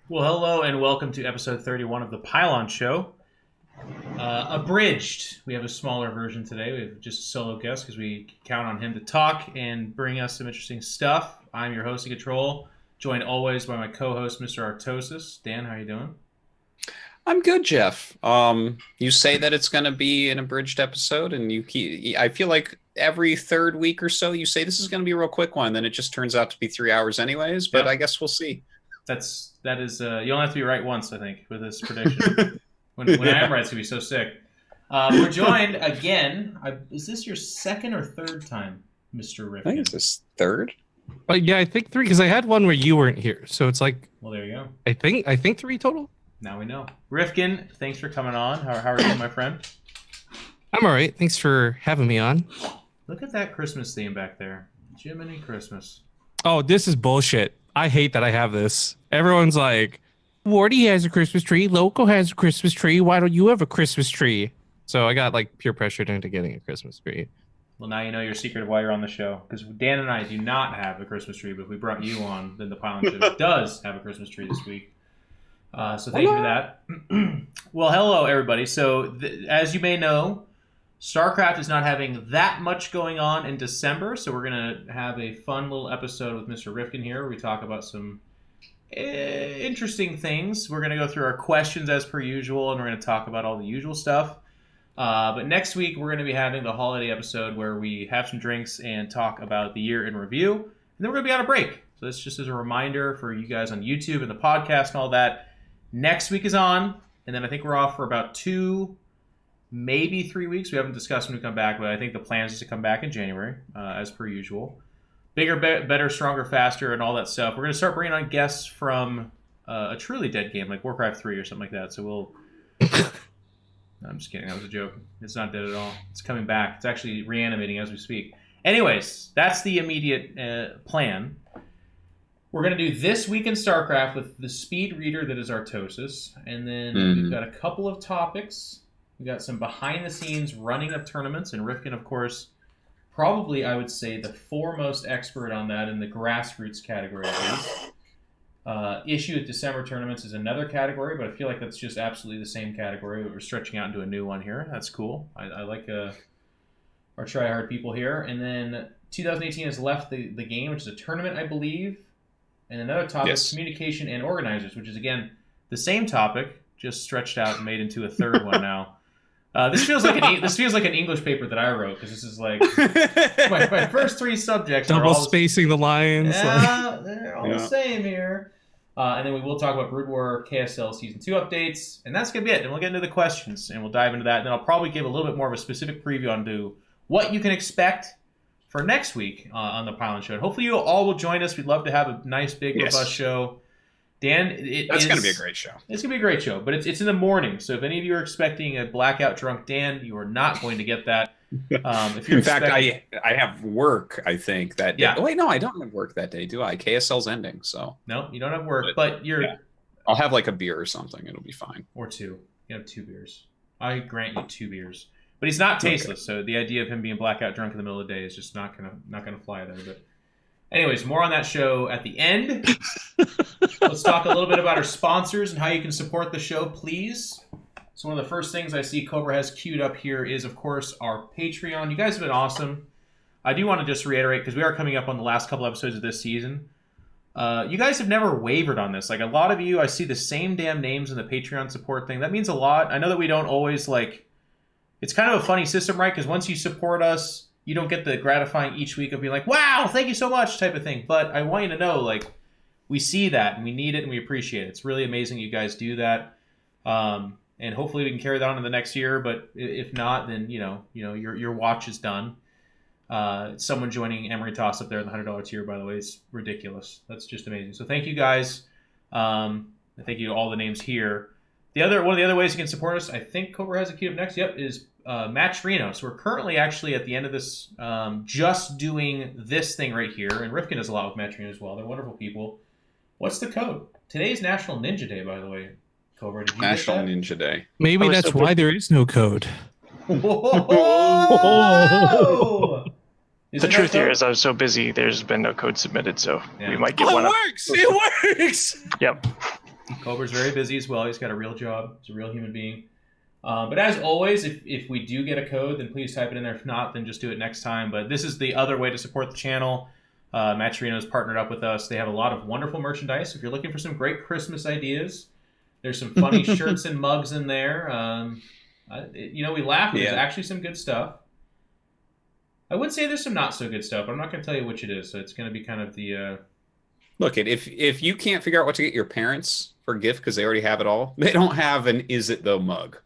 Well, hello and welcome to episode 31 of the Pylon Show. Abridged. We have a smaller version today. We have just a solo guest because we count on him to talk and bring us some interesting stuff. I'm your host in control, joined always by my co-host, Mr. Artosis. Dan, how are you doing? I'm good, Geoff. You say that it's going to be an abridged episode, and I feel like every third week or so you say this is going to be a real quick one, then it just turns out to be 3 hours anyways, but Yep. I guess we'll see. That is you only have to be right once, I think, with this prediction. when I am right, it's going to be so sick. We're joined again. Is this your second or third time, Mr. Rifkin? I think it's this third. Yeah, I think 3 because I had one where you weren't here, so it's like. Well, there you go. I think 3 total. Now we know. Rifkin, thanks for coming on. How are you, my friend? I'm all right. Thanks for having me on. Look at that Christmas theme back there. Jiminy Christmas. Oh, this is bullshit. I hate that I have this. Everyone's like, Wardy has a Christmas tree. Loco has a Christmas tree. Why don't you have a Christmas tree? So I got like peer pressured into getting a Christmas tree. Well, now you know your secret of why you're on the show. Because Dan and I do not have a Christmas tree, but if we brought you on, then the Pylon Show does have a Christmas tree this week. So thank you for that. Well, hello, everybody. So as you may know, StarCraft is not having that much going on in December, so we're going to have a fun little episode with Mr. Rifkin here where we talk about some interesting things. We're going to go through our questions as per usual, and we're going to talk about all the usual stuff. But next week, we're going to be having the holiday episode where we have some drinks and talk about the year in review, and then we're going to be on a break. So this just as a reminder for you guys on YouTube and the podcast and all that. Next week is on, and then I think we're off for about 2, maybe 3 weeks. We haven't discussed when we come back, but I think the plan is to come back in January, as per usual. Bigger, better, stronger, faster, and all that stuff. We're going to start bringing on guests from a truly dead game, like Warcraft 3 or something like that. So we'll... No, I'm just kidding. That was a joke. It's not dead at all. It's coming back. It's actually reanimating as we speak. Anyways, that's the immediate plan. We're going to do This Week in StarCraft with the speed reader that is Artosis. And then we've got a couple of topics. We've got some behind-the-scenes running of tournaments. And Rifkin, of course, probably, I would say, the foremost expert on that in the grassroots category, at least. Issue at December tournaments is another category, but I feel like that's just absolutely the same category. But we're stretching out into a new one here. That's cool. I like our try-hard people here. And then 2018 has left the game, which is a tournament, I believe. And another topic, Yes. Communication and organizers, which is, again, the same topic, just stretched out and made into a third one now. This feels like an English paper that I wrote, because this is like my first 3 subjects. Double are all spacing the lines. Yeah, they're all the same here. And then we will talk about Broodwar KSL Season 2 updates, and that's going to be it. And we'll get into the questions, and we'll dive into that. And then I'll probably give a little bit more of a specific preview onto what you can expect for next week on the Pylon Show. And hopefully you all will join us. We'd love to have a nice, big, robust show. Dan, That's going to be a great show. It's going to be a great show, but it's in the morning. So if any of you are expecting a blackout drunk Dan, you are not going to get that. If you're In fact, I have work, I think, that day. Yeah. Oh, wait, no, I don't have work that day, do I? KSL's ending, so. No, you don't have work, but you're... Yeah. I'll have like a beer or something. It'll be fine. Or 2. You have 2 beers. I grant you 2 beers. But he's not tasteless, so the idea of him being blackout drunk in the middle of the day is just not gonna fly there. But anyways, more on that show at the end. Let's talk a little bit about our sponsors and how you can support the show, please. So one of the first things I see Cobra has queued up here is, of course, our Patreon. You guys have been awesome. I do want to just reiterate, because we are coming up on the last couple episodes of this season. You guys have never wavered on this. Like, a lot of you, I see the same damn names in the Patreon support thing. That means a lot. I know that we don't always, like... It's kind of a funny system, right? Because once you support us, you don't get the gratifying each week of being like, wow, thank you so much type of thing. But I want you to know, like, we see that, and we need it, and we appreciate it. It's really amazing you guys do that. And hopefully we can carry that on in the next year. But if not, then, you know, your watch is done. Someone joining Emery Toss up there in the $100 tier, by the way, is ridiculous. That's just amazing. So thank you guys. Thank you to all the names here. One of the other ways you can support us, I think Cobra has a queued up next, is Match Reno. So we're currently actually at the end of this just doing this thing right here. And Rifkin does a lot with Match Reno as well. They're wonderful people. What's the code? Today's National Ninja Day, by the way. Cobra, did you National get that? Ninja Day. Maybe that's why there is no code. Whoa! The truth here is I was so busy, there's been no code submitted, so we might get Oh, one it up. works! It works! Yep. Cobra's very busy as well. He's got a real job. He's a real human being. But as always, if we do get a code, then please type it in there. If not, then just do it next time. But this is the other way to support the channel. Matcherino's partnered up with us. They have a lot of wonderful merchandise. If you're looking for some great Christmas ideas, there's some funny shirts and mugs in there. We laugh, but there's actually some good stuff. I would say there's some not so good stuff, but I'm not going to tell you which it is. So it's going to be kind of the... Look, if you can't figure out what to get your parents for a gift because they already have it all, they don't have an Is It Though mug.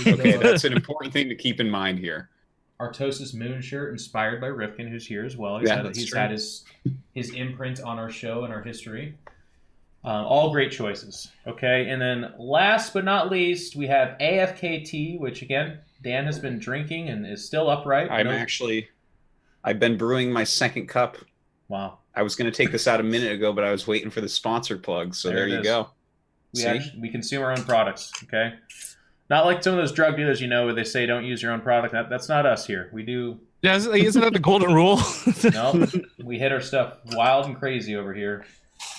Okay, that's an important thing to keep in mind here. Artosis Moon shirt inspired by Rifkin, who's here as well. He's had his imprint on our show and our history. All great choices. Okay, and then last but not least, we have AFKT, which again, Dan has been drinking and is still upright. I've been brewing my second cup. Wow. I was going to take this out a minute ago, but I was waiting for the sponsor plug, so there you go. We consume our own products, okay? Not like some of those drug dealers, where they say don't use your own product. That's not us here. We do. Yeah, isn't that the golden rule? No, we hit our stuff wild and crazy over here.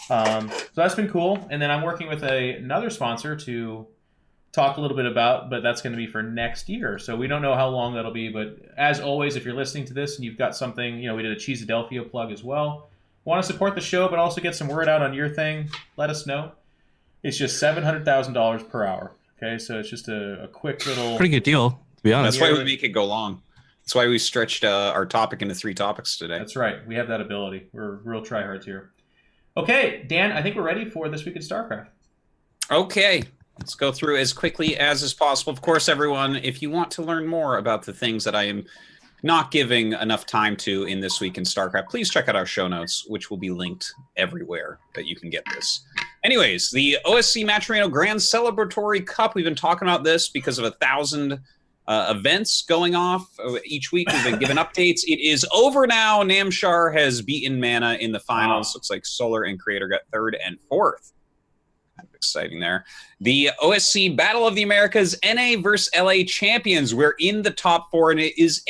So that's been cool. And then I'm working with another sponsor to talk a little bit about, but that's going to be for next year. So we don't know how long that'll be. But as always, if you're listening to this and you've got something, we did a Cheeseadelphia plug as well. Want to support the show, but also get some word out on your thing, let us know. It's just $700,000 per hour. Okay, so it's just a quick little... Pretty good deal, to be honest. That's why we make it go long. That's why we stretched our topic into 3 topics today. That's right. We have that ability. We're real tryhards here. Okay, Dan, I think we're ready for This Week in StarCraft. Okay, let's go through as quickly as is possible. Of course, everyone, if you want to learn more about the things that I am not giving enough time to in This Week in StarCraft, please check out our show notes, which will be linked everywhere that you can get this. Anyways, the OSC Matcherino Grand Celebratory Cup, we've been talking about this because of 1,000 events going off each week. We've been given updates. It is over now. Namshar has beaten Mana in the finals. Wow. Looks like Solar and Creator got 3rd and 4th. Kind of exciting there. The OSC Battle of the Americas NA versus LA champions. We're in the top 4, and it is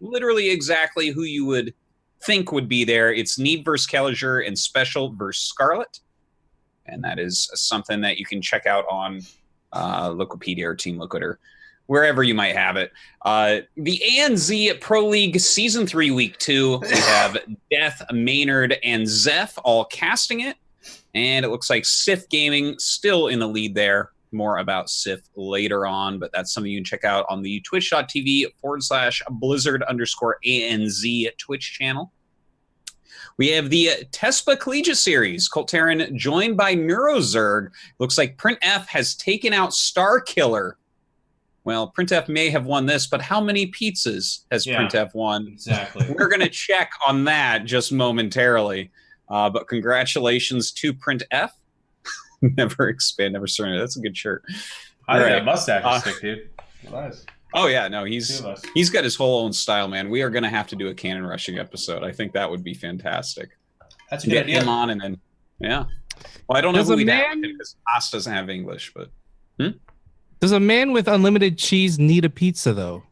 literally exactly who you would think would be there. It's Neeb versus Kelliger and Special versus Scarlet. And that is something that you can check out on Locopedia or Team Locator, wherever you might have it. The ANZ Pro League Season 3 Week 2, we have Death, Maynard, and Zeph all casting it. And it looks like Sith Gaming still in the lead there. More about Sith later on, but that's something you can check out on the twitch.tv/Blizzard_ANZ Twitch channel. We have the Tespa Collegiate Series. Colt Terran joined by Neurozerg. Looks like PrintF has taken out Starkiller. Well, PrintF may have won this, but how many pizzas has PrintF won? Exactly. We're going to check on that just momentarily. But congratulations to PrintF. Never expand, never surrender. That's a good shirt. I think that mustache is sick, dude. Nice. Oh yeah, no, he's got his whole own style, man. We are going to have to do a Cannon Rushing episode. I think that would be fantastic. That's a good idea. Get him on, and then Well, I don't know who we'd have because Haas doesn't have English, but does a man with unlimited cheese need a pizza though?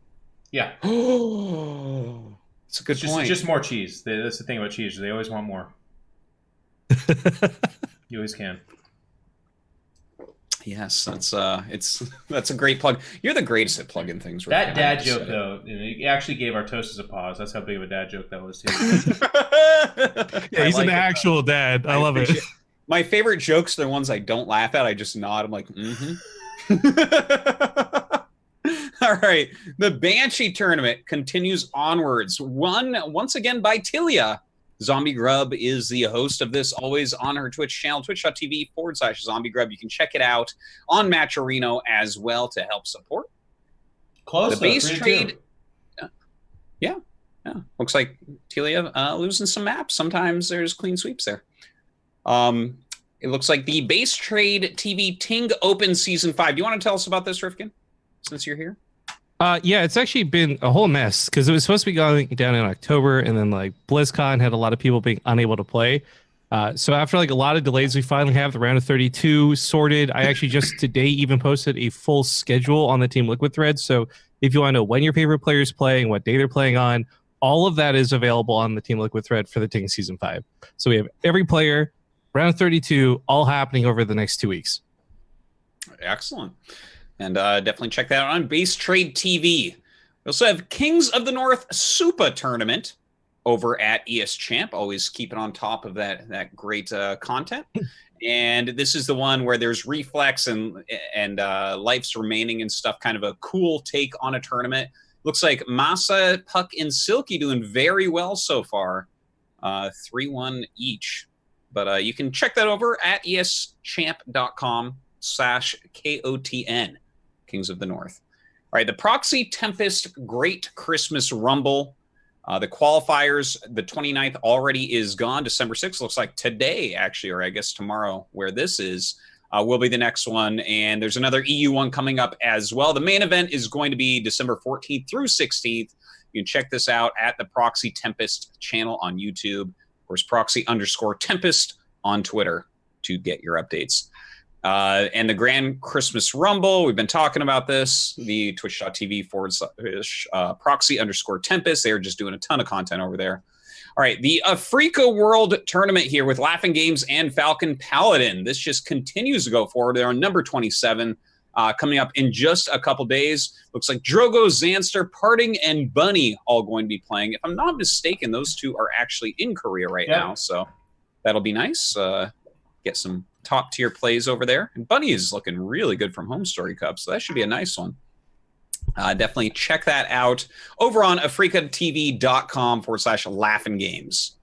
Yeah. Oh, it's a good point. It's just more cheese. That's the thing about cheese. They always want more. You always can. Yes, that's a great plug. You're the greatest at plugging things. Right? That dad joke though, it actually gave Artosis a pause. That's how big of a dad joke that was too. Yeah, he's an actual dad. I love it. My favorite jokes are the ones I don't laugh at. I just nod. I'm like, All right, the Banshee tournament continues onwards. Won once again by Tilia. Zombie Grub is the host of this, always on her Twitch channel, twitch.tv/Zombie Grub. You can check it out on Matcherino as well to help support. Close the base trade. Yeah. Looks like Tilia losing some maps. Sometimes there's clean sweeps there. It looks like the Base Trade TV Ting Open Season 5. Do you want to tell us about this, Rifkin, since you're here? Yeah, it's actually been a whole mess because it was supposed to be going down in October, and then like BlizzCon had a lot of people being unable to play. So after like a lot of delays, we finally have the round of 32 sorted. I actually just today even posted a full schedule on the Team Liquid thread. So if you want to know when your favorite player is playing, what day they're playing on, all of that is available on the Team Liquid thread for the Ting Season 5. So we have every player, Round 32, all happening over the next 2 weeks. Excellent. And definitely check that out on BasetradeTV. We also have Kings of the North Super Tournament over at ESChamp. Always keeping on top of that great content. And this is the one where there's reflex and lives remaining and stuff. Kind of a cool take on a tournament. Looks like Masa, Puck, and Silky doing very well so far. 3-1 each. But you can check that over at eschamp.com/KOTN, Kings of the North. All right, the Proxy Tempest Great Christmas Rumble. The qualifiers, the 29th already is gone. December 6th looks like today, actually, or I guess tomorrow, where this is, will be the next one. And there's another EU one coming up as well. The main event is going to be December 14th through 16th. You can check this out at the Proxy Tempest channel on YouTube. Of course, Proxy_Tempest on Twitter to get your updates. And the Grand Christmas Rumble, we've been talking about this, the twitch.tv/proxy_Tempest. They're just doing a ton of content over there. All right, the Africa World Tournament here with Laughing Games and Falcon Paladin. This just continues to go forward. They're on number 27, coming up in just a couple days. Looks like Drogo, Zanster, Parting, and Bunny all going to be playing. If I'm not mistaken, those two are actually in Korea right now, so that'll be nice. Get some top-tier plays over there. And Bunny is looking really good from Home Story Cup, so that should be a nice one. Definitely check that out over on africatv.com/laughing games.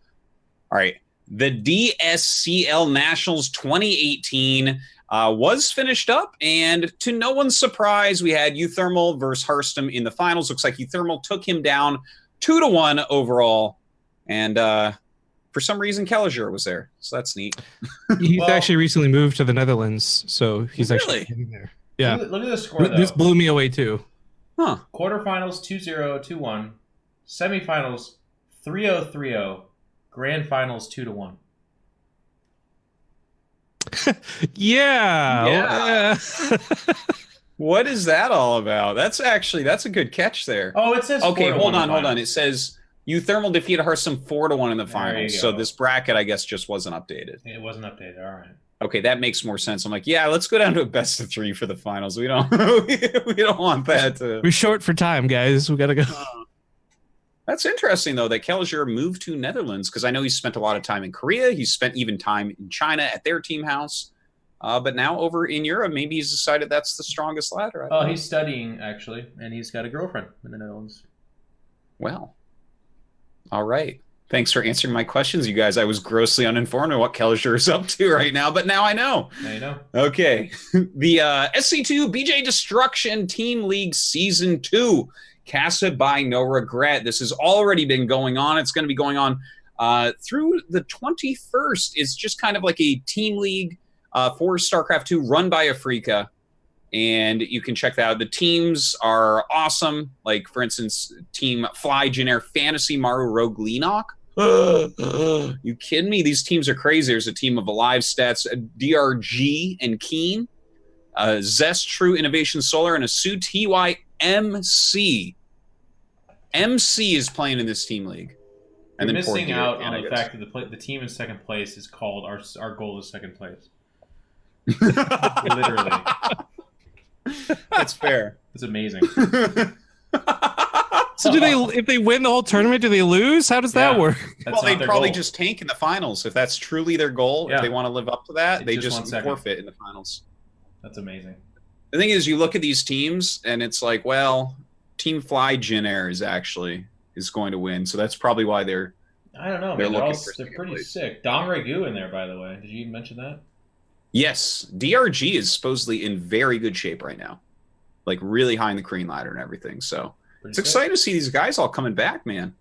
All right. The DSCL Nationals 2018 was finished up, and to no one's surprise, we had Euthermal versus Hearthstone in the finals. Looks like Euthermal took him down 2-1 overall, and for some reason, Kelliger was there, so that's neat. He's actually recently moved to the Netherlands, so he's actually getting there. Yeah. Look at the score, though. This blew me away, too. Huh. Quarterfinals 2-0, 2-1. Semifinals 3-0, 3-0. Grand finals 2-1. Yeah. What is that all about? That's a good catch there. Oh, it says okay. 4-1 Hold in on. It says Euthermal defeated Hearthstone 4-1 in the finals. So this bracket, I guess, just wasn't updated. It wasn't updated. All right. Okay, that makes more sense. I'm like, yeah, let's go down to a best of 3 for the finals. We don't, we don't want that to. We're short for time, guys. We gotta go. That's interesting, though, that Kelliger moved to Netherlands, because I know he spent a lot of time in Korea. He spent even time in China at their team house. But now over in Europe, maybe he's decided that's the strongest ladder. Oh, he's studying, actually, and he's got a girlfriend in the Netherlands. Well, all right. Thanks for answering my questions, you guys. I was grossly uninformed on what Kelliger is up to right now, but now I know. Now you know. Okay. The SC2 BJ Destruction Team League Season 2. Casted by No Regret. This has already been going on. It's going to be going on through the 21st. It's just kind of like a team league for StarCraft 2 run by Africa. And you can check that out. The teams are awesome. Like, for instance, Team Fly, Jin Fantasy, Maru, Rogue, Leenock. You kidding me? These teams are crazy. There's a team of Alive Stats, DRG and Keen, Zest, True Innovation Solar, and a Su TY MC. MC is playing in this team league. And you're missing out on the fact that the team in second place is called Our Goal is Second Place. Literally. That's fair. It's amazing. So if they win the whole tournament, do they lose? How does that work? Well, they'd probably just tank in the finals if that's truly their goal. Yeah. If they want to live up to that, they just forfeit in the finals. That's amazing. The thing is, you look at these teams, and it's like, well, Team Fly Jin is going to win, so that's probably why they're. I don't know. They're pretty sick. Dom Ragu in there, by the way. Did you mention that? Yes, DRG is supposedly in very good shape right now, like really high in the green ladder and everything. So it's exciting to see these guys all coming back, man.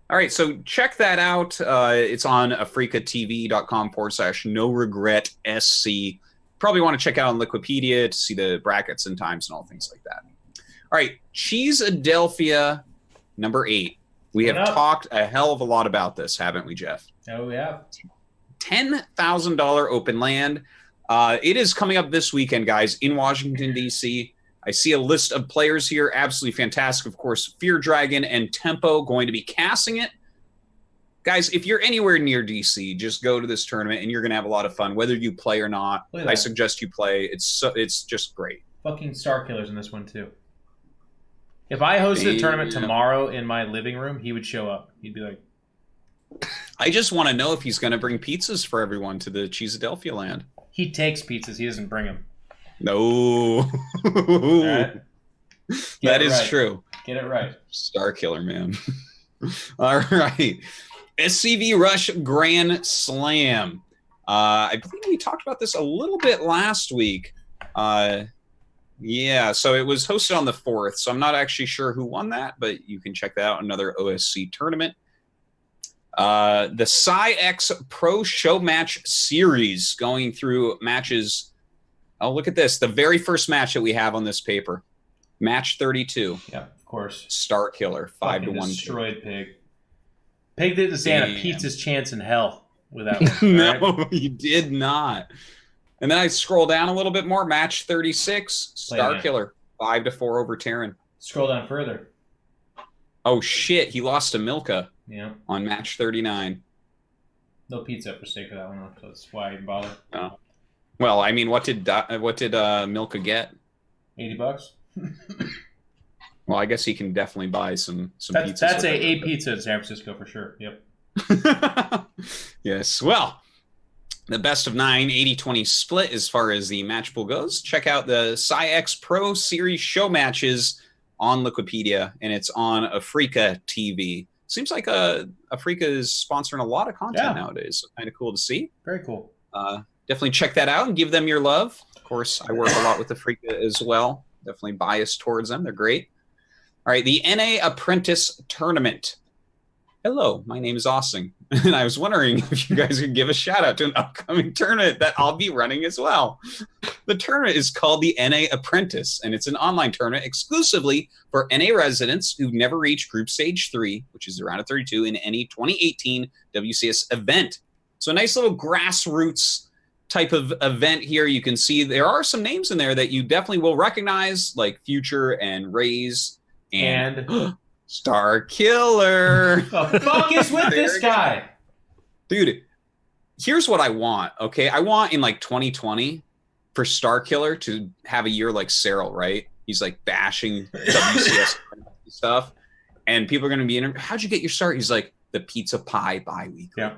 All right, so check that out. It's on africatv.com/no regret SC. Probably want to check out on Liquipedia to see the brackets and times and all things like that. All right, Cheese-Adelphia, number 8. We have talked a hell of a lot about this, haven't we, Geoff? Oh, yeah. $10,000 open land. It is coming up this weekend, guys, in Washington, D.C. I see a list of players here. Absolutely fantastic. Of course, Fear Dragon and Tempo going to be casting it. Guys, if you're anywhere near DC, just go to this tournament and you're going to have a lot of fun, whether you play or not. I suggest you play. It's just great. Fucking Star Killer's in this one, too. If I hosted a tournament tomorrow in my living room, he would show up. He'd be like... I just want to know if he's going to bring pizzas for everyone to the Cheesadelphia land. He takes pizzas. He doesn't bring them. No. Right. That is true. Get it right. Star Killer, man. All right. SCV Rush Grand Slam. I believe we talked about this a little bit last week. Yeah, so it was hosted on the 4th, so I'm not actually sure who won that, but you can check that out. Another OSC tournament. The Psy-X Pro Show Match Series, going through matches. Oh, look at this. The very first match that we have on this paper. Match 32. Yeah, of course. Star Killer, 5-1. Destroyed Pig. Pig didn't stand a pizza's chance in hell with that one. No, right? He did not. And then I scroll down a little bit more. Match 36. Star Killer, 5-4 over Terran. Scroll down further. Oh, shit. He lost to Milka. Yeah. On match 39. No pizza for stake for that one, so that's why I didn't bother. Oh. Well, I mean, what did Milka get? $80. Well, I guess he can definitely buy some pizza. That's a pizza in San Francisco for sure. Yep. Yes. Well, the best of 9, 80-20 split as far as the match pool goes. Check out the Psy-X Pro Series show matches on Liquipedia, and it's on Africa TV. Seems like Africa is sponsoring a lot of content nowadays. So kind of cool to see. Very cool. Definitely check that out and give them your love. Of course, I work a lot with Africa as well. Definitely biased towards them. They're great. All right, the NA Apprentice Tournament. Hello, my name is Austin, and I was wondering if you guys could give a shout out to an upcoming tournament that I'll be running as well. The tournament is called the NA Apprentice, and it's an online tournament exclusively for NA residents who've never reached Group Stage 3, which is the round of 32 in any 2018 WCS event. So a nice little grassroots type of event here. You can see there are some names in there that you definitely will recognize, like Future and Raze and Star Killer. The fuck is with this guy? Dude, here's what I want, okay? I want in like 2020 for Star Killer to have a year like Cyril, right? He's like bashing WCS stuff. And people are going to be in. How'd you get your start? He's like, the pizza pie bi-weekly. Yeah.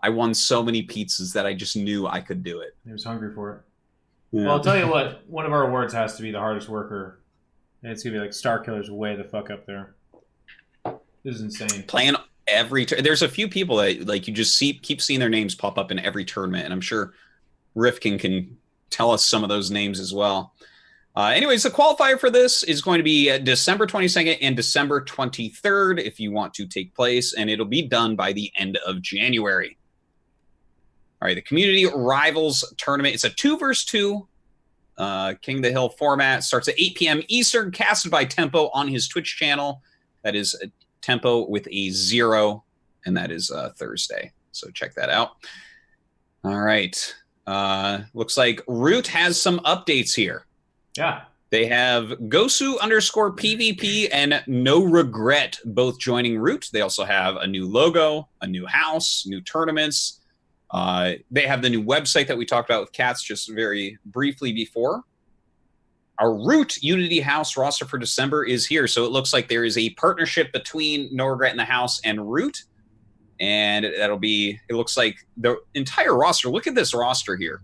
I won so many pizzas that I just knew I could do it. He was hungry for it. Yeah. Well, I'll tell you what. One of our awards has to be the hardest worker. And it's going to be like Star Killer's way the fuck up there. This is insane. Playing every there's a few people that like you just keep seeing their names pop up in every tournament, and I'm sure Rifkin can tell us some of those names as well. Anyways, the qualifier for this is going to be December 22nd and December 23rd if you want to take place, and it'll be done by the end of January. All right, the Community Rivals Tournament. It's a 2 versus 2 King of the Hill format. Starts at 8 p.m. Eastern, casted by Tempo on his Twitch channel. That is Tempo with a 0, and that is Thursday. So check that out. All right. Looks like Root has some updates here. Yeah. They have Gosu_PvP and No Regret both joining Root. They also have a new logo, a new house, new tournaments. They have the new website that we talked about with Cats just very briefly before. Our Root Unity House roster for December is here. So it looks like there is a partnership between No Regret in the House and Root. And that'll be, it looks like the entire roster. Look at this roster here.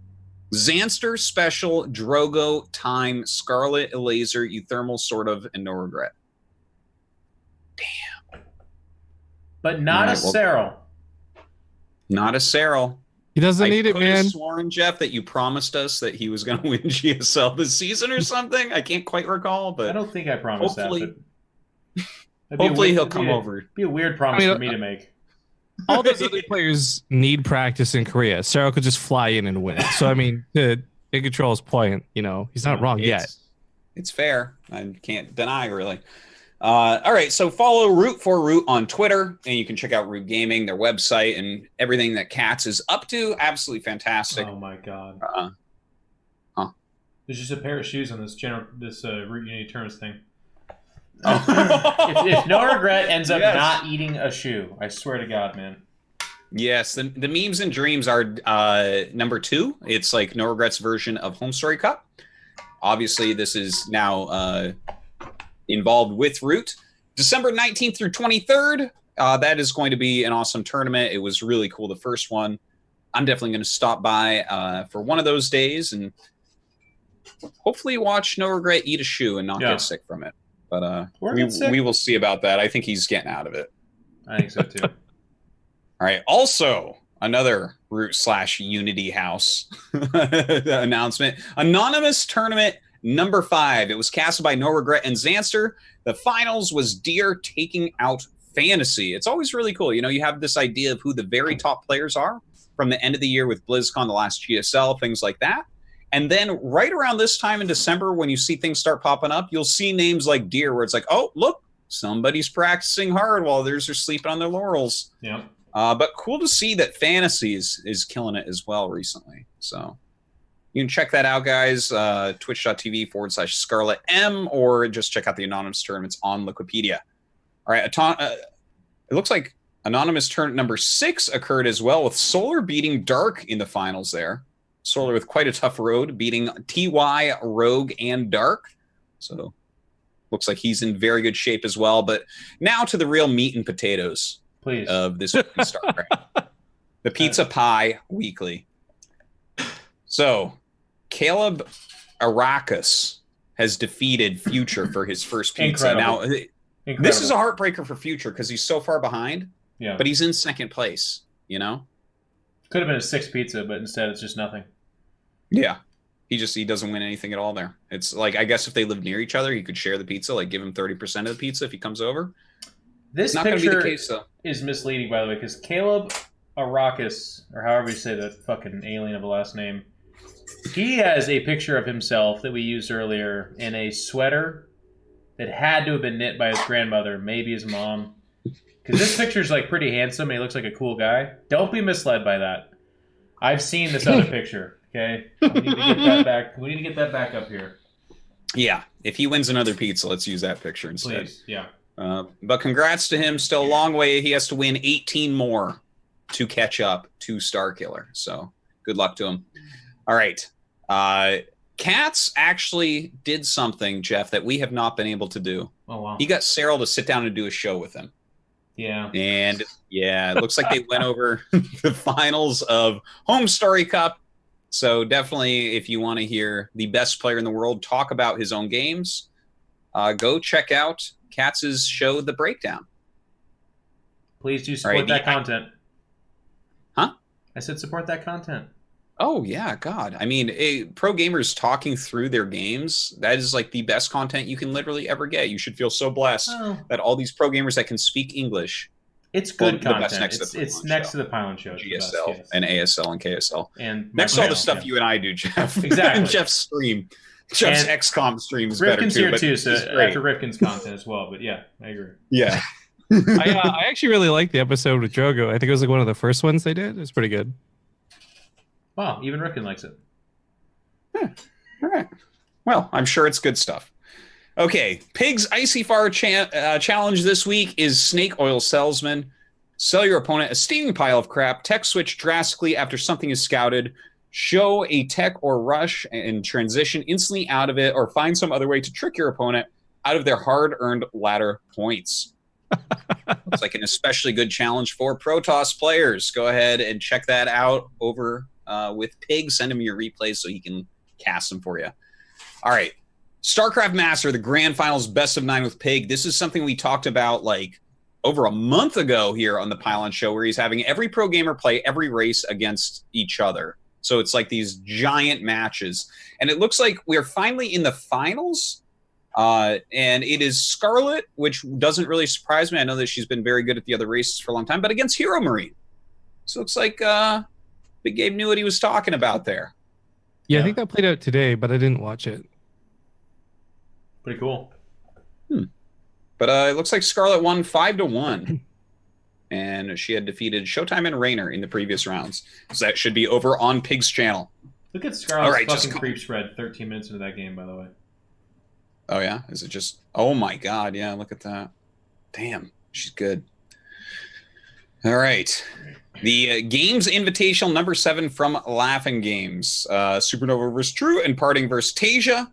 Xanster, Special, Drogo, Time, Scarlet, Elaser, Euthermal, Sort of, and No Regret. Damn. But not a Cyril. Not a Cyril. He doesn't need it, man. I sworn, Geoff, that you promised us that he was going to win GSL this season or something. I can't quite recall, but I don't think I promised hopefully, that. Hopefully he'll come over. It'd be a weird promise for me to make. All those other players need practice in Korea. Cyril could just fly in and win. So, I mean, in Control's point, you know, he's not wrong yet. It's fair. I can't deny, really. All right, so follow Root for Root on Twitter, and you can check out Root Gaming, their website, and everything that Cats is up to. Absolutely fantastic. Oh, my God. Huh? There's just a pair of shoes on this Root Unity Terms thing. If No Regret ends up Yes. not eating a shoe, I swear to God, man. Yes, the memes and dreams are number 2. It's like No Regrets version of Home Story Cup. Obviously, this is now involved with Root. December 19th through 23rd. That is going to be an awesome tournament. It was really cool, the first one. I'm definitely going to stop by for one of those days and hopefully watch No Regret eat a shoe and not get sick from it. But we will see about that. I think he's getting out of it. I think so, too. All right. Also, another Root/Unity House announcement. Anonymous Tournament number 5. It was casted by No Regret and Xanster. The finals was Deer taking out Fantasy. It's always really cool. You know, you have this idea of who the very top players are from the end of the year with BlizzCon, the last GSL, things like that. And then right around this time in December, when you see things start popping up, you'll see names like Deer, where it's like, oh, look, somebody's practicing hard while others are sleeping on their laurels. Yeah. But cool to see that Fantasy is killing it as well recently. So you can check that out, guys. Twitch.tv/Scarlet M, or just check out the Anonymous tournaments on Wikipedia. All right. It looks like Anonymous tournament number 6 occurred as well, with Solar beating Dark in the finals there. Solar with quite a tough road, beating TY, Rogue, and Dark. So looks like he's in very good shape as well. But now to the real meat and potatoes. Please. Of this weekly StarCraft. The Pizza Pie Weekly. So, Caleb Arrakis has defeated Future for his first pizza. Incredible. Now, this is a heartbreaker for Future because he's so far behind, but he's in second place, you know? Could have been a 6 pizza, but instead it's just nothing. Yeah. He doesn't win anything at all there. It's like, I guess if they live near each other, he could share the pizza, like give him 30% of the pizza if he comes over. This not going to be picture the case, though. Is misleading, by the way, because Caleb Arrakis, or however you say that fucking alien of a last name, he has a picture of himself that we used earlier in a sweater that had to have been knit by his grandmother, maybe his mom. Because this picture's like pretty handsome and he looks like a cool guy. Don't be misled by that. I've seen this other picture, okay? We need to get that back. We need to get that back up here. Yeah. If he wins another pizza, let's use that picture instead. Please, yeah. But congrats to him. Still a long way. He has to win 18 more to catch up to Starkiller. So good luck to him. All right. Katz actually did something, Geoff, that we have not been able to do. Oh, wow. He got Cyril to sit down and do a show with him. Yeah. And, yeah, it looks like they went over the finals of Home Story Cup. So definitely, if you want to hear the best player in the world talk about his own games, go check out Katz's show, The Breakdown. Please do support that content. Huh? I said support that content. Oh, yeah, God. I mean, pro gamers talking through their games, that is like the best content you can literally ever get. You should feel so blessed that all these pro gamers that can speak English. It's good content. It's next to the Pylon Show. GSL and ASL and KSL. And next to all the stuff you and I do, Geoff. Exactly. Jeff's stream. Jeff's XCOM stream is better too. Rifkin's here too, so after Rifkin's content as well. But yeah, I agree. Yeah. I actually really liked the episode with Drogo. I think it was like one of the first ones they did. It was pretty good. Wow, even Rifkin likes it. All right. Well, I'm sure it's good stuff. Okay, Pig's Icy Fire challenge this week is Snake Oil Salesman. Sell your opponent a steaming pile of crap. Tech switch drastically after something is scouted. Show a tech or rush and transition instantly out of it, or find some other way to trick your opponent out of their hard-earned ladder points. Looks like an especially good challenge for Protoss players. Go ahead and check that out over with Pig. Send him your replays so he can cast them for you. All right. StarCraft Master, the Grand Finals Best of 9 with Pig. This is something we talked about like over a month ago here on the Pylon Show, where he's having every pro gamer play every race against each other. So it's like these giant matches. And it looks like we're finally in the finals. And it is Scarlet, which doesn't really surprise me. I know that she's been very good at the other races for a long time, but against Hero Marine. So it looks like Big Gabe knew what he was talking about there. Yeah, I think that played out today, but I didn't watch it. Pretty cool. But it looks like Scarlet won 5-1. And she had defeated Showtime and Raynor in the previous rounds. So that should be over on Pig's channel. Look at Scarlet's fucking creep spread 13 minutes into that game, by the way. Oh yeah, is it just? Oh my God, yeah, look at that. Damn, she's good. All right, the Games Invitational number 7 from Laughing Games, Supernova vs. True and Parting vs. Tasia.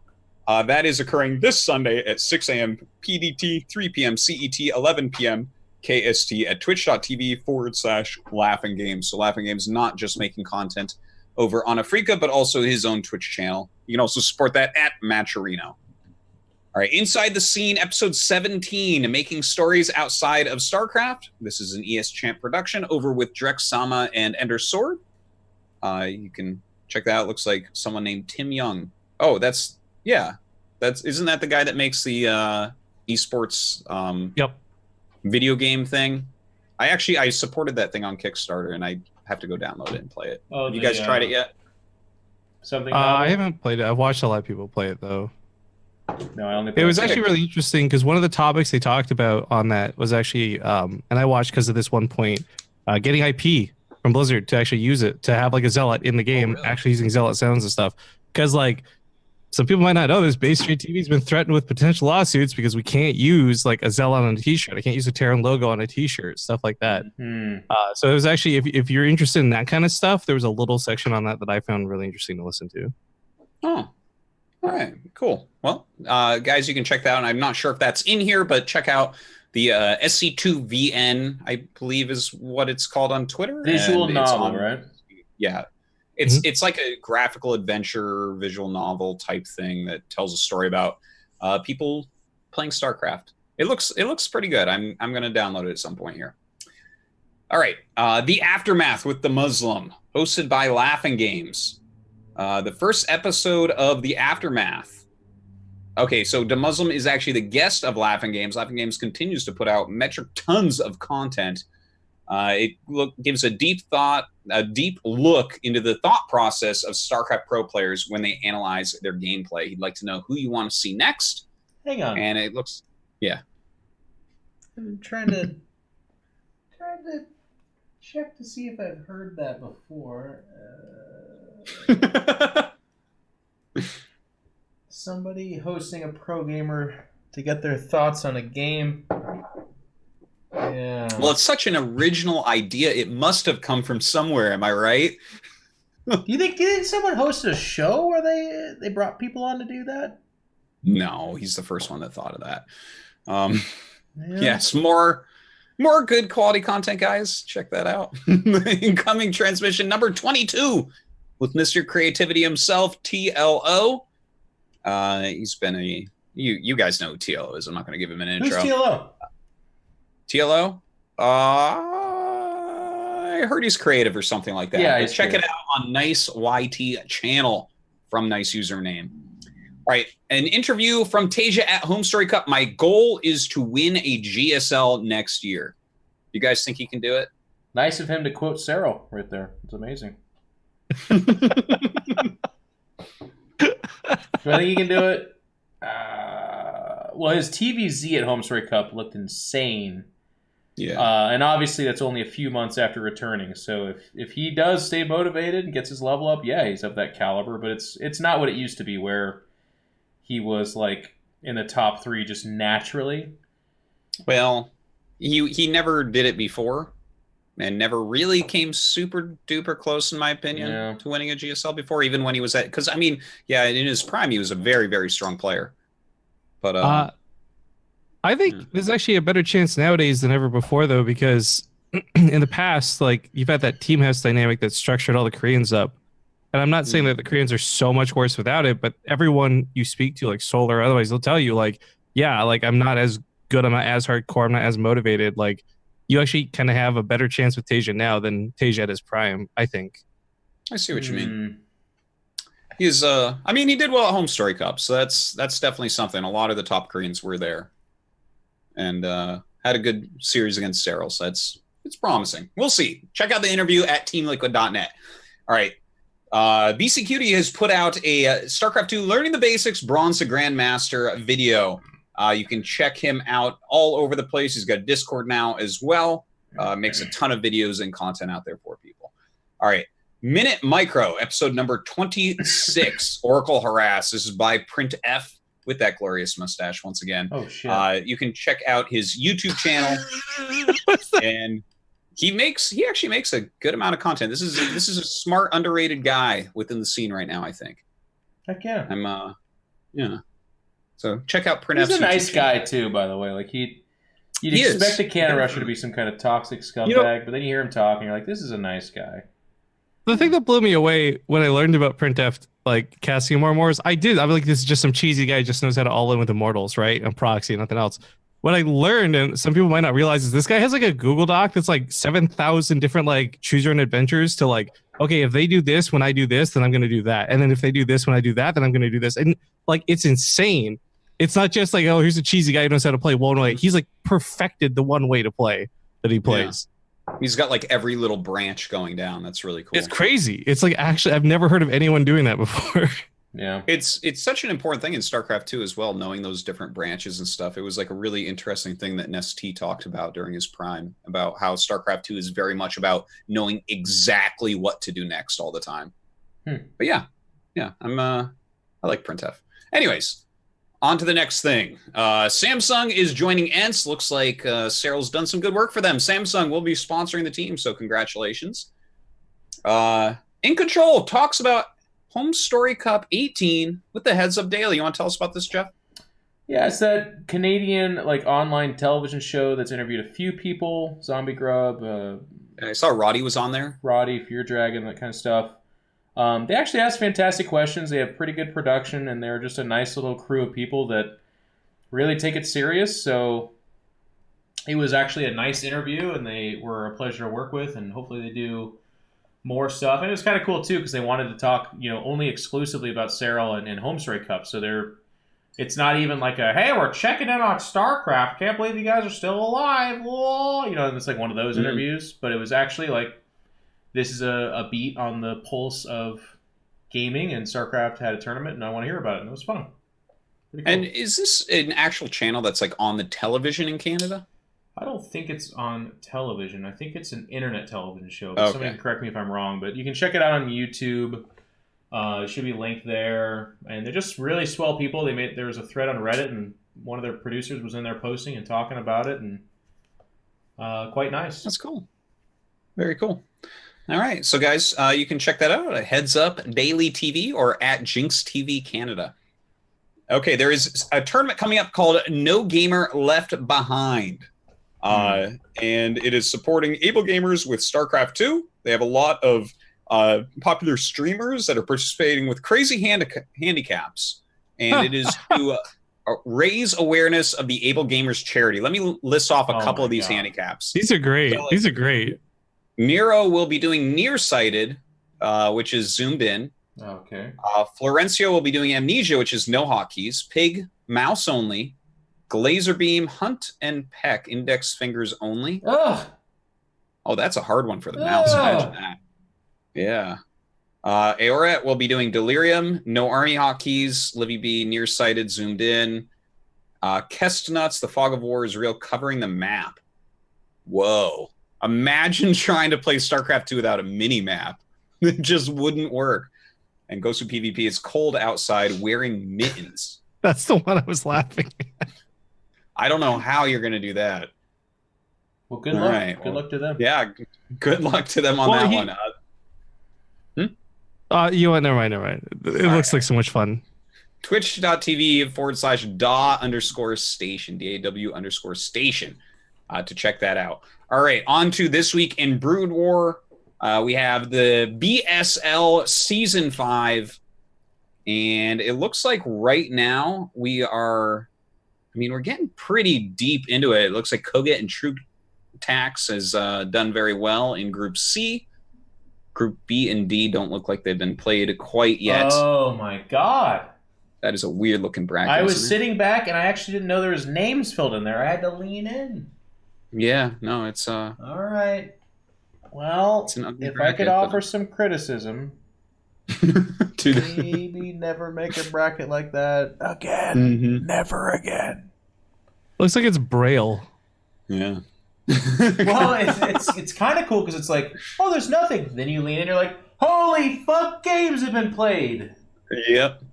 That is occurring this Sunday at 6 a.m. PDT, 3 p.m. CET, 11 p.m. KST at twitch.tv/Laughing Games. So Laughing Games not just making content over on Africa, but also his own Twitch channel. You can also support that at Matcherino. All right, Inside the Scene, episode 17, Making Stories Outside of StarCraft. This is an ES Champ production over with Drex Sama and Ender Sword. You can check that out. Looks like someone named Tim Young. Oh, isn't that the guy that makes the esports Yep. video game thing? I supported that thing on Kickstarter, and I have to go download it and play it. Oh, have you guys tried it yet? Something. I haven't played it. I've watched a lot of people play it though. No, I only. It was actually really interesting because one of the topics they talked about on that was actually, and I watched because of this one point, getting IP from Blizzard to actually use it to have like a zealot in the game, really? actually using zealot sounds and stuff. Because like some people might not know this, BasetradeTV has been threatened with potential lawsuits because we can't use like a zealot on a T-shirt. I can't use a Terran logo on a T-shirt, stuff like that. So it was actually, if you're interested in that kind of stuff, there was a little section on that I found really interesting to listen to. Oh. All right, cool. Well, guys, you can check that out. And I'm not sure if that's in here, but check out the SC2VN, I believe is what it's called on Twitter. Visual novel, right? Yeah. It's like a graphical adventure, visual novel type thing that tells a story about people playing StarCraft. It looks pretty good. I'm going to download it at some point here. All right. The Aftermath with the Muslim, hosted by Laughing Games. The first episode of The Aftermath. Okay, so The Muslim is actually the guest of Laughing Games. Laughing Games continues to put out metric tons of content. It gives a deep look into the thought process of StarCraft Pro players when they analyze their gameplay. He'd like to know who you want to see next. Hang on. And it looks, yeah. I'm trying to check to see if I've heard that before. Somebody hosting a pro gamer to get their thoughts on a game. Yeah. Well, it's such an original idea. It must have come from somewhere. Am I right? Do you think someone hosted a show where they brought people on to do that? No, he's the first one that thought of that. Yeah. Yes, more good quality content, guys. Check that out. Incoming transmission number 22 with Mr. Creativity himself, TLO. He's been you guys know who TLO is. I'm not going to give him an intro. Who's TLO? TLO? I heard he's creative or something like that. Yeah, check it out on Nice YT channel from Nice username. All right, an interview from Tasia at Home Story Cup. My goal is to win a GSL next year. You guys think he can do it? Nice of him to quote Cyril right there. It's amazing. Do I think he can do it? Well, his TVZ at Home Story Cup looked insane. Yeah. And obviously that's only a few months after returning. So if he does stay motivated and gets his level up, yeah, he's of that caliber. But it's not what it used to be where he was like in the top 3 just naturally. Well, he never did it before and never really came super duper close, in my opinion, to winning a GSL before, even when he was at, because I mean, yeah, in his prime, he was a very, very strong player. But I think there's actually a better chance nowadays than ever before, though, because in the past, like you've had that team house dynamic that structured all the Koreans up. And I'm not saying that the Koreans are so much worse without it, but everyone you speak to, like Solar, otherwise, they'll tell you, like, yeah, like I'm not as good, I'm not as hardcore, I'm not as motivated. Like, you actually kind of have a better chance with Tasia now than Tasia at his prime, I think. I see what you mean. He's, I mean, he did well at Home Story Cup, so that's definitely something. A lot of the top Koreans were there, and had a good series against Cyril, so it's promising. We'll see. Check out the interview at teamliquid.net. All right. BCQD has put out a StarCraft 2 Learning the Basics Bronze to Grandmaster video. You can check him out all over the place. He's got Discord now as well. Makes a ton of videos and content out there for people. All right. Minute Micro, episode number 26, Oracle Harass. This is by Print F. with that glorious mustache once again. Oh shit! You can check out his YouTube channel, and he actually makes a good amount of content. This is a smart, underrated guy within the scene right now, I think. Heck yeah! Yeah. So check out Printf's. He's a nice guy too, by the way. Like you'd expect a Cannon Rusher to be some kind of toxic scumbag, but then you hear him talking, you're like, this is a nice guy. The thing that blew me away when I learned about Printf, like casting more and more, is I'm like, this is just some cheesy guy who just knows how to all in with Immortals, right? And proxy, nothing else. What I learned, and some people might not realize, is this guy has like a Google Doc that's like 7,000 different like choose your own adventures to like, okay, if they do this when I do this, then I'm going to do that. And then if they do this when I do that, then I'm going to do this. And like, it's insane. It's not just like, oh, here's a cheesy guy who knows how to play one way. He's like perfected the one way to play that he plays. Yeah. He's got like every little branch going down. That's really cool. It's crazy. It's like, actually, I've never heard of anyone doing that before. Yeah. It's such an important thing in StarCraft 2 as well, knowing those different branches and stuff. It was like a really interesting thing that Nesty talked about during his prime, about how StarCraft 2 is very much about knowing exactly what to do next all the time. But yeah, I like Printf. Anyways, on to the next thing. Samsung is joining ENCE. Looks like Cyril's done some good work for them. Samsung will be sponsoring the team, so congratulations. In Control talks about Home Story Cup 18 with the Heads Up Daily. You want to tell us about this, Geoff? Yeah, it's that Canadian like online television show that's interviewed a few people. Zombie Grub. I saw Roddy was on there. Roddy, Fear Dragon, that kind of stuff. They actually ask fantastic questions. They have pretty good production, and they're just a nice little crew of people that really take it serious. So it was actually a nice interview, and they were a pleasure to work with, and hopefully they do more stuff. And it was kind of cool, too, because they wanted to talk, only exclusively about Cyril and Home Story Cup. So it's not even like hey, we're checking in on StarCraft. Can't believe you guys are still alive. Whoa. And it's like one of those interviews. But it was actually like, this is a beat on the pulse of gaming, and StarCraft had a tournament, and I want to hear about it, and it was fun. Cool. And is this an actual channel that's like on the television in Canada? I don't think it's on television. I think it's an internet television show. Okay. Somebody can correct me if I'm wrong, but you can check it out on YouTube. It should be linked there, and they're just really swell people. There was a thread on Reddit, and one of their producers was in there posting and talking about it, and quite nice. That's cool. Very cool. All right, so guys, you can check that out at Heads Up Daily TV or at Jinx TV Canada. Okay, there is a tournament coming up called No Gamer Left Behind, and it is supporting able gamers with StarCraft 2. They have a lot of popular streamers that are participating with crazy handicaps, and it is to raise awareness of the Able Gamers charity. Let me list off a couple of these handicaps. These are great. So, these are great. Nero will be doing nearsighted, which is zoomed in. Okay. Florencio will be doing amnesia, which is no hotkeys. Pig, mouse only. Glazer beam, hunt, and peck, index fingers only. Ugh. Oh, that's a hard one for the mouse. Imagine that. Yeah. Aoret will be doing delirium, no army hotkeys. Livy B, nearsighted, zoomed in. Kestnuts, the fog of war is real, covering the map. Whoa. Imagine trying to play StarCraft 2 without a mini-map. It just wouldn't work. And Gosu PvP is cold outside wearing mittens. That's the one I was laughing at. I don't know how you're going to do that. Well, good luck. Right. Good luck to them. Yeah, good luck to them on that one. Never mind. It looks like so much fun. Twitch.tv/DAW_station, DAW_station, to check that out. All right, on to this week in Broodwar. We have the BSL Season 5, and it looks like right now we're getting pretty deep into it. It looks like Koget and True Tax has done very well in Group C. Group B and D don't look like they've been played quite yet. Oh, my God. That is a weird-looking bracket. I was sitting back, and I actually didn't know there was names filled in there. I had to lean in. Yeah, no, it's... All right. Well, if bracket, I could offer some criticism, maybe never make a bracket like that again. Mm-hmm. Never again. Looks like it's Braille. Yeah. Well, it's kind of cool because it's like, oh, there's nothing. Then you lean in, you're like, holy fuck, games have been played. Yep.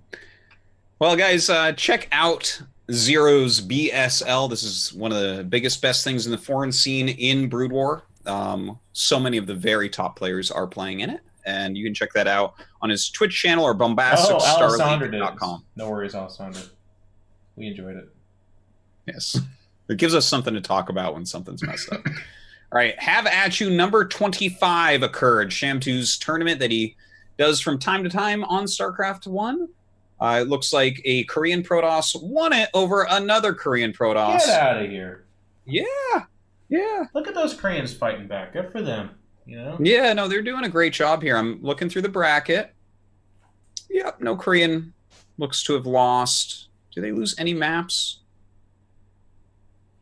Well, guys, check out Zero's BSL. This is one of the biggest, best things in the foreign scene in Broodwar. So many of the very top players are playing in it, and you can check that out on his Twitch channel or bombasticstarleague.com. No worries, Alisaunder. We enjoyed it. Yes. It gives us something to talk about when something's messed up. All right. Have at you number 25 occurred. Shamtu's tournament that he does from time to time on StarCraft 1. It looks like a Korean Protoss won it over another Korean Protoss. Get out of here. Yeah. Yeah. Look at those Koreans fighting back. Good for them. You know? Yeah, no, they're doing a great job here. I'm looking through the bracket. Yep, no Korean looks to have lost. Do they lose any maps?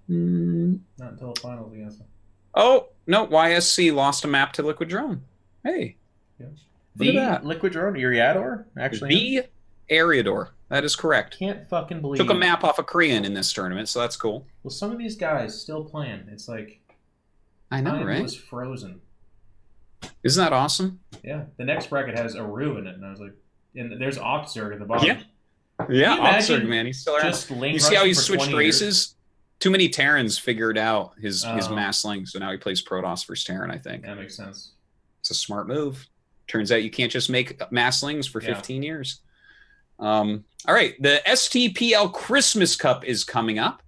Not until the finals against them. Oh, no, YSC lost a map to Liquid Drone. Hey. Yeah. Look at that. Liquid Drone, Iriador? Actually, the Ariador. That is correct. Can't fucking believe. Took a map off a Korean in this tournament, so that's cool. Well, some of these guys still playing. It's like I know, time right? was frozen. Isn't that awesome? Yeah. The next bracket has Aru in it, and I was like, and there's Oxzerg at the bottom. Yeah, Oxzerg, man, he's still around. Just You see how he switched races? Too many Terrans figured out his Oh. mass link, so now he plays Protoss versus Terran, I think. That makes sense. It's a smart move. Turns out you can't just make masslings for 15 years. All right, the STPL Christmas Cup is coming up.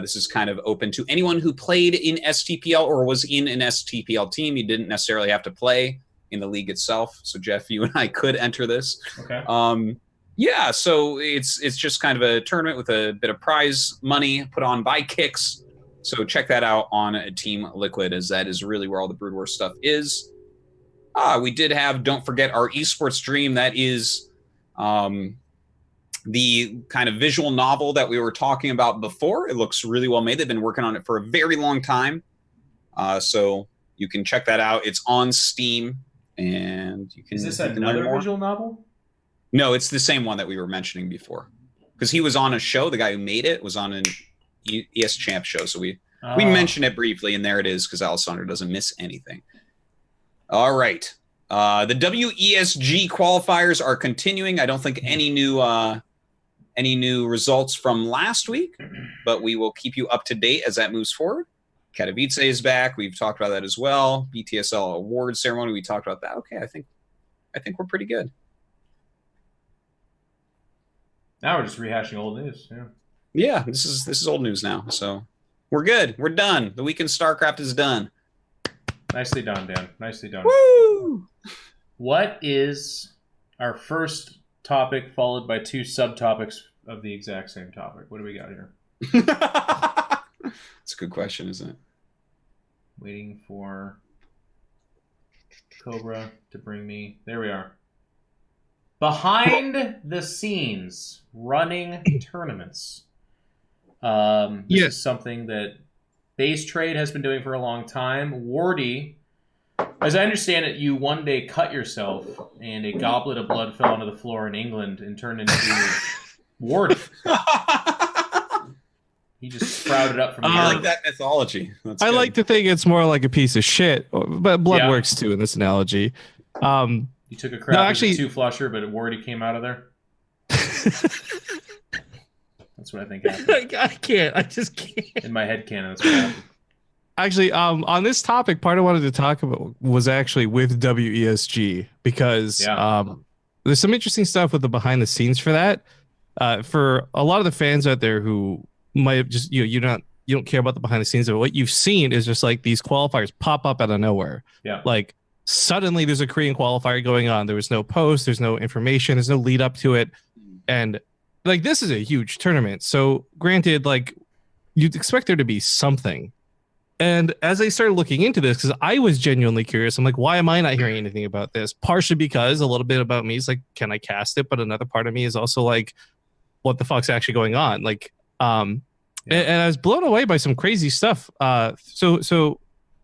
This is kind of open to anyone who played in STPL or was in an STPL team. You didn't necessarily have to play in the league itself. So, Geoff, you and I could enter this. Okay. Yeah, so it's just kind of a tournament with a bit of prize money put on by Kicks. So check that out on Team Liquid, as that is really where all the Broodwar stuff is. We did have, don't forget, our esports stream. That is the kind of visual novel that we were talking about before. It looks really well made. They've been working on it for a very long time. So you can check that out. It's on Steam, and you can. Is this you can another learn more. visual novel? No, it's the same one that we were mentioning before. Because he was on a show. The guy who made it was on an ES Champ show. So we mentioned it briefly, and there it is, because Alisaunder doesn't miss anything. All right. The WESG qualifiers are continuing. I don't think any new results from last week, but we will keep you up to date as that moves forward. Katowice is back. We've talked about that as well. BTSL award ceremony. We talked about that. Okay, I think we're pretty good. Now we're just rehashing old news. Yeah. Yeah, this is old news now. So we're good. We're done. The week in StarCraft is done. Nicely done, Dan. Nicely done. Woo! What is our first topic followed by two subtopics of the exact same topic? What do we got here? It's a good question, isn't it? Waiting for Cobra to bring me. There we are. Behind the scenes, running tournaments. This is something that Base Trade has been doing for a long time. Wardy, as I understand it, you one day cut yourself and a goblet of blood fell onto the floor in England and turned into Wardy. He just sprouted up from the I earth. like that mythology. I like to think it's more like a piece of shit, but blood Yeah. works too in this analogy. You took a crap No, as actually- a two-flusher, but Wardy came out of there. That's what I think happened. I can't. I just can't. In my head canon, that's what happened. Actually, on this topic, part I wanted to talk about was actually with WESG because there's some interesting stuff with the behind the scenes for that. For a lot of the fans out there who might have just you don't care about the behind the scenes of it. What you've seen is just like these qualifiers pop up out of nowhere. Yeah. Like suddenly there's a Korean qualifier going on. There was no post, there's no information, there's no lead up to it. And like this is a huge tournament. So granted, like you'd expect there to be something. And as I started looking into this, because I was genuinely curious, I'm like, why am I not hearing anything about this? Partially because a little bit about me is like, can I cast it? But another part of me is also like, what the fuck's actually going on? Like, and I was blown away by some crazy stuff. So to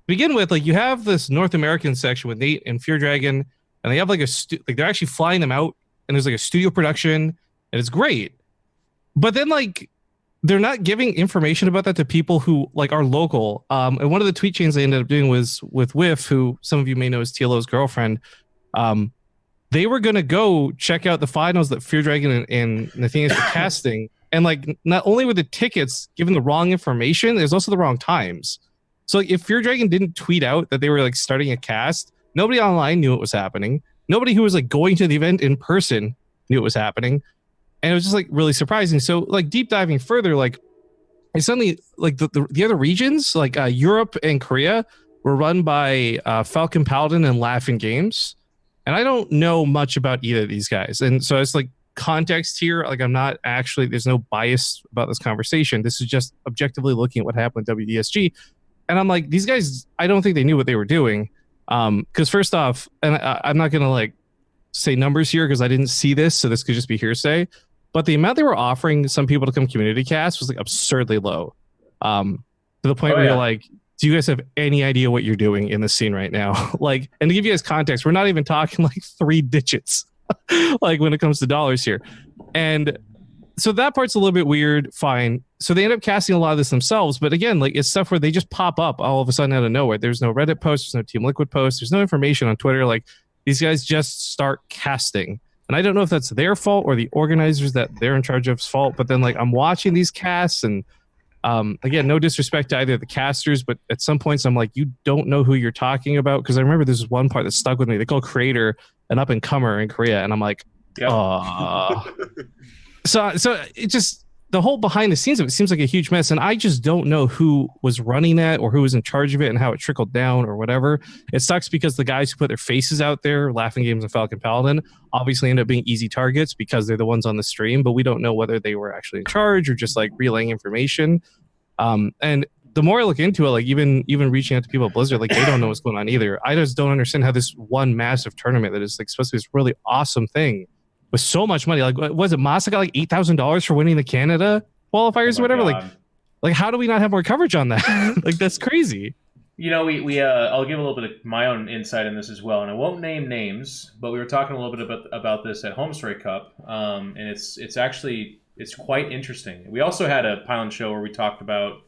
begin with, like you have this North American section with Nate and Fear Dragon, and they have like they're actually flying them out, and there's like a studio production, and it's great. But then like they're not giving information about that to people who like are local. And one of the tweet chains they ended up doing was with Whiff, who some of you may know is TLO's girlfriend. they were going to go check out the finals that Fear Dragon and Nathaniel were casting. And like, not only were the tickets given the wrong information, there's also the wrong times. So like, if Fear Dragon didn't tweet out that they were like starting a cast, nobody online knew it was happening. Nobody who was like going to the event in person knew it was happening. And it was just like really surprising. So like deep diving further, like I suddenly like the other regions, like Europe and Korea, were run by Falcon Paladin and Laughing Games. And I don't know much about either of these guys. And so it's like context here. Like I'm not actually, there's no bias about this conversation. This is just objectively looking at what happened with WESG. And I'm like, these guys, I don't think they knew what they were doing. Because first off, and I'm not going to like say numbers here because I didn't see this. So this could just be hearsay. But the amount they were offering some people to come community cast was like absurdly low. To the point where you're like, do you guys have any idea what you're doing in the scene right now? Like, and to give you guys context, we're not even talking like 3 digits, like when it comes to dollars here. And so that part's a little bit weird. Fine. So they end up casting a lot of this themselves. But again, like it's stuff where they just pop up all of a sudden out of nowhere. There's no Reddit post. There's no Team Liquid post. There's no information on Twitter. Like these guys just start casting. And I don't know if that's their fault or the organizers that they're in charge of's fault. But then like I'm watching these casts and again, no disrespect to either of the casters, but at some points I'm like, you don't know who you're talking about. Because I remember this is one part that stuck with me. They call Creator an up and comer in Korea. And I'm like, So it just, the whole behind the scenes of it seems like a huge mess. And I just don't know who was running that or who was in charge of it and how it trickled down or whatever. It sucks because the guys who put their faces out there, Laughing Games and Falcon Paladin, obviously end up being easy targets because they're the ones on the stream, but we don't know whether they were actually in charge or just like relaying information. And the more I look into it, like even reaching out to people at Blizzard, like they don't know what's going on either. I just don't understand how this one massive tournament that is like supposed to be this really awesome thing with so much money, like was it Masa got like $8,000 for winning the Canada qualifiers or whatever? God. Like how do we not have more coverage on that? Like that's crazy. You know, we I'll give a little bit of my own insight in this as well, and I won't name names, but we were talking a little bit about this at Homestrike Cup, and it's actually quite interesting. We also had a Pylon Show where we talked about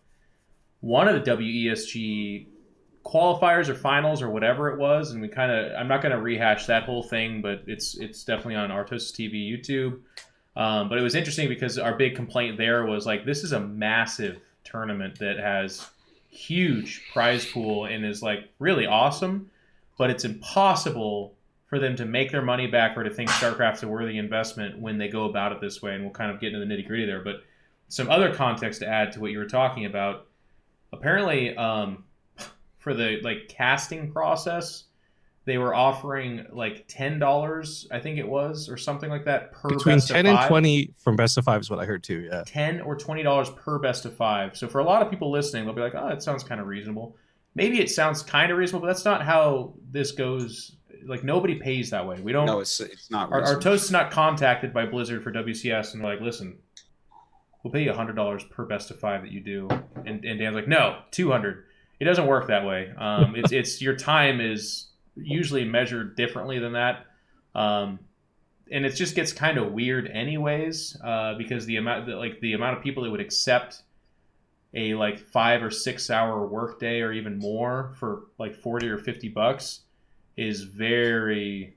one of the WESG qualifiers or finals or whatever it was, and we I'm not going to rehash that whole thing, but it's definitely on ArtosisTV YouTube. But it was interesting because our big complaint there was like, this is a massive tournament that has huge prize pool and is like really awesome, but it's impossible for them to make their money back or to think StarCraft's a worthy investment when they go about it this way. And we'll kind of get into the nitty gritty there, but some other context to add to what you were talking about. Apparently, for the like casting process, they were offering like $10, I think it was, or something like that per between best 10 of 5. and 20 from best of 5 is what I heard too. Yeah, $10 or $20 per best of 5. So for a lot of people listening, they'll be like, "Oh, that sounds kind of reasonable." Maybe it sounds kind of reasonable, but that's not how this goes. Like nobody pays that way. We don't. No, it's not. Our toast is not contacted by Blizzard for WCS and like, listen, we'll pay you $100 per best of 5 that you do. And Dan's like, no, $200. It doesn't work that way. It's your time is usually measured differently than that, and it just gets kind of weird anyways because the amount of people that would accept a like 5 or 6 hour workday or even more for like $40 or $50 is very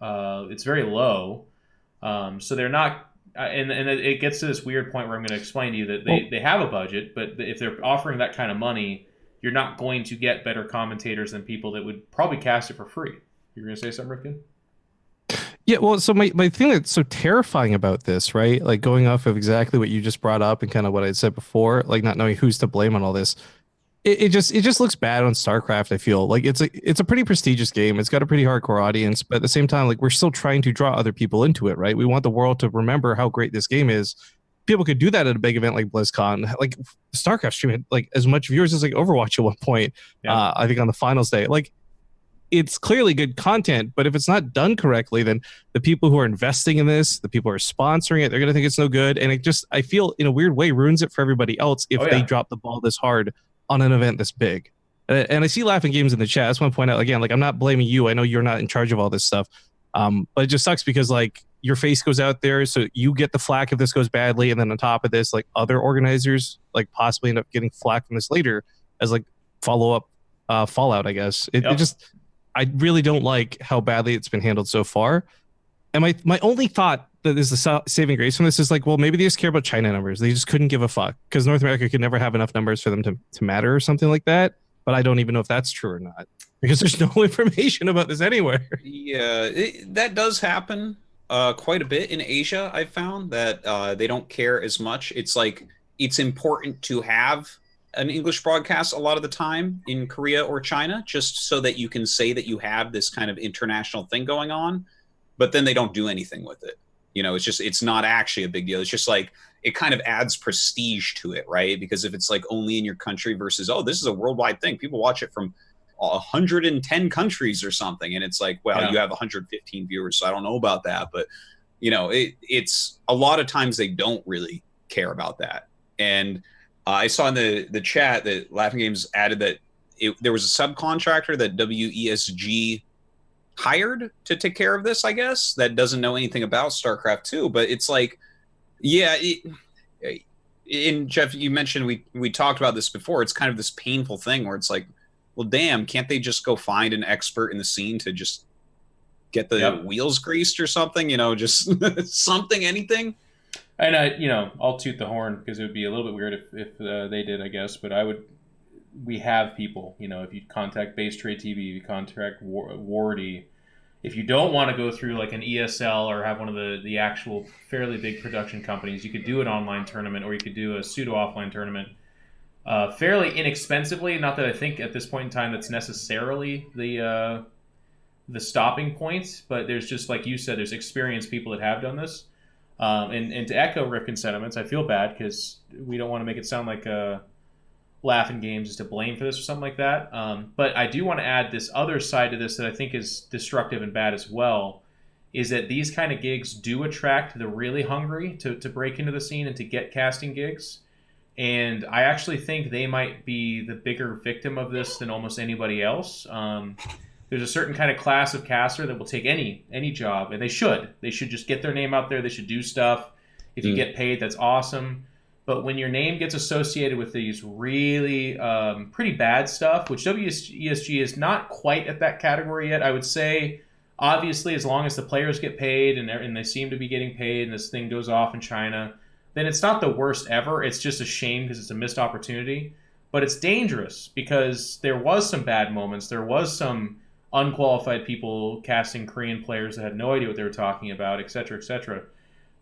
it's very low. So they're not. And it gets to this weird point where I'm going to explain to you that they have a budget, but if they're offering that kind of money, you're not going to get better commentators than people that would probably cast it for free. You're going to say something, Rifkin? Yeah, well, so my thing that's so terrifying about this, right? Like going off of exactly what you just brought up and kind of what I had said before, like not knowing who's to blame on all this. It just looks bad on StarCraft, I feel. Like it's a pretty prestigious game. It's got a pretty hardcore audience, but at the same time, like we're still trying to draw other people into it, right? We want the world to remember how great this game is. People could do that at a big event like BlizzCon. Like StarCraft stream had like as much viewers as like Overwatch at one point. Yeah. I think on the finals day. Like it's clearly good content, but if it's not done correctly, then the people who are investing in this, the people who are sponsoring it, they're gonna think it's no good. And it just, I feel in a weird way, ruins it for everybody else if they drop the ball this hard on an event this big. And I see Laughing Games in the chat. I just want to point out again, like I'm not blaming you. I know you're not in charge of all this stuff. But it just sucks because like your face goes out there, so you get the flack if this goes badly, and then on top of this, like other organizers like possibly end up getting flack from this later as like follow up fallout. I guess it just I really don't like how badly it's been handled so far. And my only thought that is the saving grace from this is like, well, maybe they just care about China numbers. They just couldn't give a fuck because North America could never have enough numbers for them to matter or something like that. But I don't even know if that's true or not because there's no information about this anywhere. Yeah, that does happen quite a bit in Asia. I've found that they don't care as much. It's like it's important to have an English broadcast a lot of the time in Korea or China, just so that you can say that you have this kind of international thing going on, but then they don't do anything with it. You know, it's not actually a big deal. It's just like, it kind of adds prestige to it, right? Because if it's like only in your country versus, oh, this is a worldwide thing. People watch it from 110 countries or something. And it's like, well, you have 115 viewers, so I don't know about that. But, you know, it's a lot of times they don't really care about that. And I saw in the chat that Laughing Games added that there was a subcontractor that WESG hired to take care of this, I guess, that doesn't know anything about StarCraft 2. But it's like, yeah, in Geoff, you mentioned we talked about this before. It's kind of this painful thing where it's like, well, damn, can't they just go find an expert in the scene to just get the wheels greased or something? You know, just something, anything. And I'll toot the horn because it would be a little bit weird if they did, I guess. But we have people. You know, if you contact BasetradeTV, if you contact Wardy, if you don't want to go through like an ESL or have one of the actual fairly big production companies, you could do an online tournament or you could do a pseudo offline tournament fairly inexpensively. Not that I think at this point in time that's necessarily the stopping point, but there's just, like you said, there's experienced people that have done this. And to echo Rifkin's sentiments, I feel bad because we don't want to make it sound like Laughing Games is to blame for this or something like that. But I do want to add this other side to this that I think is destructive and bad as well, is that these kind of gigs do attract the really hungry to break into the scene and to get casting gigs. And I actually think they might be the bigger victim of this than almost anybody else. There's a certain kind of class of caster that will take any job, and they should. They should just get their name out there. They should do stuff. If you get paid, that's awesome. But when your name gets associated with these really pretty bad stuff, which WESG is not quite at that category yet, I would say, obviously, as long as the players get paid and they seem to be getting paid and this thing goes off in China, then it's not the worst ever. It's just a shame because it's a missed opportunity. But it's dangerous because there was some bad moments. There was some unqualified people casting Korean players that had no idea what they were talking about, et cetera, et cetera.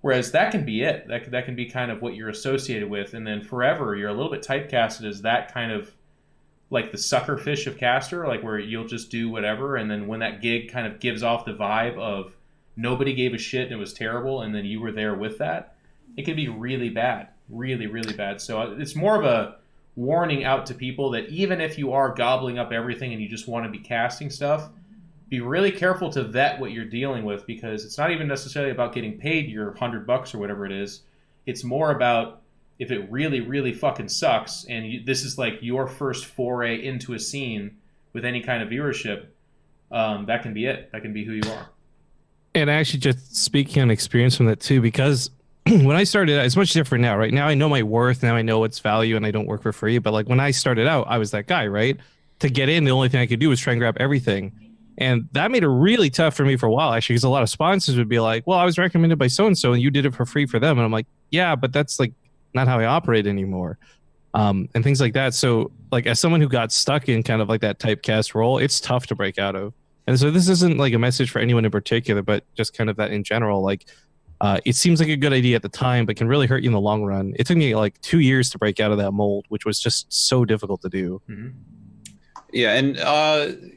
Whereas that can be it. That can be kind of what you're associated with. And then forever, you're a little bit typecasted as that kind of like the sucker fish of caster, like where you'll just do whatever. And then when that gig kind of gives off the vibe of nobody gave a shit and it was terrible, and then you were there with that, it can be really bad. Really, really bad. So it's more of a warning out to people that even if you are gobbling up everything and you just want to be casting stuff, be really careful to vet what you're dealing with, because it's not even necessarily about getting paid your $100 or whatever it is. It's more about if it really, really fucking sucks and this is like your first foray into a scene with any kind of viewership, that can be it. That can be who you are. And actually, just speaking on experience from that too, because when I started out, it's much different now. Right now, I know my worth. Now I know its value, and I don't work for free. But like when I started out, I was that guy, right? To get in, the only thing I could do was try and grab everything. And that made it really tough for me for a while, actually, because a lot of sponsors would be like, well, I was recommended by so-and-so, and you did it for free for them. And I'm like, yeah, but that's like not how I operate anymore. And things like that. So like as someone who got stuck in kind of like that typecast role, it's tough to break out of. And so this isn't like a message for anyone in particular, but just kind of that in general, like, it seems like a good idea at the time, but can really hurt you in the long run. It took me like 2 years to break out of that mold, which was just so difficult to do. Mm-hmm. Yeah, and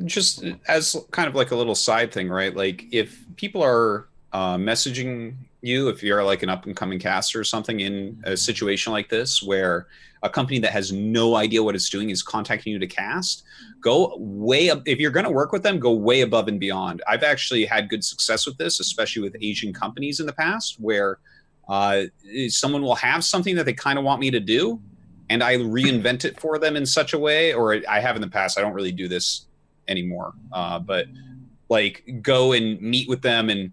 just as kind of like a little side thing, right? Like if people are messaging you, if you're like an up and coming caster or something in a situation like this, where a company that has no idea what it's doing is contacting you to cast, go way up. If you're going to work with them, go way above and beyond. I've actually had good success with this, especially with Asian companies in the past, where someone will have something that they kind of want me to do, and I reinvent it for them in such a way, or I have in the past. I don't really do this anymore, but like go and meet with them and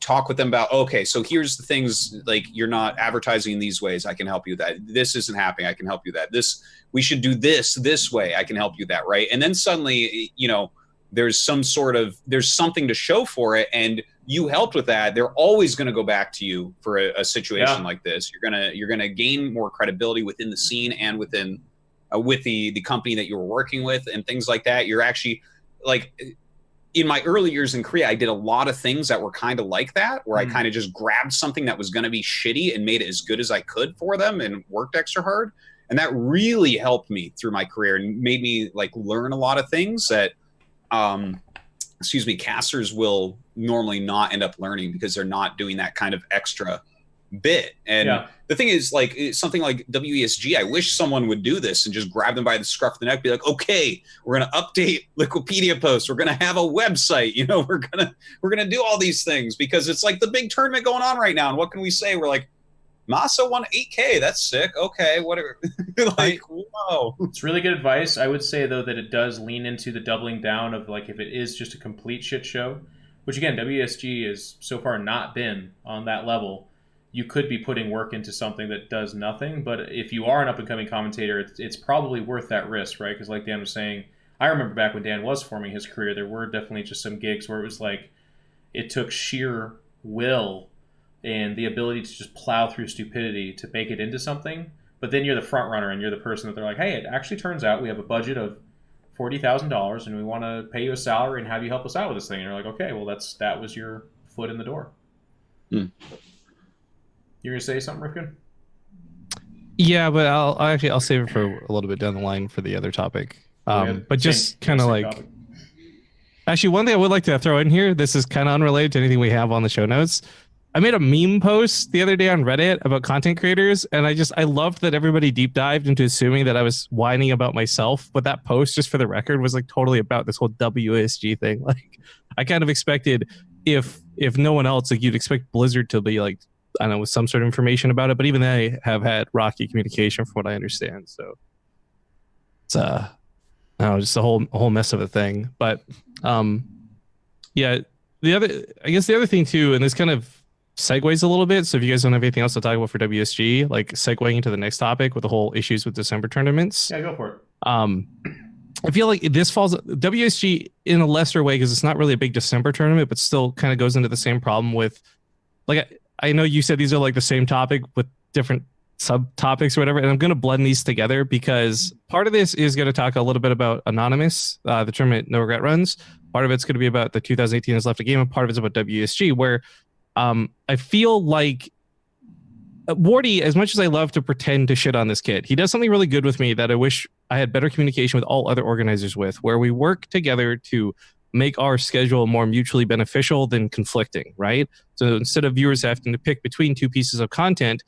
talk with them about, okay, so here's the things, like you're not advertising in these ways, I can help you with that. This isn't happening, I can help you with that. This, we should do this way, I can help you with that, right? And then suddenly, you know, there's something to show for it, and you helped with that, they're always going to go back to you for a situation like this. You're gonna gain more credibility within the scene and within with the company that you were working with and things like that. You're actually like, in my early years in Korea, I did a lot of things that were kind of like that, where I kind of just grabbed something that was going to be shitty and made it as good as I could for them and worked extra hard. And that really helped me through my career and made me like learn a lot of things that, casters will normally not end up learning because they're not doing that kind of extra bit. And the thing is, like, something like WESG, I wish someone would do this and just grab them by the scruff of the neck, be like, okay, we're going to update Wikipedia posts, we're going to have a website, you know, we're going to do all these things, because it's like the big tournament going on right now. And what can we say? We're like, Masa won 8K. That's sick. Okay, whatever. Like, whoa. It's really good advice. I would say, though, that it does lean into the doubling down of, like, if it is just a complete shit show, which, again, WSG has so far not been on that level, you could be putting work into something that does nothing. But if you are an up-and-coming commentator, it's probably worth that risk, right? Because like Dan was saying, I remember back when Dan was forming his career, there were definitely just some gigs where it was like it took sheer will and the ability to just plow through stupidity to make it into something. But then you're the front runner and you're the person that they're like, hey, it actually turns out we have a budget of $40,000 and we want to pay you a salary and have you help us out with this thing. And you're like, okay, well, that was your foot in the door. You're going to say something, Rifkin? Yeah, but I'll save it for a little bit down the line for the other topic. But just kind of like... topic. Actually, one thing I would like to throw in here, this is kind of unrelated to anything we have on the show notes. I made a meme post the other day on Reddit about content creators, and I loved that everybody deep dived into assuming that I was whining about myself. But that post, just for the record, was like totally about this whole WSG thing. Like, I kind of expected, if no one else, like, you'd expect Blizzard to be like, I don't know, with some sort of information about it. But even they have had rocky communication, from what I understand. So it's just a whole mess of a thing. But yeah, the other thing too, and this kind of segues a little bit. So if you guys don't have anything else to talk about for WSG, like segueing into the next topic with the whole issues with December tournaments. Yeah, go for it. I feel like this falls WSG in a lesser way because it's not really a big December tournament, but still kind of goes into the same problem with, like, I know you said these are like the same topic with different subtopics or whatever, and I'm going to blend these together because part of this is going to talk a little bit about Anonymous, the tournament No Regret runs. Part of it's going to be about the 2018 has left a game, and part of it's about WSG, where I feel like Wardy, as much as I love to pretend to shit on this kid, he does something really good with me that I wish I had better communication with all other organizers with, where we work together to make our schedule more mutually beneficial than conflicting, right? So instead of viewers having to pick between two pieces of content,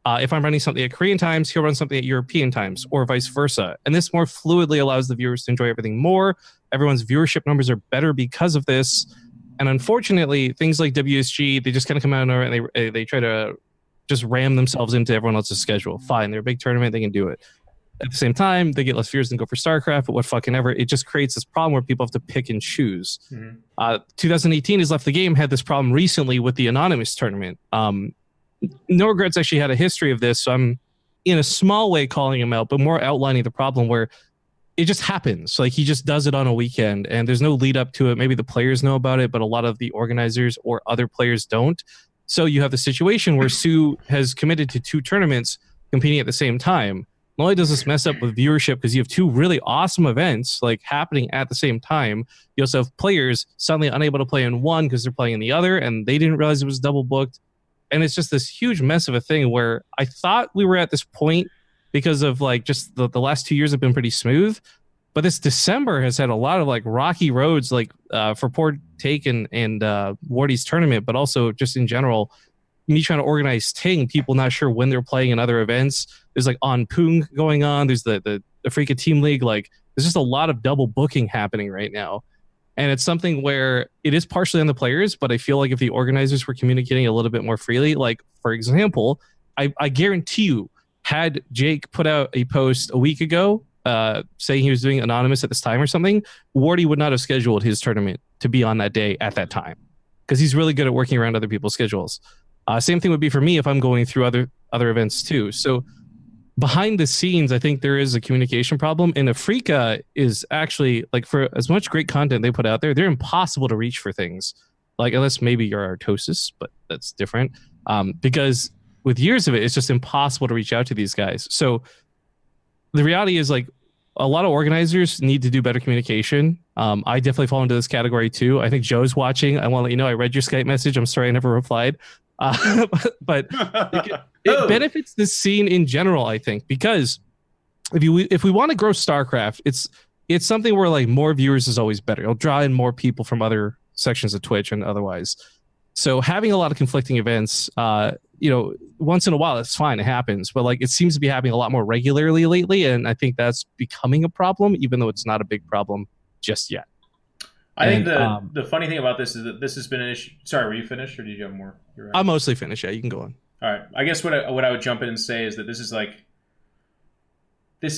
if I'm running something at Korean times, he'll run something at European times, or vice versa. And this more fluidly allows the viewers to enjoy everything more. Everyone's viewership numbers are better because of this. And unfortunately, things like WSG, they just kind of come out and they try to just ram themselves into everyone else's schedule. Fine, they're a big tournament, they can do it. At the same time, they get less viewers than go for StarCraft, but what fucking ever. It just creates this problem where people have to pick and choose. 2018 has left the game, had this problem recently with the Anonymous tournament. No Regrets actually had a history of this, so I'm in a small way calling him out, but more outlining the problem where it just happens. Like, he just does it on a weekend and there's no lead up to it. Maybe the players know about it, but a lot of the organizers or other players don't. So you have the situation where Sue has committed to 2 tournaments competing at the same time. Not only does this mess up with viewership because you have 2 really awesome events like happening at the same time, you also have players suddenly unable to play in one because they're playing in the other and they didn't realize it was double booked. And it's just this huge mess of a thing where I thought we were at this point because of like just the last 2 years have been pretty smooth. But this December has had a lot of like rocky roads, like for poor take and Wardy's tournament, but also just in general, me trying to organize Ting, people not sure when they're playing in other events. There's like on Poong going on. There's the Africa Team League. Like, there's just a lot of double booking happening right now. And it's something where it is partially on the players, but I feel like if the organizers were communicating a little bit more freely, like, for example, I guarantee you, had Jake put out a post a week ago saying he was doing Anonymous at this time or something, Wardy would not have scheduled his tournament to be on that day at that time because he's really good at working around other people's schedules. Same thing would be for me if I'm going through other events too. So behind the scenes, I think there is a communication problem, and Afrika is actually like, for as much great content they put out there, they're impossible to reach for things. Like, unless maybe you're Artosis, but that's different. Because with years of it, it's just impossible to reach out to these guys. So the reality is, like, a lot of organizers need to do better communication. I definitely fall into this category too. I think Joe's watching. I want to let you know I read your Skype message. I'm sorry I never replied. But it benefits the scene in general, I think, because if we want to grow StarCraft, it's something where like more viewers is always better. It'll draw in more people from other sections of Twitch and otherwise. So having a lot of conflicting events, once in a while, it's fine. It happens. But like, it seems to be happening a lot more regularly lately. And I think that's becoming a problem, even though it's not a big problem just yet. I think the funny thing about this is that this has been an issue. Sorry, were you finished or did you have more? You're right. I'm mostly finished. Yeah, you can go on. All right. I guess what I would jump in and say is that this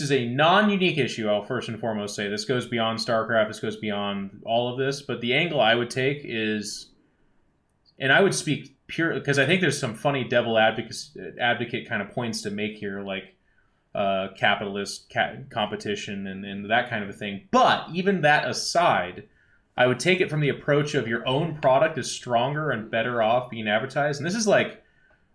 is a non-unique issue. I'll first and foremost say this goes beyond StarCraft. This goes beyond all of this. But the angle I would take is, and I would speak pure because I think there's some funny devil advocate kind of points to make here, like capitalist competition and that kind of a thing. But even that aside, I would take it from the approach of your own product is stronger and better off being advertised. And this is like,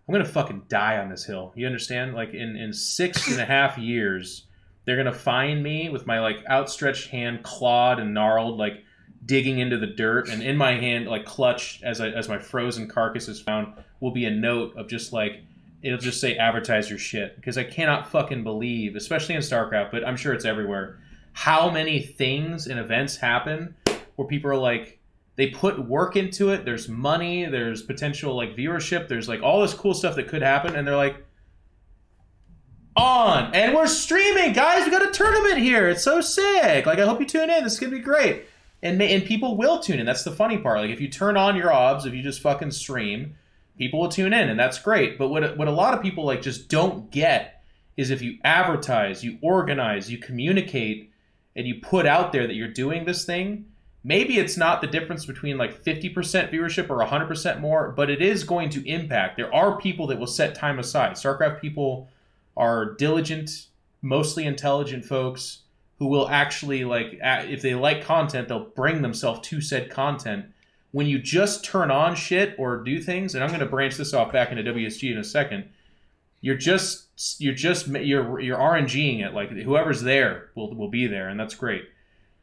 I'm going to fucking die on this hill. You understand? Like in 6.5 years, they're going to find me with my like outstretched hand clawed and gnarled, like digging into the dirt. And in my hand, like clutched as my frozen carcass is found, will be a note of just like, it'll just say advertise your shit. Because I cannot fucking believe, especially in StarCraft, but I'm sure it's everywhere, how many things and events happen where people are like, they put work into it, there's money, there's potential like viewership, there's like all this cool stuff that could happen, and they're like, on, and we're streaming, guys, we got a tournament here, it's so sick, like I hope you tune in, this is gonna be great. And people will tune in, that's the funny part, like if you turn on your obs, if you just fucking stream, people will tune in, and that's great. But what a lot of people like just don't get is if you advertise, you organize, you communicate, and you put out there that you're doing this thing, maybe it's not the difference between like 50% viewership or 100% more, but it is going to impact. There are people that will set time aside. StarCraft people are diligent, mostly intelligent folks who will actually, like, if they like content, they'll bring themselves to said content. When you just turn on shit or do things, and I'm going to branch this off back into WSG in a second, you're RNGing it. Like whoever's there will be there, and that's great.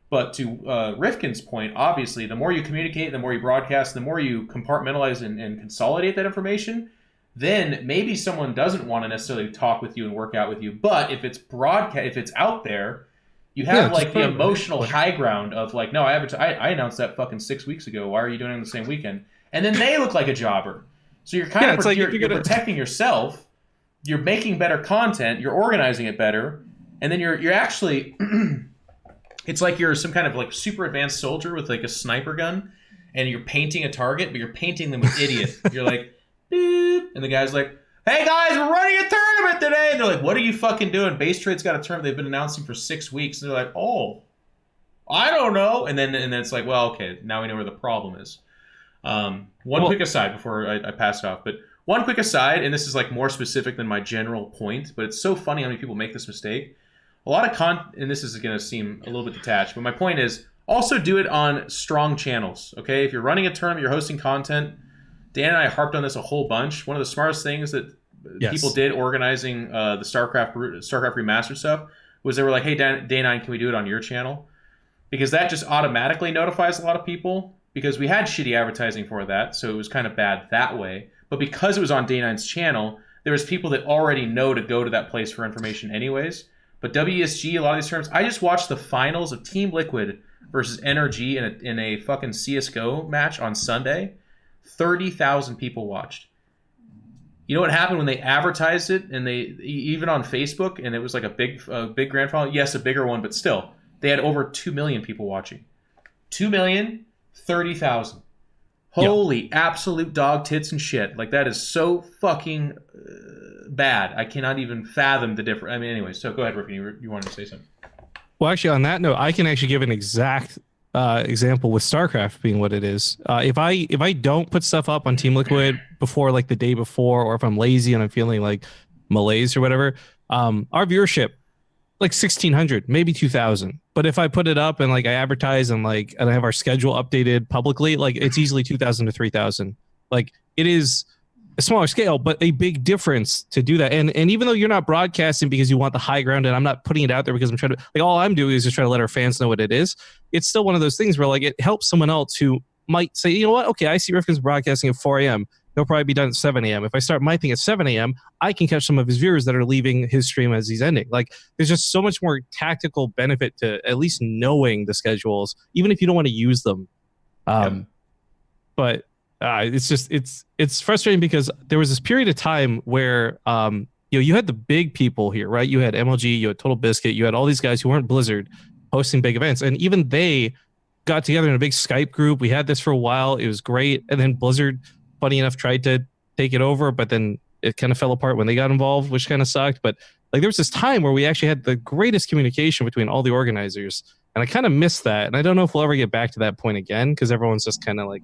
But to Rifkin's point, obviously, the more you communicate, the more you broadcast, the more you compartmentalize and consolidate that information, then maybe someone doesn't want to necessarily talk with you and work out with you. But if it's if it's out there, you have like the emotional high ground of like, no, I announced that fucking 6 weeks ago. Why are you doing it on the same weekend? And then they look like a jobber. So you're kind of you're protecting yourself. You're making better content. You're organizing it better, and then you're actually. It's like you're some kind of like super advanced soldier with like a sniper gun, and you're painting a target, but you're painting them with idiot. You're like, beep, and the guy's like, hey guys, we're running a tournament today. And they're like, what are you fucking doing? Base Trade's got a tournament they've been announcing for 6 weeks. And they're like, oh, I don't know. And then it's like, well, okay, now we know where the problem is. Quick aside before I pass it off, but one quick aside, and this is like more specific than my general point, but it's so funny how many people make this mistake. A lot of and this is going to seem a little bit detached, but my point is also do it on strong channels, okay? If you're running a tournament, you're hosting content, Dan and I harped on this a whole bunch. One of the smartest things that people did organizing the StarCraft Remastered stuff was they were like, hey, Day9, can we do it on your channel? Because that just automatically notifies a lot of people, because we had shitty advertising for that, so it was kind of bad that way. But because it was on Day9's channel, there was people that already know to go to that place for information anyways. But WSG, a lot of these terms, I just watched the finals of Team Liquid versus NRG in a fucking CSGO match on Sunday. 30,000 people watched. You know what happened when they advertised it, and they even on Facebook, and it was like a big grand final? Yes, a bigger one, but still. They had over 2 million people watching. 2 million, 30,000. Holy absolute dog tits and shit. Like, that is so fucking bad. I cannot even fathom the difference. I mean, anyway, so go ahead, Rifkin. You wanted to say something. Well, actually, on that note, I can actually give an exact example with StarCraft being what it is. If I don't put stuff up on Team Liquid before like the day before, or if I'm lazy and I'm feeling like malaise or whatever, Our viewership, like 1,600, maybe 2,000. But if I put it up and like I advertise and like and I have our schedule updated publicly, like it's easily 2,000 to 3,000. Like it is a smaller scale, but a big difference to do that. And even though you're not broadcasting because you want the high ground, and I'm not putting it out there because I'm trying to, like, all I'm doing is just trying to let our fans know what it is. It's still one of those things where like it helps someone else who might say, you know what, okay, I see Rifkin's broadcasting at 4 a.m. He'll probably be done at 7 a.m. If I start my thing at 7 a.m., I can catch some of his viewers that are leaving his stream as he's ending. Like, there's just so much more tactical benefit to at least knowing the schedules, even if you don't want to use them. But it's just it's frustrating because there was this period of time where you had the big people here, right? You had MLG, you had Total Biscuit, you had all these guys who weren't Blizzard hosting big events, and even they got together in a big Skype group. We had this for a while. It was great, and then Blizzard, funny enough, tried to take it over, but then it kind of fell apart when they got involved, which kind of sucked. But like there was this time where we actually had the greatest communication between all the organizers, and I kind of missed that. And I don't know if we'll ever get back to that point again because everyone's just kind of like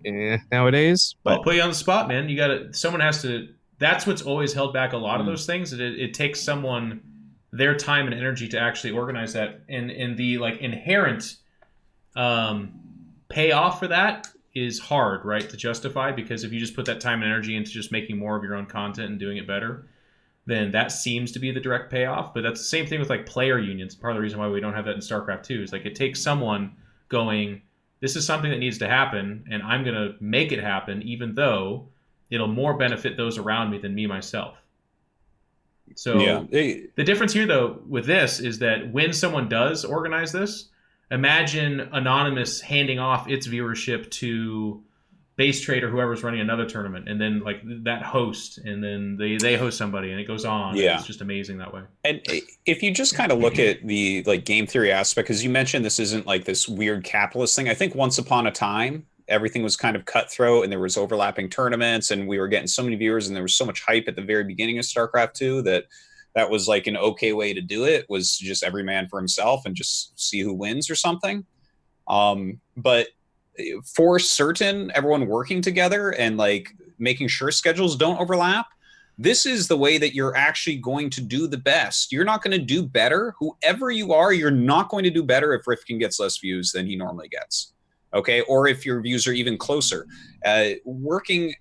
nowadays. But I'll put you on the spot, man. Someone has to. That's what's always held back a lot of those things. It takes someone their time and energy to actually organize that, and the like inherent payoff for that is hard, right, to justify, because if you just put that time and energy into just making more of your own content and doing it better, then that seems to be the direct payoff. But that's the same thing with like player unions. Part of the reason why we don't have that in StarCraft 2 is like it takes someone going, this is something that needs to happen, and I'm going to make it happen, even though it'll more benefit those around me than me myself. So the difference here, though, with this is that when someone does organize this, imagine Anonymous handing off its viewership to Base Trade or whoever's running another tournament, and then like that host, and then they host somebody, and it goes on. Yeah, it's just amazing that way. And if you just kind of look at the like game theory aspect, because you mentioned this isn't like this weird capitalist thing. I think once upon a time, everything was kind of cutthroat, and there was overlapping tournaments, and we were getting so many viewers, and there was so much hype at the very beginning of StarCraft 2 that was like an okay way to do it, was just every man for himself and just see who wins or something. But for certain, everyone working together and like making sure schedules don't overlap, this is the way that you're actually going to do the best. You're not going to do better. Whoever you are, you're not going to do better if Rifkin gets less views than he normally gets. Okay. Or if your views are even closer. Working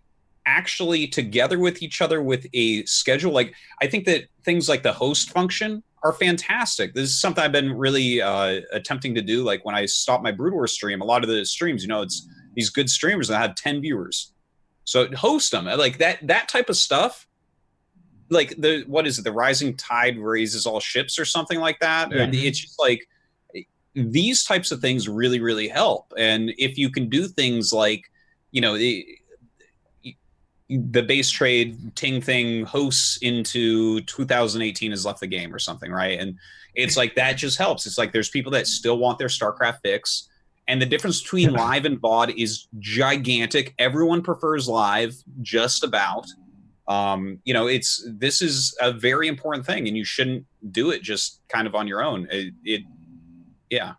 actually together with each other with a schedule. Like, I think that things like the host function are fantastic. This is something I've been really attempting to do. Like when I stop my Broodwar stream, a lot of the streams, it's these good streamers that have 10 viewers. So host them. Like that type of stuff. Like what is it? The rising tide raises all ships or something like that. Yeah. It's just like these types of things really, really help. And if you can do things like, the base trade Ting thing hosts into 2018 has left the game or something, right? And it's like that just helps. It's like there's people that still want their StarCraft fix, and the difference between live and VOD is gigantic. Everyone prefers live, just about. This is a very important thing, and you shouldn't do it just kind of on your own. Yeah.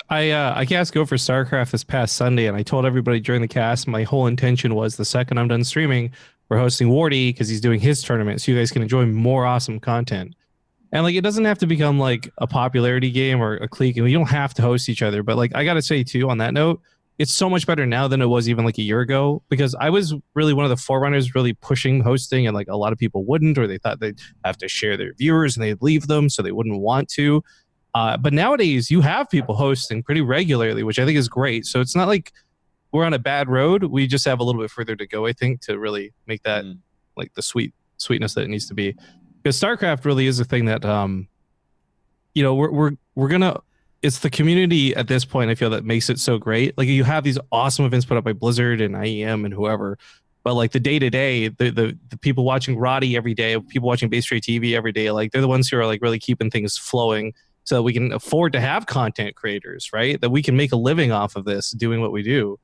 I cast Go for StarCraft this past Sunday, and I told everybody during the cast my whole intention was the second I'm done streaming, we're hosting Wardy because he's doing his tournament, so you guys can enjoy more awesome content. And like, it doesn't have to become like a popularity game or a clique, and we don't have to host each other. But like, I gotta say too, on that note, it's so much better now than it was even like a year ago, because I was really one of the forerunners really pushing hosting, and like a lot of people wouldn't, or they thought they'd have to share their viewers and they'd leave them, so they wouldn't want to. But nowadays you have people hosting pretty regularly, which I think is great. So it's not like we're on a bad road. We just have a little bit further to go, I think, to really make that like the sweetness that it needs to be. Because StarCraft really is a thing that, we're gonna. It's the community at this point, I feel, that makes it so great. Like, you have these awesome events put up by Blizzard and IEM and whoever, but like the day to day, the people watching Roddy every day, people watching BasetradeTV every day, like they're the ones who are like really keeping things flowing, so that we can afford to have content creators, right? That we can make a living off of this, doing what we do.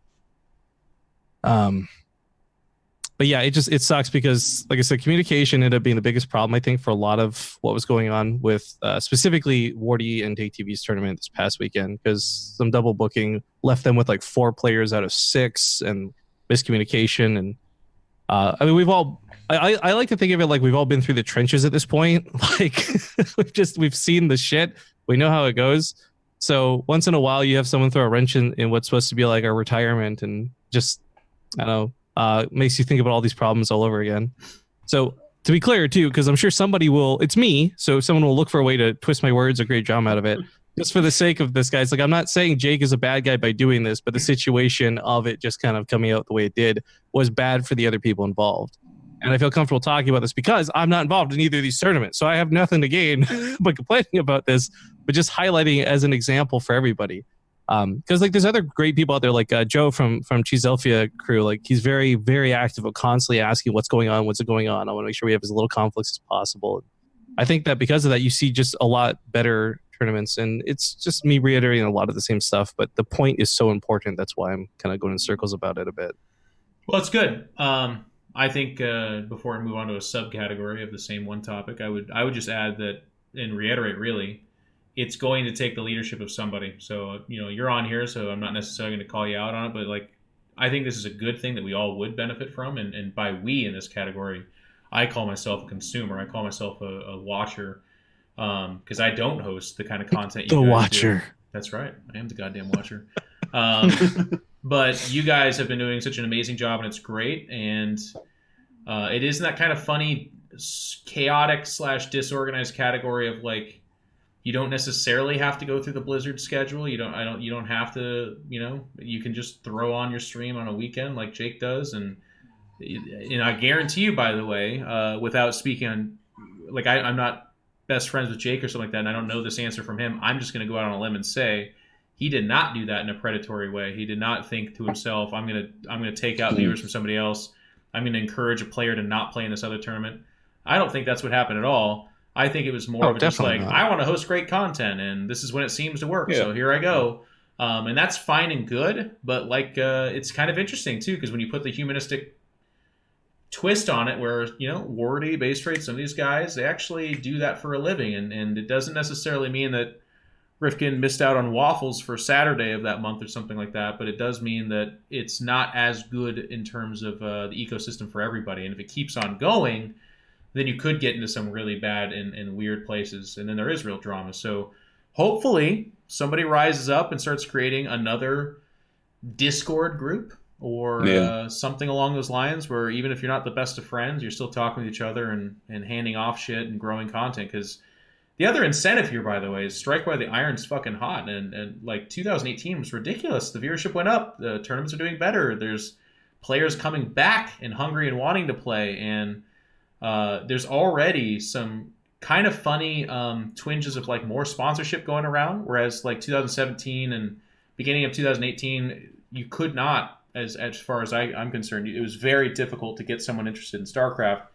But yeah, it sucks because, like I said, communication ended up being the biggest problem, I think, for a lot of what was going on with specifically Wardy and Take TV's tournament this past weekend, because some double booking left them with like 4 players out of 6 and miscommunication. And I mean, we've all. I like to think of it like we've all been through the trenches at this point. Like we've seen the shit. We know how it goes. So once in a while, you have someone throw a wrench in what's supposed to be like our retirement, and just I don't know, makes you think about all these problems all over again. So to be clear too, because I'm sure somebody will. It's me, so someone will look for a way to twist my words or create drama out of it. Just for the sake of this, guys. Like, I'm not saying Jake is a bad guy by doing this, but the situation of it just kind of coming out the way it did was bad for the other people involved. And I feel comfortable talking about this because I'm not involved in either of these tournaments. So I have nothing to gain by complaining about this, but just highlighting it as an example for everybody. Because like there's other great people out there, like Joe from Cheeselphia crew. Like he's very, very active, constantly asking what's going on, what's going on. I want to make sure we have as little conflicts as possible. I think that because of that, you see just a lot better tournaments, and it's just me reiterating a lot of the same stuff. But the point is so important. That's why I'm kind of going in circles about it a bit. Well, it's good. I think before I move on to a subcategory of the same one topic, I would just add that and reiterate really, it's going to take the leadership of somebody. So you're on here, so I'm not necessarily going to call you out on it, but like I think this is a good thing that we all would benefit from, and by we in this category, I call myself a consumer. I call myself a watcher because I don't host the kind of content you the guys watcher. do. That's right, I am the goddamn watcher. But you guys have been doing such an amazing job, and it's great. And it is in that kind of funny, chaotic / disorganized category of like, you don't necessarily have to go through the Blizzard schedule. You don't have to. You can just throw on your stream on a weekend like Jake does, and I guarantee you, by the way, without speaking on, like I'm not best friends with Jake or something like that, and I don't know this answer from him. I'm just going to go out on a limb and say, he did not do that in a predatory way. He did not think to himself, I'm gonna take out viewers from somebody else. I'm gonna encourage a player to not play in this other tournament. I don't think that's what happened at all. I think it was more of just like, I want to host great content, and this is when it seems to work. Yeah. So here I go. And that's fine and good, but like it's kind of interesting too, because when you put the humanistic twist on it, where Wardy, Base Trade, some of these guys, they actually do that for a living, and it doesn't necessarily mean that Rifkin missed out on waffles for Saturday of that month or something like that, but it does mean that it's not as good in terms of the ecosystem for everybody. And if it keeps on going, then you could get into some really bad and weird places, and then there is real drama. So hopefully somebody rises up and starts creating another Discord group or something along those lines, where even if you're not the best of friends, you're still talking with each other and handing off shit and growing content. Because the other incentive here, by the way, is strike while the iron's fucking hot. And like 2018 was ridiculous. The viewership went up. The tournaments are doing better. There's players coming back and hungry and wanting to play. And there's already some kind of funny twinges of like more sponsorship going around. Whereas like 2017 and beginning of 2018, you could not, as far as I'm concerned, it was very difficult to get someone interested in StarCraft.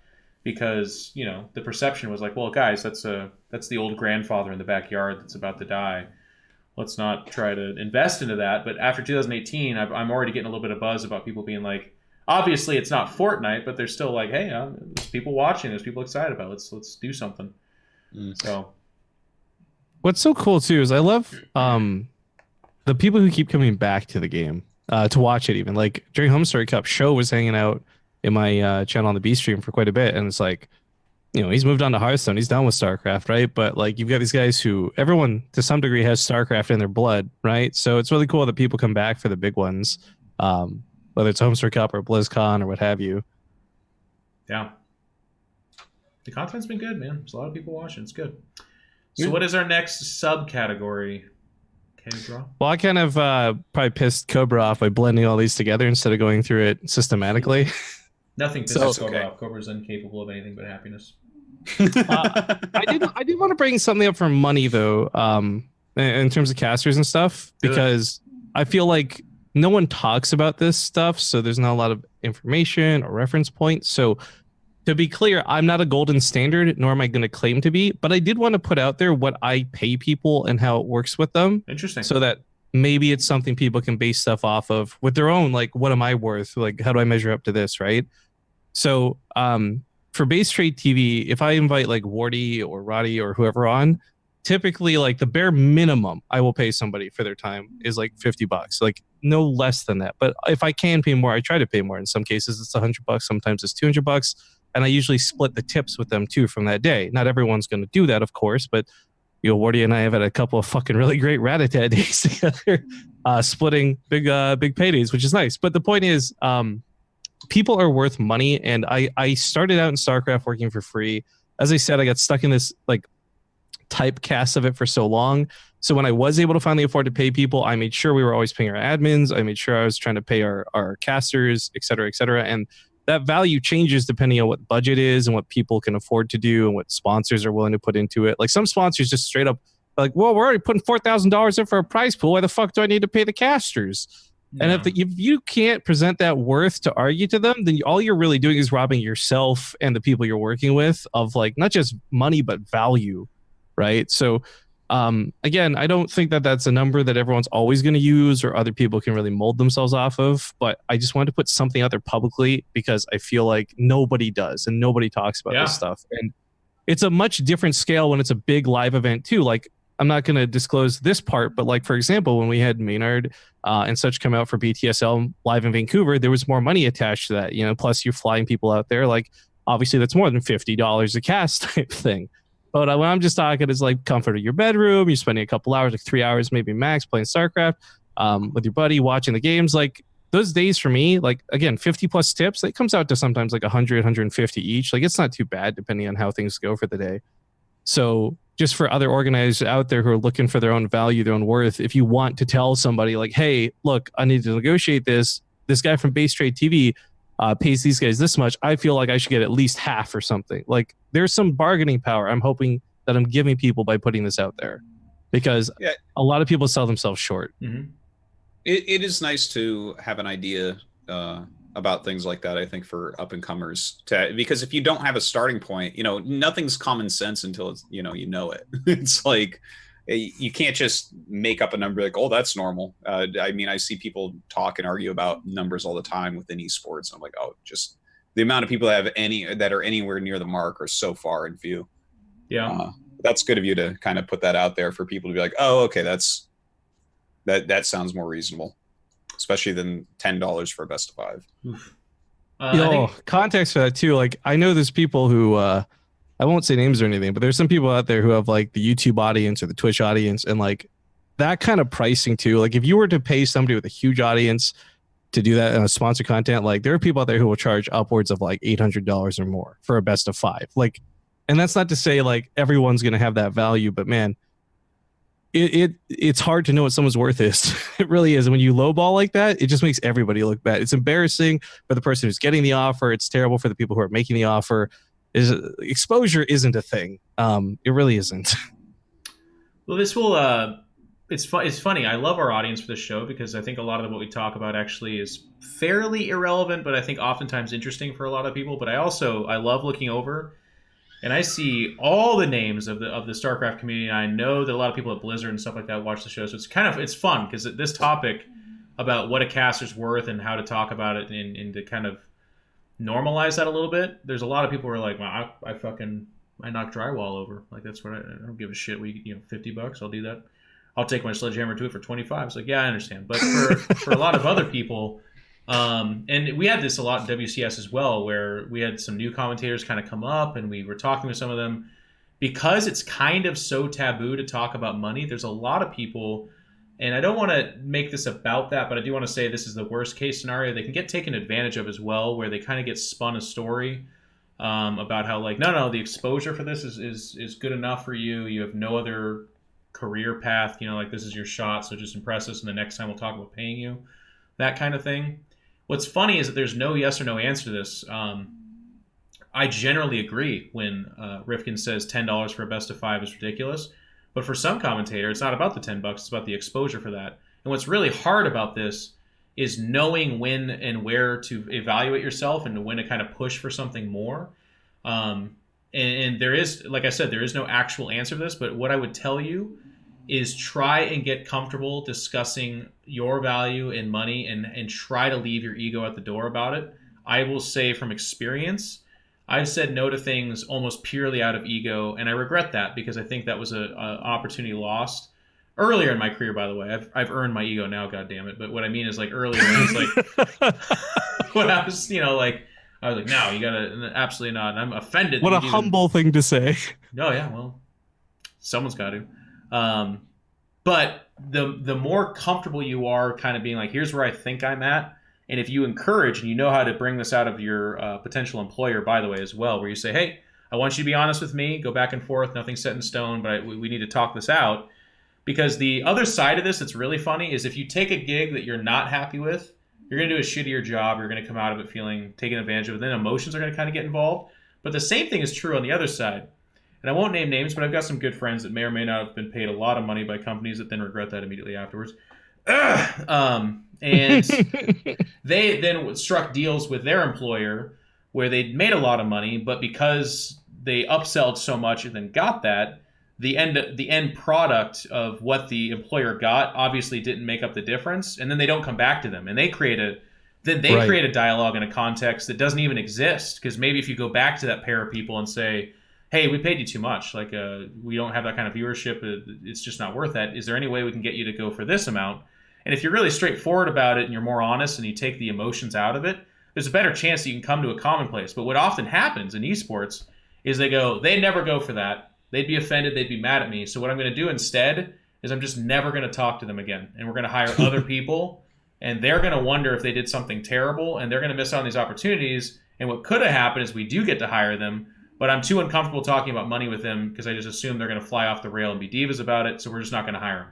Because the perception was like, well, guys, that's the old grandfather in the backyard that's about to die. Let's not try to invest into that. But after 2018, I'm already getting a little bit of buzz about people being like, obviously it's not Fortnite, but they're still like, hey, there's people watching, there's people excited about it. Let's do something. So, what's so cool too is I love the people who keep coming back to the game to watch it. Even like during Homestory Cup, Show was hanging out in my channel on the B stream for quite a bit, and it's like, he's moved on to Hearthstone, he's done with StarCraft, right? But like you've got these guys who everyone to some degree has StarCraft in their blood, right? So it's really cool that people come back for the big ones, whether it's Homestory Cup or BlizzCon or what have you. Yeah, the content's been good, man. There's a lot of people watching. It's good. So what is our next subcategory? Well, I kind of probably pissed Cobra off by blending all these together instead of going through it systematically. Nothing pisses Cobra off. Cobra's incapable of anything but happiness. I did want to bring something up for money, though, in terms of casters and stuff, because I feel like no one talks about this stuff, so there's not a lot of information or reference points. So to be clear, I'm not a golden standard, nor am I going to claim to be, but I did want to put out there what I pay people and how it works with them. Interesting. So that maybe it's something people can base stuff off of with their own, like, what am I worth? Like, how do I measure up to this, right? So for BasetradeTV, if I invite like Wardy or Roddy or whoever on, typically like the bare minimum I will pay somebody for their time is like $50. Like no less than that. But if I can pay more, I try to pay more. In some cases, it's $100. Sometimes it's $200. And I usually split the tips with them too from that day. Not everyone's going to do that, of course, but Wardy and I have had a couple of fucking really great Rat-a-tat days together, splitting big paydays, which is nice. But the point is, people are worth money, and I started out in StarCraft working for free. As I said, I got stuck in this like typecast of it for so long. So when I was able to finally afford to pay people, I made sure we were always paying our admins. I made sure I was trying to pay our casters, et cetera, et cetera. And that value changes depending on what budget is and what people can afford to do and what sponsors are willing to put into it. Like some sponsors just straight up like, well, we're already putting $4,000 in for a prize pool. Why the fuck do I need to pay the casters? Yeah. And if you can't present that worth to argue to them, then all you're really doing is robbing yourself and the people you're working with of like not just money, but value, right? So again, I don't think that that's a number that everyone's always going to use or other people can really mold themselves off of. But I just wanted to put something out there publicly because I feel like nobody does and nobody talks about this stuff. And it's a much different scale when it's a big live event too. Like I'm not going to disclose this part, but like, for example, when we had Maynard and such come out for BTSL live in Vancouver, there was more money attached to that, plus you're flying people out there. Like obviously that's more than $50 a cast type thing. But when I'm just talking, it's like comfort of your bedroom. You're spending a couple hours, like 3 hours, maybe max, playing StarCraft with your buddy, watching the games. Like those days for me, like again, 50 plus tips, it comes out to sometimes like 100, 150 each. Like it's not too bad depending on how things go for the day. So just for other organizers out there who are looking for their own value, their own worth, if you want to tell somebody like, hey, look, I need to negotiate this guy from BasetradeTV pays these guys this much, I feel like I should get at least half or something. Like there's some bargaining power I'm hoping that I'm giving people by putting this out there, because a lot of people sell themselves short. Mm-hmm. It is nice to have an idea about things like that, I think, for up and comers, because if you don't have a starting point, nothing's common sense until it's, you know it. It's like you can't just make up a number like, oh, that's normal. I mean, I see people talk and argue about numbers all the time within esports. I'm like, oh, just the amount of people that are anywhere near the mark are so far in view. Yeah, that's good of you to kind of put that out there for people to be like, oh, okay, that sounds more reasonable, especially than $10 for a best of 5. Context for that too. Like I know there's people who. I won't say names or anything, but there's some people out there who have like the YouTube audience or the Twitch audience and like that kind of pricing too. Like if you were to pay somebody with a huge audience to do that in a sponsor content, like there are people out there who will charge upwards of like $800 or more for a best of 5. Like, and that's not to say like everyone's going to have that value, but man, it's hard to know what someone's worth is. It really is. And when you lowball like that, it just makes everybody look bad. It's embarrassing for the person who's getting the offer. It's terrible for the people who are making the offer. Exposure isn't a thing. It really isn't. Well, this will it's funny. I love our audience for this show because I think a lot of what we talk about actually is fairly irrelevant, but I think oftentimes interesting for a lot of people. But I love looking over and I see all the names of the StarCraft community, and I know that a lot of people at Blizzard and stuff like that watch the show. So it's fun because this topic about what a caster's worth and how to talk about it and to kind of normalize that a little bit. There's a lot of people who are like, well, I knock drywall over. Like that's what I don't give a shit. $50, I'll do that. I'll take my sledgehammer to it for 25. It's like, yeah, I understand. But for a lot of other people, and we had this a lot in WCS as well, where we had some new commentators kind of come up and we were talking with some of them because it's kind of so taboo to talk about money. There's a lot of people. And I don't want to make this about that, but I do want to say this is the worst case scenario. They can get taken advantage of as well, where they kind of get spun a story about how like, no, the exposure for this is good enough for you. You have no other career path. Like this is your shot, so just impress us, and the next time we'll talk about paying you, that kind of thing. What's funny is that there's no yes or no answer to this. I generally agree when Rifkin says $10 for a best of 5 is ridiculous. But for some commentator, it's not about the $10, it's about the exposure for that. And what's really hard about this is knowing when and where to evaluate yourself and when to kind of push for something more. And there is, like I said, there is no actual answer to this, but what I would tell you is try and get comfortable discussing your value in money and try to leave your ego at the door about it. I will say from experience, I've said no to things almost purely out of ego, and I regret that because I think that was an opportunity lost Earlier in my career, by the way, I've earned my ego now. God damn it! But what I mean is like earlier, it's like when I was, you know, like I was like, no, you gotta absolutely not. And I'm offended. What a humble thing to say. Oh yeah, well, someone's got to. But the more comfortable you are, kind of being like, here's where I think I'm at, and if you encourage and you know how to bring this out of your potential employer, by the way, as well, where you say, hey, I want you to be honest with me, go back and forth, nothing's set in stone, but we need to talk this out. Because the other side of this that's really funny is if you take a gig that you're not happy with, you're going to do a shittier job, you're going to come out of it feeling taken advantage of, then emotions are going to kind of get involved. But the same thing is true on the other side. And I won't name names, but I've got some good friends that may or may not have been paid a lot of money by companies that then regret that immediately afterwards. And they then struck deals with their employer where they'd made a lot of money, but because they upselled so much and then got that, the end product of what the employer got obviously didn't make up the difference, and then they don't come back to them, and they create a dialogue and a context that doesn't even exist. Because maybe if you go back to that pair of people and say, hey, we paid you too much, like we don't have that kind of viewership, it's just not worth that. Is there any way we can get you to go for this amount? And if you're really straightforward about it and you're more honest and you take the emotions out of it, there's a better chance that you can come to a commonplace. But what often happens in esports is they never go for that. They'd be offended. They'd be mad at me. So what I'm going to do instead is I'm just never going to talk to them again. And we're going to hire other people, and they're going to wonder if they did something terrible, and they're going to miss out on these opportunities. And what could have happened is we do get to hire them, but I'm too uncomfortable talking about money with them because I just assume they're going to fly off the rail and be divas about it, so we're just not going to hire them.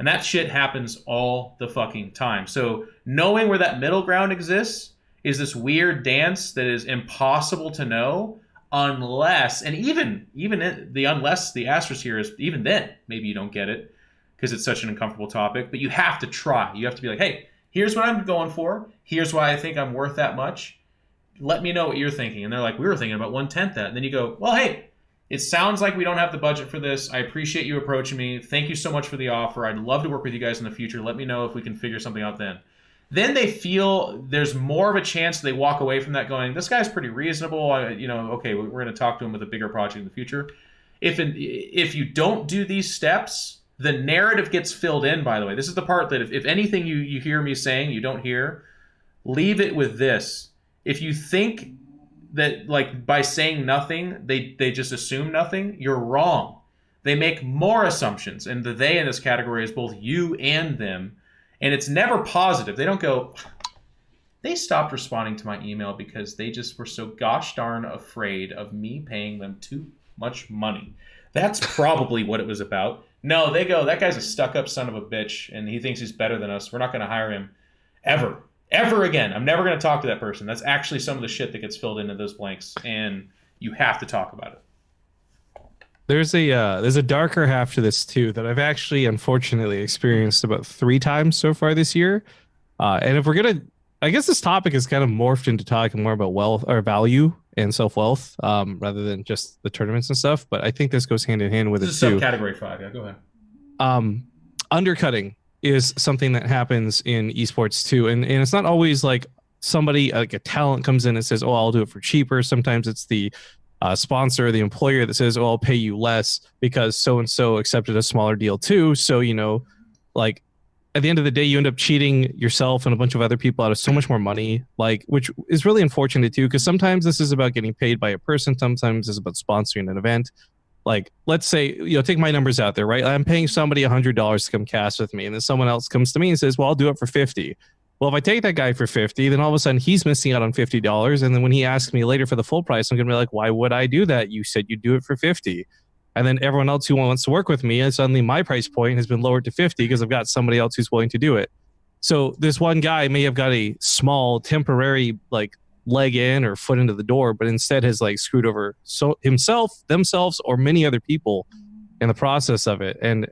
And that shit happens all the fucking time. So knowing where that middle ground exists is this weird dance that is impossible to know. Unless, and even the unless, the asterisk here is even then, maybe you don't get it because it's such an uncomfortable topic, but you have to try. You have to be like, hey, here's what I'm going for. Here's why I think I'm worth that much. Let me know what you're thinking. And they're like, we were thinking about 1/10 that. And then you go, well, hey, it sounds like we don't have the budget for this. I appreciate you approaching me. Thank you so much for the offer. I'd love to work with you guys in the future. Let me know if we can figure something out then. Then they feel there's more of a chance they walk away from that going, this guy's pretty reasonable. Okay, we're going to talk to him with a bigger project in the future. If you don't do these steps, the narrative gets filled in, by the way. This is the part that if anything you hear me saying you don't hear, leave it with this. If you think that like by saying nothing, they just assume nothing, you're wrong. They make more assumptions, and the they in this category is both you and them. And it's never positive. They don't go, they stopped responding to my email because they just were so gosh darn afraid of me paying them too much money. That's probably what it was about. No, they go, that guy's a stuck-up son of a bitch, and he thinks he's better than us. We're not going to hire him ever again. I'm never going to talk to that person. That's actually some of the shit that gets filled into those blanks, and you have to talk about it. There's a darker half to this too that I've actually unfortunately experienced about 3 times so far this year. And if we're gonna, I guess this topic is kind of morphed into talking more about wealth or value and self-wealth rather than just the tournaments and stuff. But I think this goes hand in hand with this it too. This is subcategory 5. Yeah, go ahead. Undercutting is something that happens in esports too, and it's not always like somebody like a talent comes in and says, "Oh, I'll do it for cheaper." Sometimes it's the sponsor, the employer that says, "Oh, I'll pay you less because so and so accepted a smaller deal too." So like at the end of the day, you end up cheating yourself and a bunch of other people out of so much more money, like, which is really unfortunate too, because sometimes this is about getting paid by a person, sometimes it's about sponsoring an event. Like, let's say, take my numbers out there, right? I'm paying somebody $100 to come cast with me, and then someone else comes to me and says, "Well, I'll do it for 50." Well, if I take that guy for 50, then all of a sudden he's missing out on $50. And then when he asks me later for the full price, I'm going to be like, why would I do that? You said you'd do it for 50. And then everyone else who wants to work with me, and suddenly my price point has been lowered to 50 because I've got somebody else who's willing to do it. So this one guy may have got a small temporary like leg in or foot into the door, but instead has like screwed over himself, themselves, or many other people in the process of it. And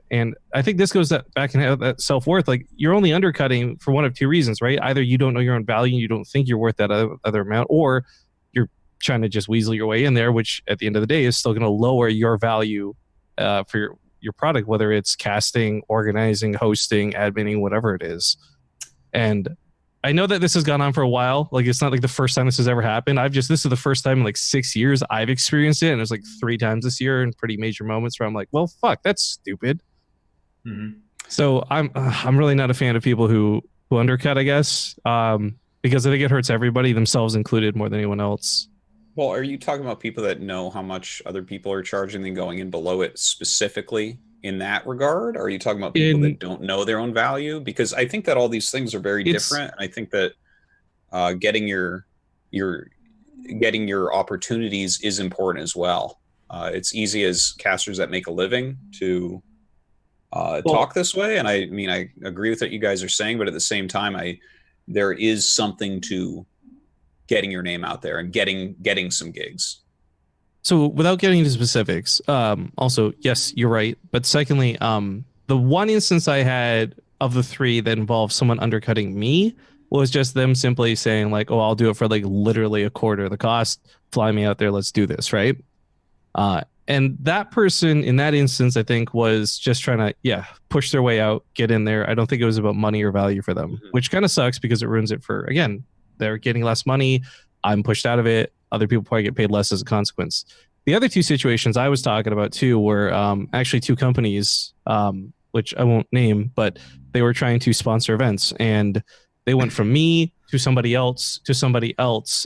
I think this goes back into that self-worth. Like, you're only undercutting for one of 2 reasons, right? Either you don't know your own value and you don't think you're worth that other amount, or you're trying to just weasel your way in there, which at the end of the day is still going to lower your value for your product, whether it's casting, organizing, hosting, adminning, whatever it is. And I know that this has gone on for a while. Like, it's not like the first time this has ever happened. This is the first time in like 6 years I've experienced it. And it was like 3 times this year in pretty major moments where I'm like, well, fuck, that's stupid. Mm-hmm. So I'm really not a fan of people who undercut, I guess, because I think it hurts everybody, themselves included, more than anyone else. Well, are you talking about people that know how much other people are charging and going in below it specifically in that regard? Or are you talking about people that don't know their own value? Because I think that all these things are very different. And I think that getting your opportunities is important as well. It's easy as casters that make a living to talk this way, and I mean I agree with what you guys are saying, but at the same time, there is something to getting your name out there and getting some gigs. So without getting into specifics, also yes, you're right, but secondly, the one instance I had of the three that involved someone undercutting me was just them simply saying like, "Oh, I'll do it for like literally a quarter of the cost. Fly me out there, let's do this," right? And that person in that instance, I think, was just trying to, push their way out, get in there. I don't think it was about money or value for them, which kind of sucks because it ruins it for, again, they're getting less money. I'm pushed out of it. Other people probably get paid less as a consequence. The other two situations I was talking about too were actually two companies, which I won't name, but they were trying to sponsor events, and they went from me to somebody else,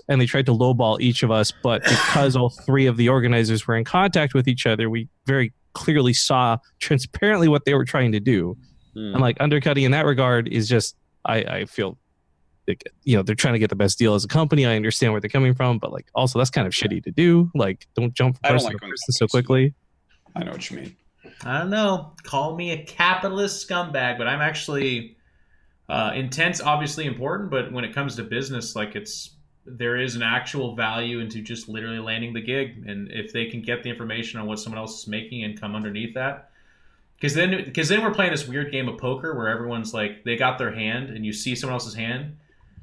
and they tried to lowball each of us. But because all three of the organizers were in contact with each other, we very clearly saw transparently what they were trying to do. And like undercutting in that regard is just, I feel like, they're trying to get the best deal as a company. I understand where they're coming from, but like also that's kind of shitty to do. Like, don't jump from person to person so quickly. I know what you mean. I don't know. Call me a capitalist scumbag, but I'm actually... intent's obviously important, but when it comes to business, like there is an actual value into just literally landing the gig, and if they can get the information on what someone else is making and come underneath that, because then we're playing this weird game of poker where everyone's like they got their hand and you see someone else's hand.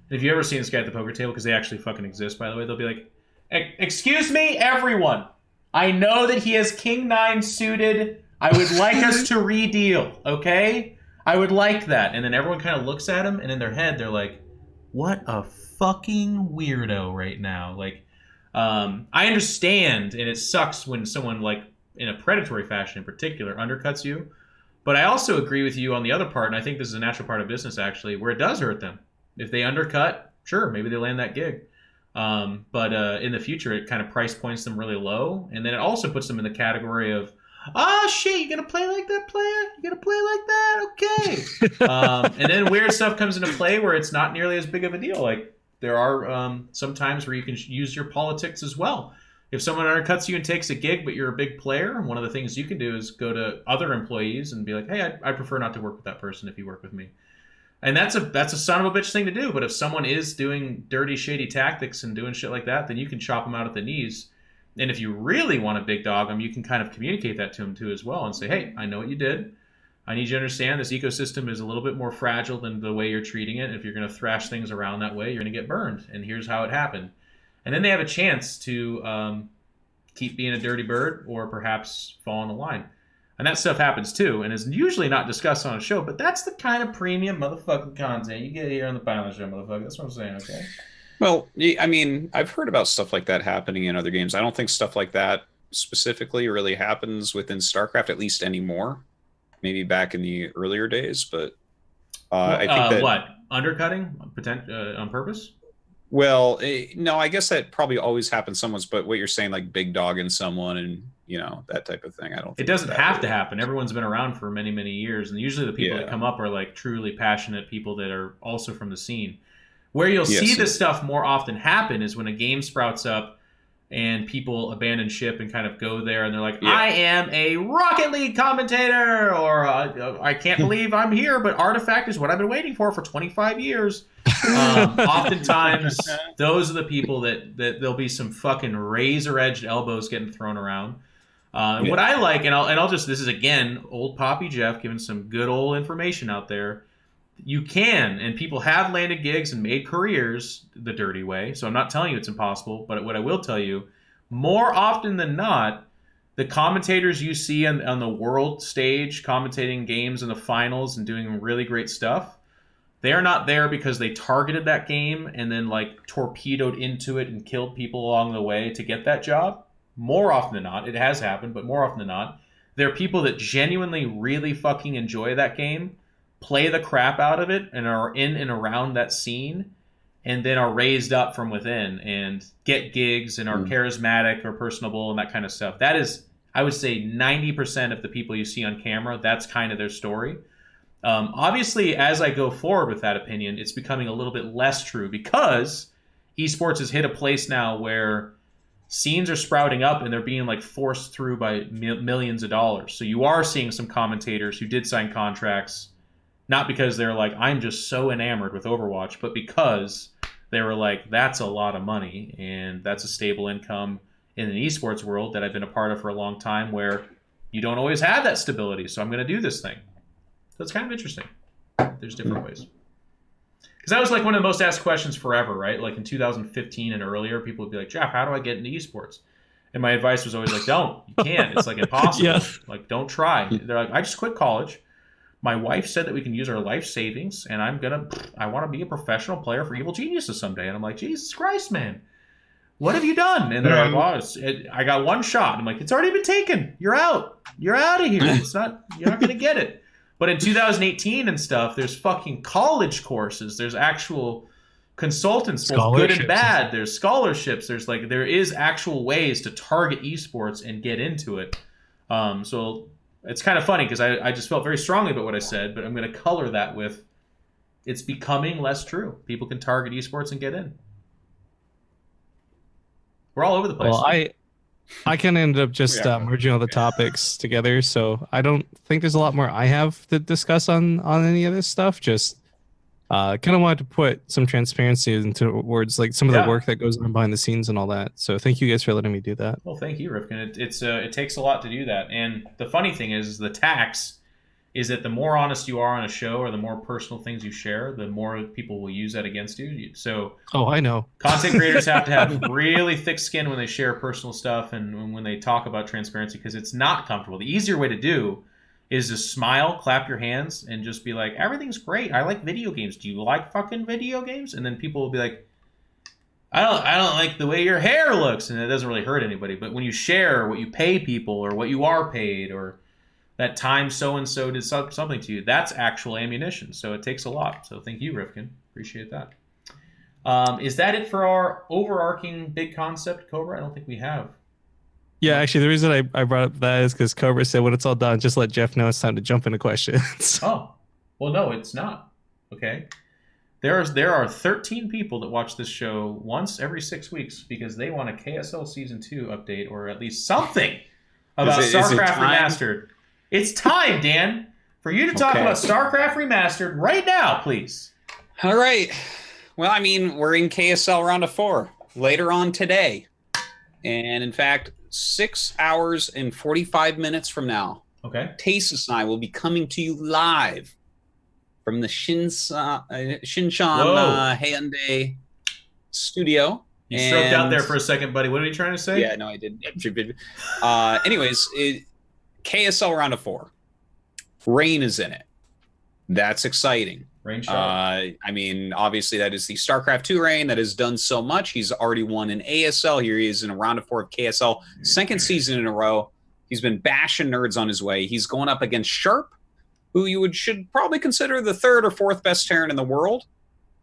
And if you ever seen this guy at the poker table, because they actually fucking exist, by the way, they'll be like, "Excuse me, everyone. I know that he has King 9 suited. I would like us to redeal, okay? I would like that." And then everyone kind of looks at him, and in their head, they're like, "What a fucking weirdo right now." Like, I understand, and it sucks when someone, like, in a predatory fashion in particular, undercuts you. But I also agree with you on the other part, and I think this is a natural part of business, actually, where it does hurt them. If they undercut, sure, maybe they land that gig. But in the future, it kind of price points them really low. And then it also puts them in the category of, "Oh shit, you gonna play like that, player? You gonna play like that? Okay." And then weird stuff comes into play where it's not nearly as big of a deal. Like there are some times where you can use your politics as well. If someone undercuts you and takes a gig, but you're a big player, one of the things you can do is go to other employees and be like, "Hey, I prefer not to work with that person if you work with me." And that's a son of a bitch thing to do. But if someone is doing dirty, shady tactics and doing shit like that, then you can chop them out at the knees. And if you really want to big dog them, you can kind of communicate that to them too as well and say, "Hey, I know what you did. I need you to understand this ecosystem is a little bit more fragile than the way you're treating it. If you're going to thrash things around that way, you're going to get burned. And here's how it happened." And then they have a chance to keep being a dirty bird or perhaps fall in the line. And that stuff happens too, and is usually not discussed on a show, but that's the kind of premium motherfucking content you get here on the Pylon Show, motherfucker. That's what I'm saying, okay? Well, I mean, I've heard about stuff like that happening in other games. I don't think stuff like that specifically really happens within StarCraft, at least anymore. Maybe back in the earlier days, but I think that... What? Undercutting? On purpose? Well, no, I guess that probably always happens somewhat, but what you're saying, like big dogging someone and, that type of thing, I don't think it doesn't have to happen. Everyone's been around for many, many years, and usually the people that come up are like truly passionate people that are also from the scene. Where you'll see this stuff more often happen is when a game sprouts up and people abandon ship and kind of go there and they're like, "I am a Rocket League commentator," or "I can't believe I'm here, but Artifact is what I've been waiting for 25 years. Oftentimes, those are the people that there'll be some fucking razor-edged elbows getting thrown around. What I like, and I'll just, this is again, old Poppy Geoff giving some good old information out there. You can, and people have landed gigs and made careers the dirty way. So I'm not telling you it's impossible, but what I will tell you, more often than not, the commentators you see on the world stage commentating games in the finals and doing really great stuff, they are not there because they targeted that game and then like torpedoed into it and killed people along the way to get that job. More often than not, it has happened, but more often than not, There are people that genuinely really fucking enjoy that game, play the crap out of it, and are in and around that scene, and then are raised up from within and get gigs and are charismatic or personable and that kind of stuff. That is, I would say, 90% of the people you see on camera, that's kind of their story. Obviously, as I go forward with that opinion, it's becoming a little bit less true because esports has hit a place now where scenes are sprouting up and they're being like forced through by millions of dollars. So you are seeing some commentators who did sign contracts, not because they're like, I'm just so enamored with Overwatch, but because they were like, that's a lot of money and that's a stable income in an esports world that I've been a part of for a long time where you don't always have that stability. So I'm going to do this thing. So it's kind of interesting. There's different ways. Because that was like one of the most asked questions forever, right? Like in 2015 and earlier, people would be like, Geoff, how do I get into esports? And my advice was always like, don't. You can't. It's like impossible. Yeah. Like, don't try. They're like, I just quit college. My wife said that we can use our life savings, and I want to be a professional player for Evil Geniuses someday. And I'm like, Jesus Christ, man. What have you done? And they're like, well, I got one shot. I'm like, it's already been taken. You're out. You're out of here. You're not going to get it. But in 2018 and stuff, there's fucking college courses. There's actual consultants, both good and bad. There's scholarships. There is actual ways to target esports and get into it. So it's kind of funny because I just felt very strongly about what I said, but I'm going to color that with it's becoming less true. People can target esports and get in. We're all over the place. Well, I can end up just merging all the topics together, so I don't think there's a lot more I have to discuss on any of this stuff. Just kind of wanted to put some transparency into words, like some of the work that goes on behind the scenes and all that. So thank you guys for letting me do that. Well, thank you, Rifkin. It takes a lot to do that. And the funny thing is the tax is that the more honest you are on a show or the more personal things you share, the more people will use that against you. So I know. Content creators have to have really thick skin when they share personal stuff and when they talk about transparency because it's not comfortable. The easier way to do is to smile, clap your hands, and just be like, everything's great. I like video games. Do you like fucking video games? And then people will be like, I don't like the way your hair looks. And it doesn't really hurt anybody. But when you share what you pay people or what you are paid or that time so-and-so did something to you, that's actual ammunition. So it takes a lot. So thank you, Rifkin. Appreciate that. Is that it for our overarching big concept, Cobra? I don't think we have. Yeah, actually, the reason I brought up that is because Cobra said when it's all done, just let Geoff know it's time to jump into questions. Oh, well, no, it's not. Okay. There are 13 people that watch this show once every 6 weeks because they want a KSL Season 2 update or at least something about StarCraft Remastered. It's time, Dan, for you to talk about StarCraft Remastered right now, please. All right. Well, I mean, we're in KSL Round of 4 later on today. And in fact, 6 hours and 45 minutes from now, Tasis and I will be coming to you live from the Shinshan Hyundai studio. You stroked out there for a second, buddy. What are you trying to say? Yeah, no, I did. Anyways, KSL Round of 4. Rain is in it. That's exciting. Rain shot. I mean, obviously, that is the StarCraft 2 Rain that has done so much. He's already won an ASL. Here he is in a Round of 4 of KSL. Second season in a row. He's been bashing nerds on his way. He's going up against Sharp, who should probably consider the third or fourth best Terran in the world.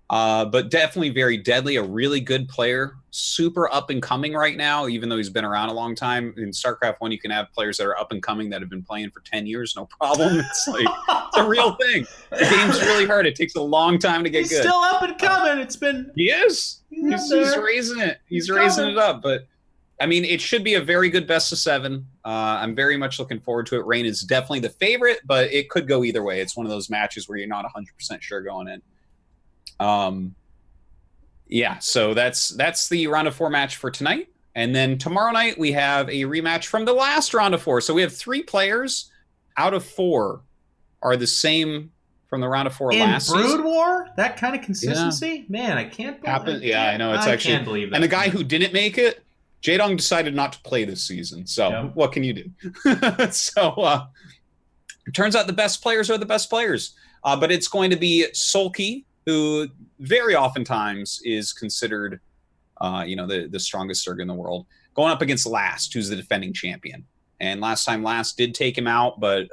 But definitely very deadly, a really good player, super up and coming right now, even though he's been around a long time. In StarCraft 1, you can have players that are up and coming that have been playing for 10 years, no problem. It's like, it's a real thing. The game's really hard. It takes a long time to get good. He's still up and coming. He is. He's raising it. He's raising it up. But, I mean, it should be a very good best of 7. I'm very much looking forward to it. Rain is definitely the favorite, but it could go either way. It's one of those matches where you're not 100% sure going in. Yeah, so that's the Round of 4 match for tonight. And then tomorrow night we have a rematch from the last Round of 4. So we have 3 players out of 4 are the same from the Round of 4 last season. In Broodwar? That kind of consistency? Yeah. Man, I can't believe it. Yeah, I know. I can't believe that. And the guy who didn't make it, Jaedong decided not to play this season. So what can you do? So it turns out the best players are the best players. But it's going to be Sulky, who very oftentimes is considered, the strongest Zerg in the world, going up against Last, who's the defending champion. and last did take him out, but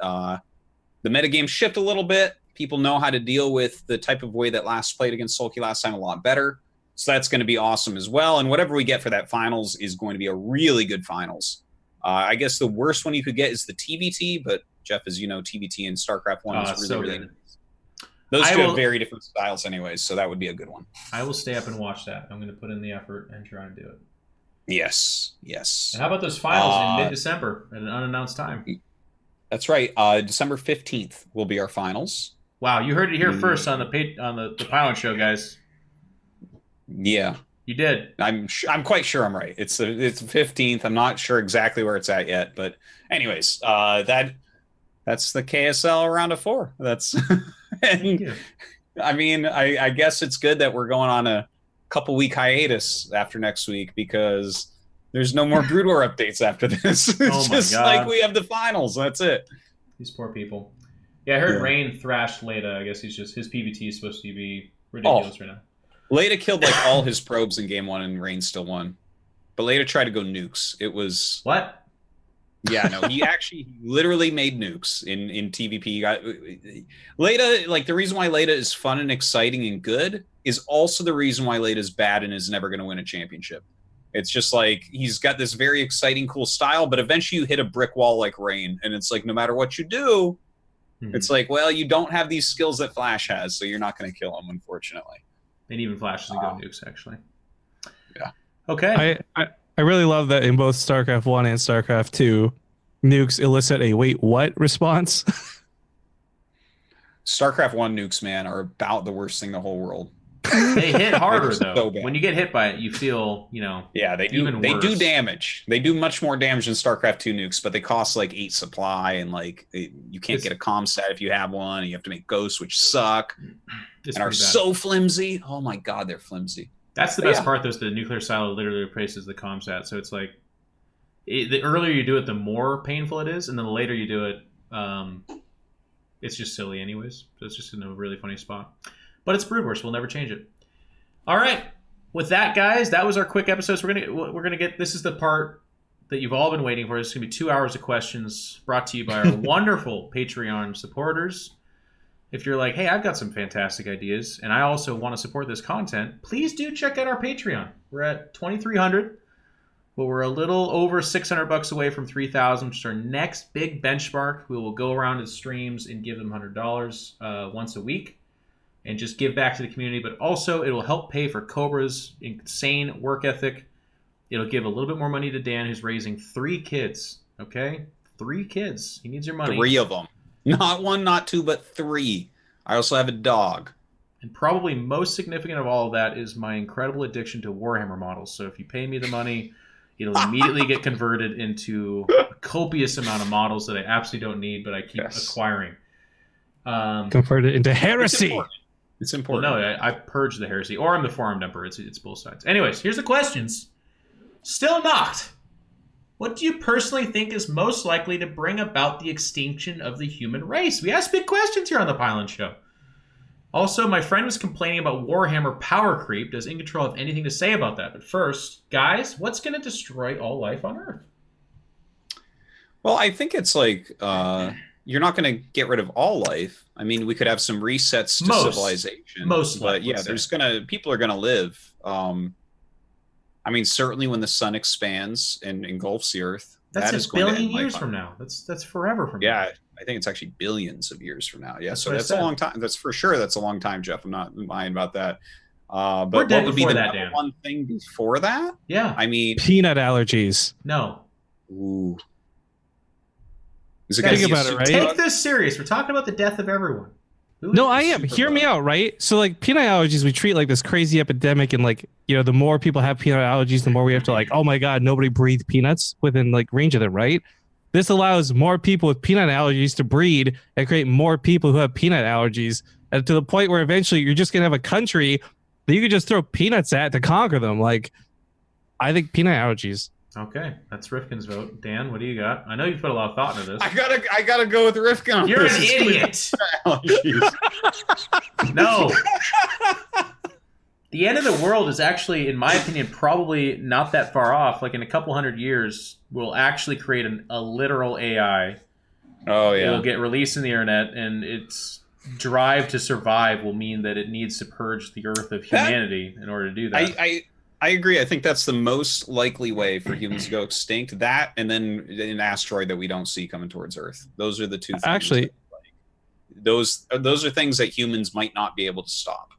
the metagame shifted a little bit. People know how to deal with the type of way that last played against Sulky last time a lot better. So that's going to be awesome as well. And whatever we get for that finals is going to be a really good finals. I guess the worst one you could get is the TBT, but Geoff, as you know, TBT and StarCraft 1 is really, so really good. nice. Those two have very different styles anyways, so that would be a good one. I will stay up and watch that. I'm going to put in the effort and try and do it. Yes. And how about those finals in mid-December at an unannounced time? That's right. December 15th will be our finals. Wow, you heard it here first on the Pylon Show, guys. Yeah, you did. I'm quite sure I'm right. It's the 15th. I'm not sure exactly where it's at yet, but anyways, that's the KSL round of 4. That's and I mean, I guess it's good that we're going on a couple week hiatus after next week because there's no more Broodwar updates after this. It's just like we have the finals. That's it. These poor people. Yeah, I heard Rain thrashed Leda. I guess his PvT is supposed to be ridiculous right now. Leda killed like all his probes in game 1 and Rain still won. But Leda tried to go nukes. It was... What? Yeah, no, he actually literally made nukes in TVP. He got... Leda, like the reason why Leda is fun and exciting and good is also the reason why Leda is bad and is never going to win a championship. It's just like he's got this very exciting, cool style, but eventually you hit a brick wall like Rain, and it's like no matter what you do, it's like, well, you don't have these skills that Flash has, so you're not going to kill him, unfortunately. And even Flash doesn't go nukes, actually. Yeah. Okay. I really love that in both StarCraft 1 and StarCraft 2, nukes elicit a wait, what response? StarCraft 1 nukes, man, are about the worst thing in the whole world. They hit harder, though. So when you get hit by it, you feel, Yeah, they do. Even they worse. do damage. They do much more damage than StarCraft 2 nukes, but they cost like 8 supply, and like you can't get a comm set if you have one, and you have to make ghosts, which suck and are so flimsy. Oh my god, they're flimsy. That's the best part, though, is the nuclear silo literally replaces the comm set. So it's like the earlier you do it, the more painful it is, and then the later you do it, it's just silly anyways. So it's just in a really funny spot. But it's Broodwar, so we'll never change it. All right. With that, guys, that was our quick episode. So we're gonna get, this is the part that you've all been waiting for. It's gonna be 2 hours of questions brought to you by our wonderful Patreon supporters. If you're like, hey, I've got some fantastic ideas, and I also want to support this content, please do check out our Patreon. We're at 2,300, but we're a little over $600 away from 3,000, which is our next big benchmark. We will go around to streams and give them $100 once a week. And just give back to the community, but also it will help pay for Cobra's insane work ethic. It'll give a little bit more money to Dan, who's raising 3 kids. Okay? 3 kids. He needs your money. 3 of them. Not 1, not 2, but 3. I also have a dog. And probably most significant of all of that is my incredible addiction to Warhammer models. So if you pay me the money, it'll immediately get converted into a copious amount of models that I absolutely don't need, but I keep acquiring. Converted into heresy. It's important. Well, no, I purge the heresy, or I'm the Forearmed Emperor. It's both sides. Anyways, here's the questions. Still not. What do you personally think is most likely to bring about the extinction of the human race? We ask big questions here on the Pylon Show. Also, my friend was complaining about Warhammer power creep. Does In Control have anything to say about that? But first, guys, what's going to destroy all life on Earth? Well, I think it's like you're not going to get rid of all life. I mean, we could have some resets to civilization. Most, but yeah, people are gonna live. I mean, certainly when the sun expands and engulfs the Earth, that's a billion years from now. That's forever from now. Yeah, I think it's actually billions of years from now. Yeah, so that's a long time. That's for sure. That's a long time, Geoff. I'm not lying about that. But what would be the number one thing before that? Yeah, I mean, peanut allergies. No. Ooh. Think about it, right? Take this serious. We're talking about the death of everyone. No, I am. Hear me out, right? So, like, peanut allergies, we treat like this crazy epidemic, and like, the more people have peanut allergies, the more we have to like, oh my god, nobody breathe peanuts within like range of them, right? This allows more people with peanut allergies to breed and create more people who have peanut allergies, and to the point where eventually you're just gonna have a country that you could just throw peanuts at to conquer them. Like, I think peanut allergies. Okay, that's Rifkin's vote. Dan, what do you got? I know you've put a lot of thought into this. I gotta go with Rifkin. You're an idiot. No. the end of the world is actually, in my opinion, probably not that far off. Like in a couple hundred years, we'll actually create a literal AI. Oh yeah. It'll get released in the internet, and its drive to survive will mean that it needs to purge the Earth of humanity in order to do that. I agree. I think that's the most likely way for humans to go extinct. That, and then an asteroid that we don't see coming towards Earth. Those are the two things. Actually, those are things that humans might not be able to stop.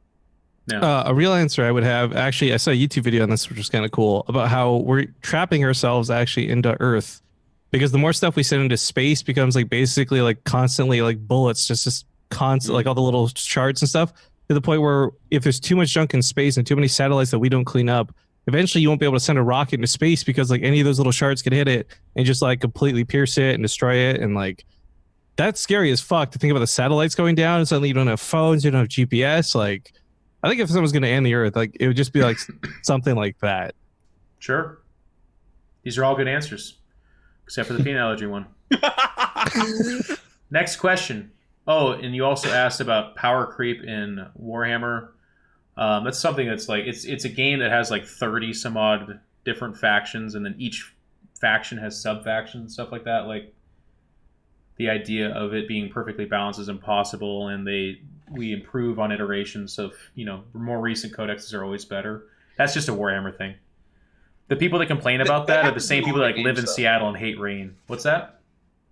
Yeah. A real answer I would have, actually, I saw a YouTube video on this, which was kind of cool, about how we're trapping ourselves actually into Earth, because the more stuff we send into space becomes like basically like constantly like bullets, just constant, like all the little shards and stuff, to the point where if there's too much junk in space and too many satellites that we don't clean up, eventually you won't be able to send a rocket into space, because like any of those little shards could hit it and just like completely pierce it and destroy it. And like, that's scary as fuck to think about the satellites going down and suddenly you don't have phones, you don't have GPS. Like, I think if someone's going to end the Earth, like it would just be like something like that. Sure. These are all good answers, except for the peanut allergy one. Next question. Oh, and you also asked about power creep in Warhammer. That's something that's like, it's a game that has like 30 some odd different factions, and then each faction has sub-factions, stuff like that. Like, the idea of it being perfectly balanced is impossible, and we improve on iterations of, more recent codexes are always better. That's just a Warhammer thing. The people that complain about that are the same people that like live in Seattle and hate rain. What's that?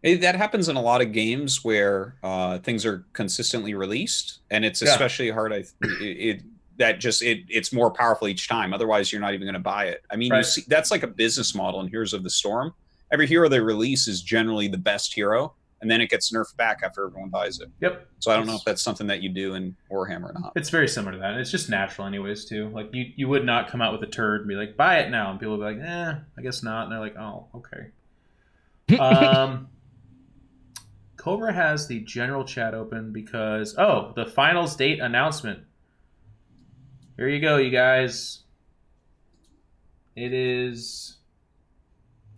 That happens in a lot of games where things are consistently released, and it's especially hard. It's more powerful each time. Otherwise, you're not even going to buy it. I mean, Right. you see, that's like a business model in Heroes of the Storm. Every hero they release is generally the best hero, and then it gets nerfed back after everyone buys it. Yep. So I don't know if that's something that you do in Warhammer or not. It's very similar to that. It's just natural anyways, too. Like, you would not come out with a turd and be like, buy it now. And people would be like, I guess not. And they're like, oh, okay. Cobra has the general chat open because, the finals date announcement. Here you go, you guys. It is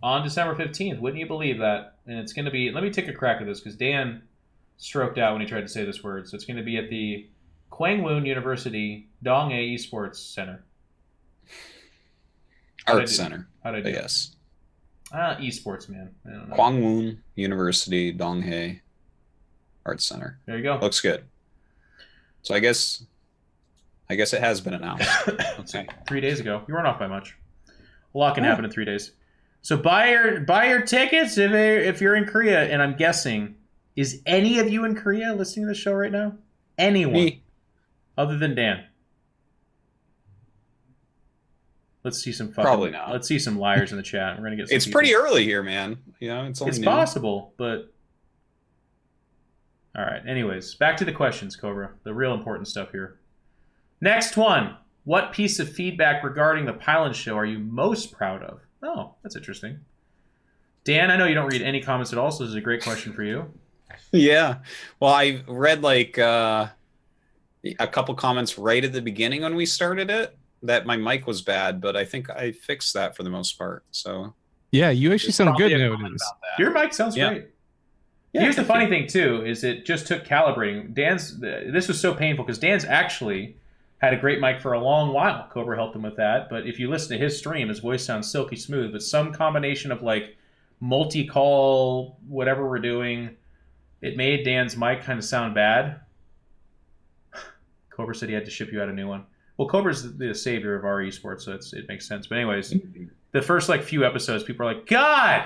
on December 15th. Wouldn't you believe that? And it's going to be, let me take a crack at this because Dan stroked out when he tried to say this word. So it's going to be at the Kwangwon University Donghae Esports Center. Arts Center, How'd I do? Yes. Esports, man. I don't know. Kwangwon University Donghae Arts Center. There you go. Looks good. So I guess it has been announced. Okay. 3 days ago. You weren't off by much. A lot can happen in 3 days. So buy your tickets if you're in Korea. And I'm guessing, is any of you in Korea listening to the show right now? Anyone? Me. Other than Dan? Let's see some fucking, Probably not. Let's see some liars in the chat. We're gonna get. Some It's people. pretty early here, man. It's only It's noon. possible, but all right. Anyways, back to the questions, Cobra. The real important stuff here. Next one. What piece of feedback regarding the Pylon Show are you most proud of? Oh, that's interesting. Dan, I know you don't read any comments at all, so this is a great question for you. Yeah. Well, I read like a couple comments right at the beginning when we started it that my mic was bad, but I think I fixed that for the most part. So Yeah, you actually sound good Probably a nowadays. comment about that. Your mic sounds great. Yeah, Here's the thank funny you. thing, too, is it just took calibrating. This was so painful because Dan's actually had a great mic for a long while. Cobra helped him with that. But if you listen to his stream, his voice sounds silky smooth. But some combination of like multi-call, whatever we're doing, it made Dan's mic kind of sound bad. Cobra said he had to ship you out a new one. Well, Cobra's the savior of our esports, so it makes sense. But anyways, the first like few episodes, people are like, God,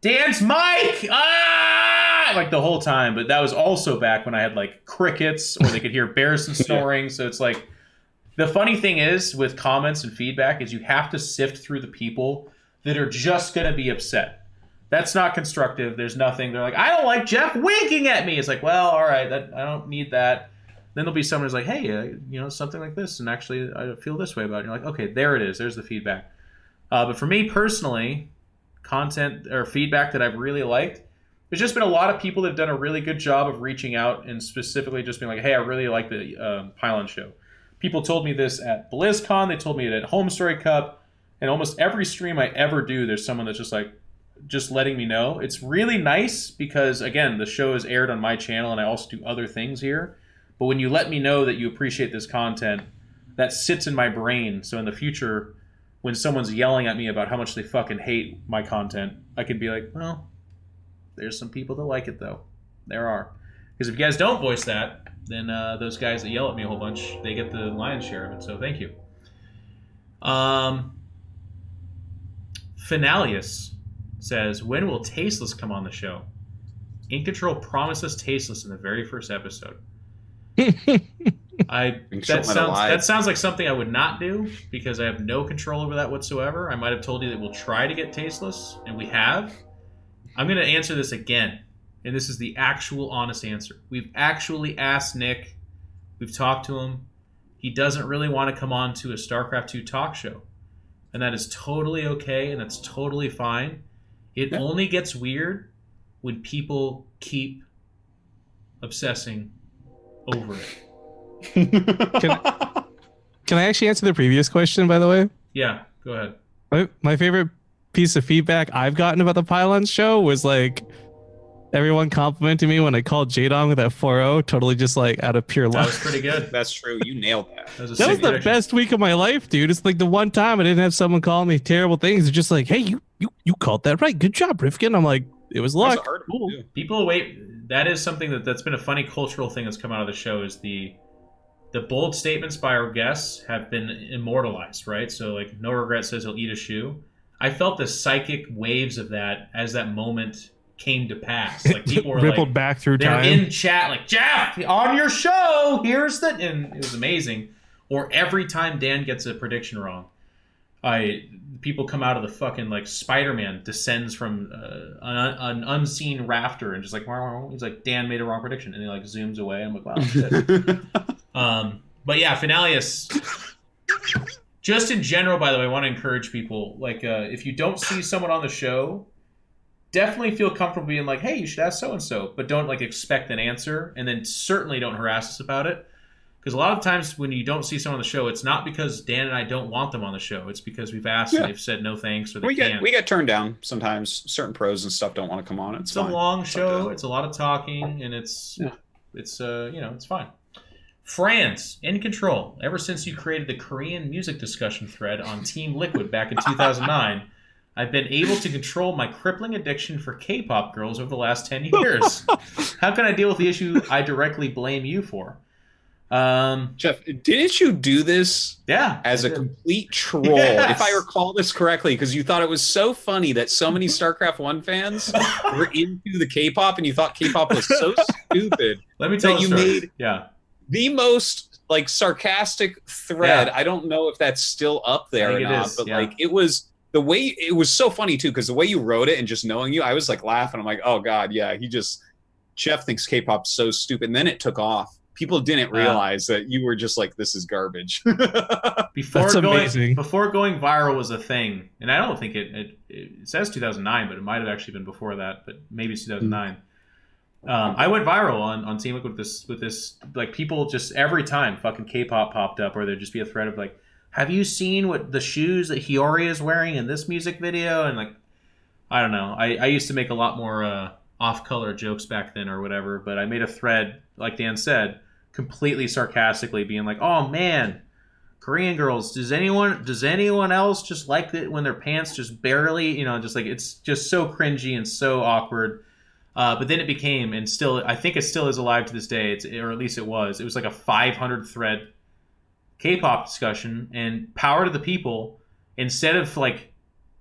Dan's mic! Ah! Like the whole time. But that was also back when I had like crickets or they could hear Bearson snoring. So it's like, the funny thing is with comments and feedback is you have to sift through the people that are just going to be upset. That's not constructive. There's nothing. They're like, I don't like Geoff winking at me. It's like, well, all right, I don't need that. Then there'll be someone who's like, hey, something like this, and actually I feel this way about it. And you're like, okay, there it is. There's the feedback. But for me personally, content or feedback that I've really liked, there's just been a lot of people that have done a really good job of reaching out and specifically just being like, hey, I really like the Pylon Show. People told me this at BlizzCon. They told me it at Home Story Cup. And almost every stream I ever do, there's someone that's just letting me know. It's really nice because, again, the show is aired on my channel and I also do other things here. But when you let me know that you appreciate this content, that sits in my brain. So in the future, when someone's yelling at me about how much they fucking hate my content, I can be like, well, there's some people that like it, though. There are. Because if you guys don't voice that, then those guys that yell at me a whole bunch, they get the lion's share of it. So thank you. Finalius says, when will Tasteless come on the show? In Control promised us Tasteless in the very first episode. That sounds like something I would not do because I have no control over that whatsoever. I might have told you that we'll try to get Tasteless, and we have. I'm going to answer this again, and this is the actual honest answer. We've actually asked Nick. We've talked to him. He doesn't really want to come on to a StarCraft 2 talk show, and that is totally okay, and that's totally fine. It only gets weird when people keep obsessing over it. Can I actually answer the previous question, by the way? Yeah, go ahead. My favorite piece of feedback I've gotten about the Pylon show was like everyone complimenting me when I called Jadong with that 4-0, totally just like out of pure love. That was pretty good. That's true. You nailed that. That was the best week of my life, dude. It's like the one time I didn't have someone calling me terrible things. It's just like, hey, you called that right. Good job, Rifkin. I'm like, it was luck. Cool. People wait. That is something that's been a funny cultural thing that's come out of the show is the bold statements by our guests have been immortalized, right? So like No Regret says he'll eat a shoe. I felt the psychic waves of that as that moment came to pass. Like people were rippled like, back through they're time. in chat like, Geoff, on your show, here's the, and it was amazing. Or every time Dan gets a prediction wrong, people come out of the fucking like Spider-Man descends from an unseen rafter and just like, he's like, Dan made a wrong prediction, and he like zooms away. I'm like, wow, shit. But yeah, Finalius. Just in general, by the way, I want to encourage people, like, if you don't see someone on the show, definitely feel comfortable being like, hey, you should ask so-and-so, but don't, like, expect an answer, and then certainly don't harass us about it. Because a lot of times when you don't see someone on the show, it's not because Dan and I don't want them on the show. It's because we've asked and they've said no thanks or they can't. We get turned down sometimes. Certain pros and stuff don't want to come on. It's a long show. It's a lot of talking, and it's fine. Franz, in control. Ever since you created the Korean music discussion thread on Team Liquid back in 2009, I've been able to control my crippling addiction for K-pop girls over the last 10 years. How can I deal with the issue I directly blame you for? Geoff, didn't you do this as a complete troll, if I recall this correctly, because you thought it was so funny that so many StarCraft 1 fans were into the K-pop and you thought K-pop was so stupid. Let me tell you made the most like sarcastic thread. I don't know if that's still up there or not, but like it was the way it was so funny too, because the way you wrote it and just knowing you, I was like laughing. I'm like, oh god, yeah, Geoff thinks K-pop's so stupid, and then it took off. People didn't realize that you were just like, this is garbage. Before going viral was a thing, and I don't think it says 2009, but it might have actually been before that, but maybe it's 2009. I went viral on Team Liquid with this like people just every time fucking K-pop popped up, or there'd just be a thread of like, have you seen what the shoes that Hiyori is wearing in this music video? And like, I don't know. I used to make a lot more off-color jokes back then or whatever, but I made a thread, like Dan said, completely sarcastically being like, oh man, Korean girls, does anyone else just like it when their pants just barely, just like, it's just so cringy and so awkward. But then it became, and still, I think it still is alive to this day, or at least it was like a 500 thread K-pop discussion, and power to the people. Instead of like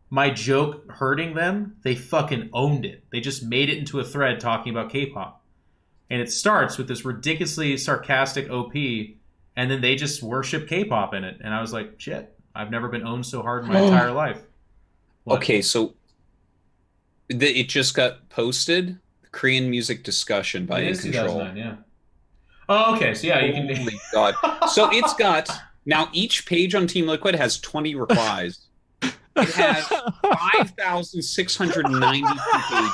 my joke hurting them, they fucking owned it. They just made it into a thread talking about K-pop. And it starts with this ridiculously sarcastic OP, and then they just worship K-pop in it. And I was like, shit, I've never been owned so hard in my entire life. What? Okay, so it just got posted. Korean music discussion by In Control. 2009, yeah. Oh, okay. So yeah, you can. Oh my god! So it's got now each page on Team Liquid has 20 replies. It has 5,692 pages.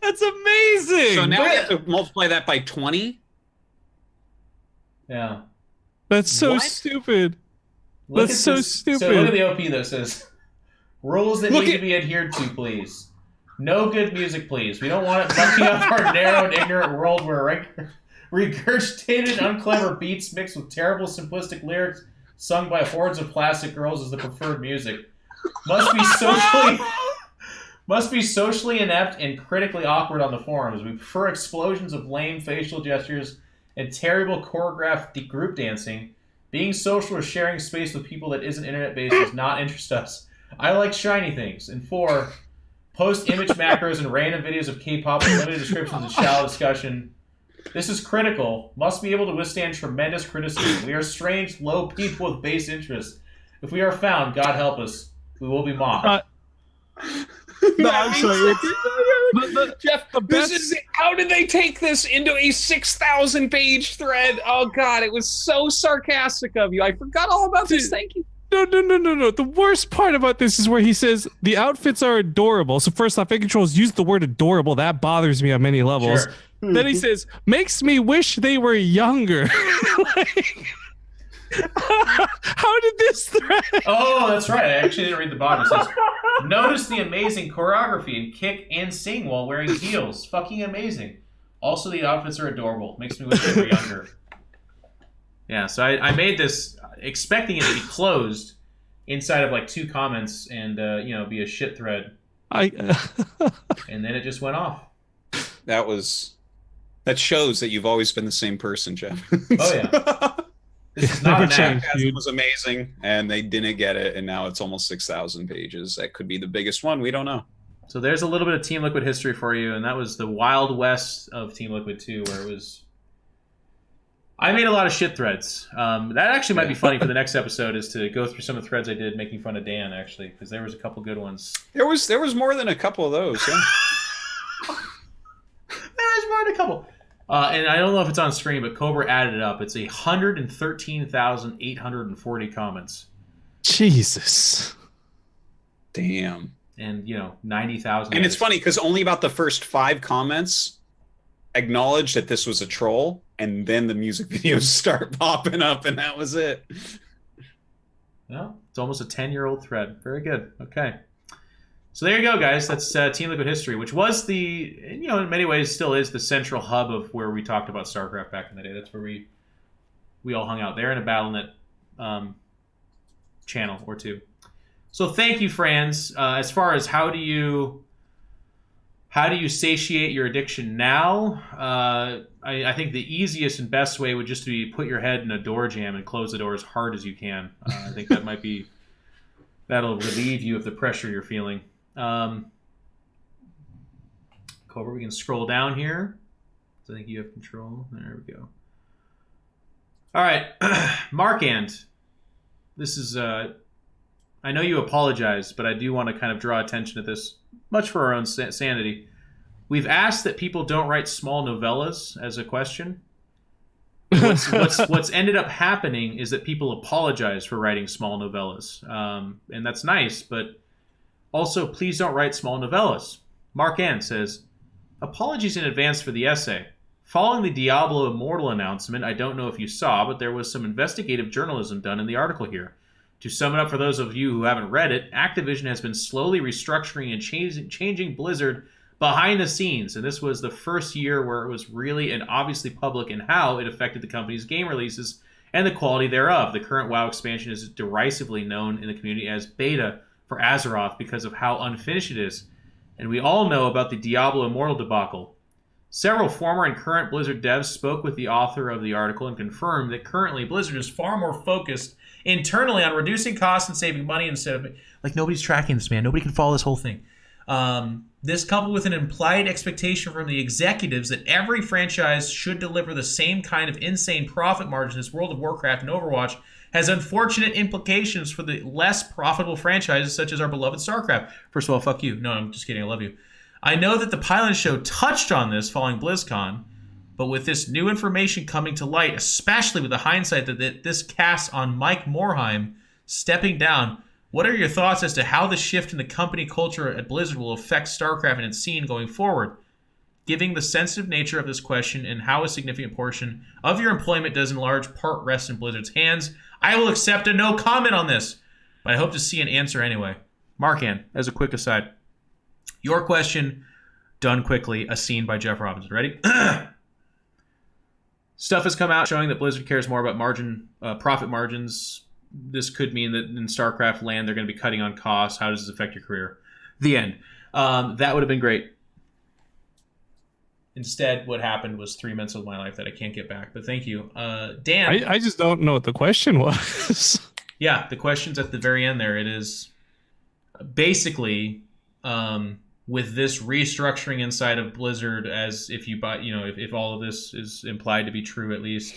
That's amazing. So now you have to multiply that by 20. Yeah. That's so stupid. That's so stupid. So look at the OP that says, rules that need to be adhered to, please. No good music, please. We don't want it fucking up our narrow and ignorant world where Regurgitated, unclever beats mixed with terrible, simplistic lyrics sung by hordes of plastic girls is the preferred music. Must be socially inept and critically awkward on the forums. We prefer explosions of lame facial gestures and terrible choreographed group dancing. Being social or sharing space with people that isn't internet-based does not interest us. I like shiny things. And 4, post image macros and random videos of K-pop with limited descriptions and shallow discussion. This is critical. Must be able to withstand tremendous criticism. We are strange, low people with base interests. If we are found, God help us, we will be mocked. No, I'm sorry. Geoff, how did they take this into a 6,000-page thread? Oh, God, it was so sarcastic of you. I forgot all about this. Thank you. No. The worst part about this is where he says the outfits are adorable. So first off, Controls used the word adorable. That bothers me on many levels. Sure. Then he says, makes me wish they were younger. How did this thread? Oh, that's right. I actually didn't read the bottom. It says, notice the amazing choreography and kick and sing while wearing heels. Fucking amazing. Also, the outfits are adorable. Makes me wish they were younger. Yeah, so I made this expecting it to be closed inside of like 2 comments and be a shit thread. And then it just went off. That shows that you've always been the same person, Geoff. Oh yeah. This is not an act. It was amazing, and they didn't get it, and now it's almost 6,000 pages. That could be the biggest one. We don't know. So there's a little bit of Team Liquid history for you, and that was the Wild West of Team Liquid 2, where it was... I made a lot of shit threads. That actually might be funny for the next episode, is to go through some of the threads I did making fun of Dan, actually, because there was a couple good ones. There was more than a couple of those, yeah. There was more than a couple. And I don't know if it's on screen, but Cobra added it up. It's 113,840 comments. Jesus. Damn. And, 90,000. And it's funny because only about the first 5 comments acknowledged that this was a troll, and then the music videos start popping up, and that was it. Well, it's almost a 10-year-old thread. Very good. Okay. So there you go, guys. That's Team Liquid history, which was in many ways still is the central hub of where we talked about StarCraft back in the day. That's where we all hung out there in a BattleNet channel or 2. So thank you, Franz. As far as how do you satiate your addiction now? I think the easiest and best way would just be put your head in a door jamb and close the door as hard as you can. I think that'll relieve you of the pressure you're feeling. Cobra, we can scroll down here. I think you have control. There we go. All right, Markand. This is I know you apologize, but I do want to kind of draw attention to this, much for our own sanity. We've asked that people don't write small novellas as a question. What's ended up happening is that people apologize for writing small novellas, and that's nice, but also please don't write small novellas. Mark N says, apologies in advance for the essay. Following the Diablo Immortal announcement, I don't know if you saw, but there was some investigative journalism done in the article here. To sum it up for those of you who haven't read it, Activision has been slowly restructuring and changing Blizzard behind the scenes, and this was the first year where it was really and obviously public in how it affected the company's game releases and the quality thereof. The current WoW expansion is derisively known in the community as beta for Azeroth because of how unfinished it is, and we all know about the Diablo Immortal debacle. Several former and current Blizzard devs spoke with the author of the article and confirmed that currently Blizzard is far more focused internally on reducing costs and saving money instead of... Like, nobody's tracking this, man. Nobody can follow this whole thing. This coupled with an implied expectation from the executives that every franchise should deliver the same kind of insane profit margins as World of Warcraft and Overwatch has unfortunate implications for the less profitable franchises such as our beloved StarCraft. First of all, fuck you. No, I'm just kidding. I love you. I know that the Pylon Show touched on this following BlizzCon, but with this new information coming to light, especially with the hindsight that this casts on Mike Morhaime stepping down, what are your thoughts as to how the shift in the company culture at Blizzard will affect StarCraft and its scene going forward? Given the sensitive nature of this question and how a significant portion of your employment does in large part rest in Blizzard's hands, I will accept a no comment on this, but I hope to see an answer anyway. Markan, as a quick aside, your question, done quickly, a scene by Geoff Robinson. Ready? Stuff has come out showing that Blizzard cares more about profit margins. This could mean that in StarCraft land, they're going to be cutting on costs. How does this affect your career? The end. That would have been great. Instead, what happened was 3 months of my life that I can't get back. But thank you. Dan. I just don't know what the question was. Yeah, the question's at the very end there. It is basically with this restructuring inside of Blizzard, as if you buy, if all of this is implied to be true at least,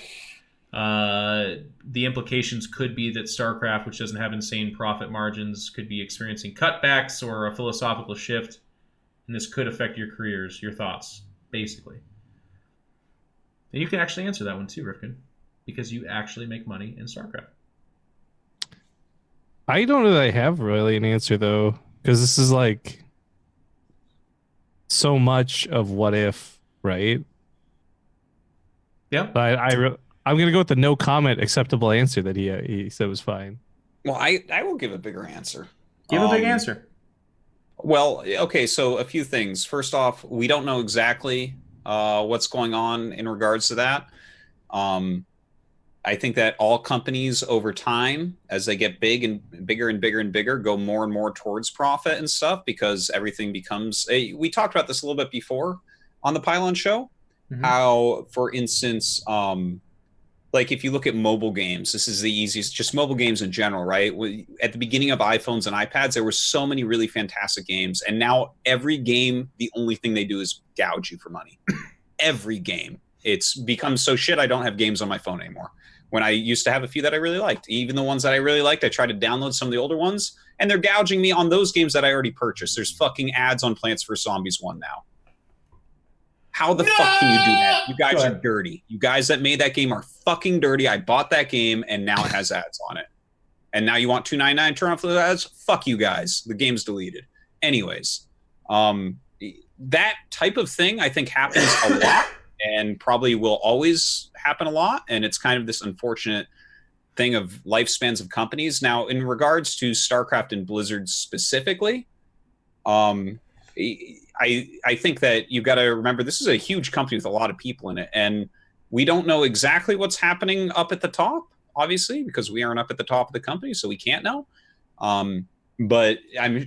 the implications could be that StarCraft, which doesn't have insane profit margins, could be experiencing cutbacks or a philosophical shift, and this could affect your careers. Your thoughts, basically. And you can actually answer that one too, Rifkin, because you actually make money in StarCraft. I don't know that I have really an answer though, because this is like so much of what if, right? Yeah. But I'm gonna go with the no comment acceptable answer that he said was fine. Well, I will give a bigger answer. Give a big answer. Well, okay, so a few things. First off, we don't know exactly what's going on in regards to that. I think that all companies over time, as they get big and bigger and bigger and bigger, go more and more towards profit and stuff because everything becomes... we talked about this a little bit before on the Pylon Show. Mm-hmm. How, for instance, like if you look at mobile games, this is the easiest, just mobile games in general, right? At the beginning of iPhones and iPads, there were so many really fantastic games. And now every game, the only thing they do is gouge you for money. Every game. It's become so shit I don't have games on my phone anymore. When I used to have a few that I really liked. Even the ones that I really liked, I tried to download some of the older ones, and they're gouging me on those games that I already purchased. There's fucking ads on Plants vs. Zombies 1 now. How the fuck can you do that? You guys are dirty. You guys that made that game are fucking dirty. I bought that game, and now it has ads on it. And now you want $2.99 turn off those ads? Fuck you guys. The game's deleted. Anyways, that type of thing I think happens a lot. And probably will always happen a lot. And it's kind of this unfortunate thing of lifespans of companies. Now, in regards to StarCraft and Blizzard specifically, I think that you've got to remember this is a huge company with a lot of people in it. And we don't know exactly what's happening up at the top, obviously, because we aren't up at the top of the company, so we can't know. But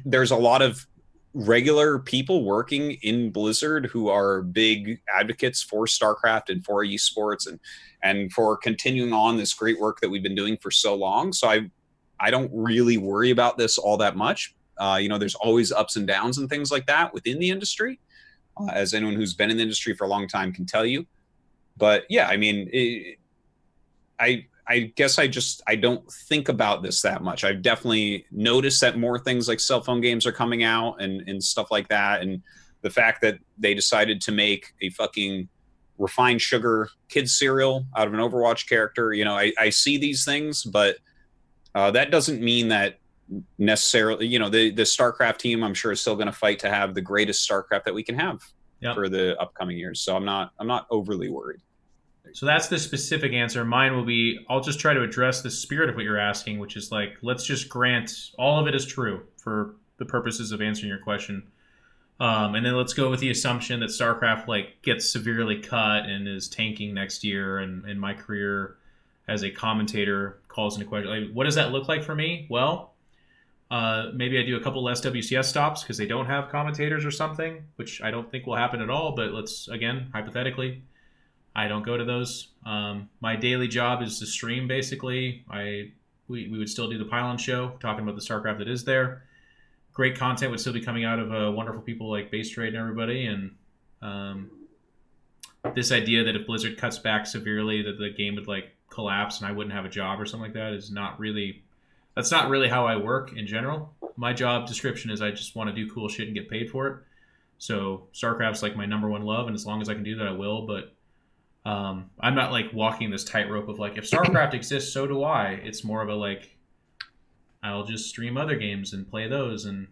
there's a lot of regular people working in Blizzard who are big advocates for StarCraft and for esports and for continuing on this great work that we've been doing for so long. So I don't really worry about this all that much. There's always ups and downs and things like that within the industry, as anyone who's been in the industry for a long time can tell you. But yeah, I mean, I guess I don't think about this that much. I've definitely noticed that more things like cell phone games are coming out and stuff like that. And the fact that they decided to make a fucking refined sugar kids cereal out of an Overwatch character, I see these things, but that doesn't mean that necessarily, the StarCraft team, I'm sure, is still going to fight to have the greatest StarCraft that we can have for the upcoming years. So I'm not overly worried. So that's the specific answer. Mine will be, I'll just try to address the spirit of what you're asking, which is like, let's just grant all of it is true for the purposes of answering your question. And then let's go with the assumption that StarCraft gets severely cut and is tanking next year, and my career as a commentator calls into question. What does that look like for me? Well, maybe I do a couple less WCS stops because they don't have commentators or something, which I don't think will happen at all. But let's, again, hypothetically, I don't go to those. My daily job is to stream, basically. We would still do the Pylon Show, talking about the StarCraft that is there. Great content would still be coming out of wonderful people like BaseTrade and everybody. And this idea that if Blizzard cuts back severely, that the game would collapse and I wouldn't have a job or something like that is not really... That's not really how I work in general. My job description is I just want to do cool shit and get paid for it. So StarCraft's my number one love, and as long as I can do that, I will. But I'm not walking this tightrope of if StarCraft exists, so do I. It's more of a I'll just stream other games and play those and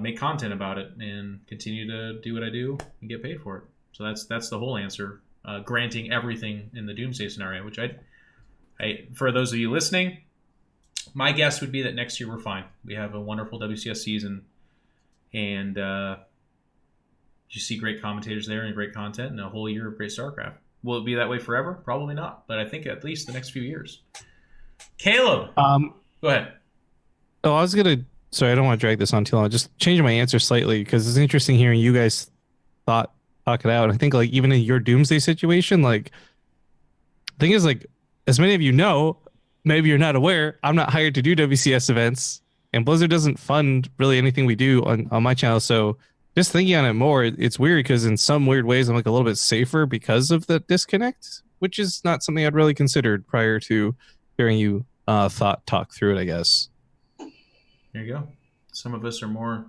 make content about it and continue to do what I do and get paid for it. So that's the whole answer. Granting everything in the Doomsday scenario, which I for those of you listening, my guess would be that next year we're fine. We have a wonderful WCS season, and you see great commentators there and great content and a whole year of great StarCraft. Will it be that way forever? Probably not. But I think at least the next few years. Caleb, go ahead. Oh, I was gonna. Sorry, I don't want to drag this on too long. Just changing my answer slightly because it's interesting hearing you guys talk it out. I think like even in your doomsday situation, like the thing is like as many of you know, maybe you're not aware, I'm not hired to do WCS events, and Blizzard doesn't fund really anything we do on my channel. So just thinking on it more, it's weird because in some weird ways I'm like a little bit safer because of the disconnect, which is not something I'd really considered prior to hearing you talk through it, I guess. There you go. Some of us are more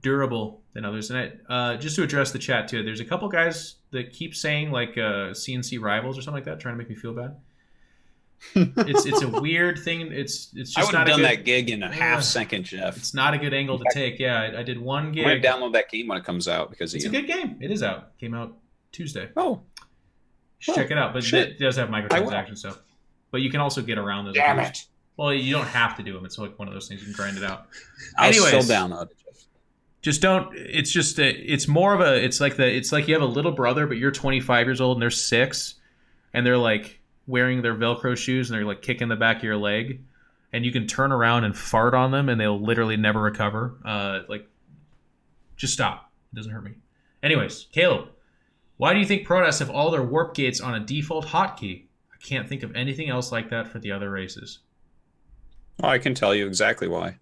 durable than others. And just to address the chat too, there's a couple guys that keep saying like CNC rivals or something like that, trying to make me feel bad. It's a weird thing. It's just I would not have done a good, that gig in a half second, Geoff. It's not a good angle to take. Yeah, I did one gig. I might download that game when it comes out because it's a good game. It is out. Came out Tuesday. Oh, check it out. But it does have microtransaction stuff. But you can also get around those. Damn it! Well, you don't have to do them. It's like one of those things you can grind it out. Anyways, I'll still download it. Just don't. It's just it's more of a. It's like you have a little brother, but you're 25 years old and they're 6, and they're like wearing their Velcro shoes and they're like kicking the back of your leg, and you can turn around and fart on them and they'll literally never recover. Just stop. It doesn't hurt me. Anyways, Caleb, why do you think Protoss have all their warp gates on a default hotkey? I can't think of anything else like that for the other races. Oh, I can tell you exactly why.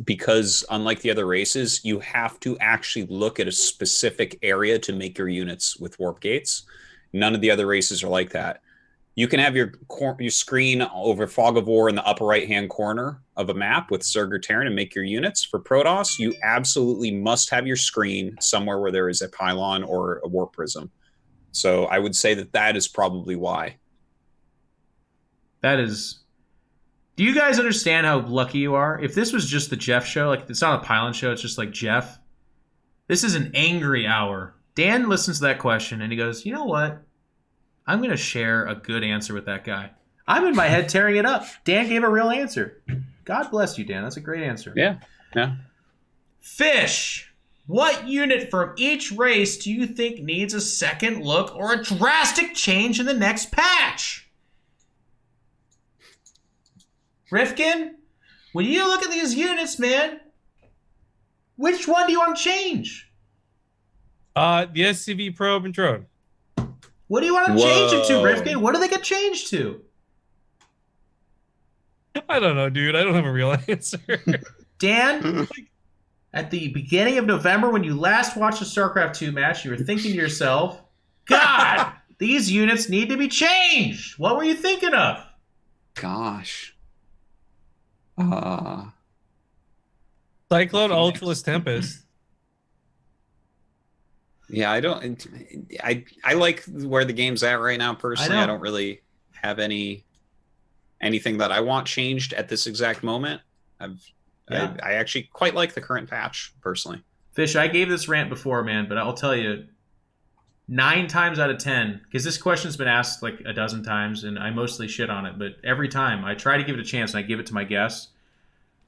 Because unlike the other races, you have to actually look at a specific area to make your units with warp gates. None of the other races are like that. You can have your screen over Fog of War in the upper right-hand corner of a map with Zerg Terran and make your units. For Protoss, you absolutely must have your screen somewhere where there is a pylon or a warp prism. So I would say that is probably why. That is... Do you guys understand how lucky you are? If this was just the Geoff show, like it's not a Pylon show, it's just like Geoff. This is an angry hour. Dan listens to that question and he goes, you know what? I'm going to share a good answer with that guy. I'm in my head tearing it up. Dan gave a real answer. God bless you, Dan. That's a great answer. Yeah. Fish, what unit from each race do you think needs a second look or a drastic change in the next patch? Rifkin, when you look at these units, man, which one do you want to change? The SCV probe and drone. What do you want to change it to, Rifkin? What do they get changed to? I don't know, dude. I don't have a real answer. Dan, at the beginning of November, when you last watched the StarCraft 2 match, you were thinking to yourself, God, these units need to be changed. What were you thinking of? Gosh. Cyclone, Ultraless, Tempest. Yeah, I like where the game's at right now. Personally, I don't really have anything that I want changed at this exact moment. I actually quite like the current patch personally. Fish, I gave this rant before, man, but I'll tell you, 9 times out of 10, because this question's been asked like a dozen times, and I mostly shit on it, but every time I try to give it a chance and I give it to my guests.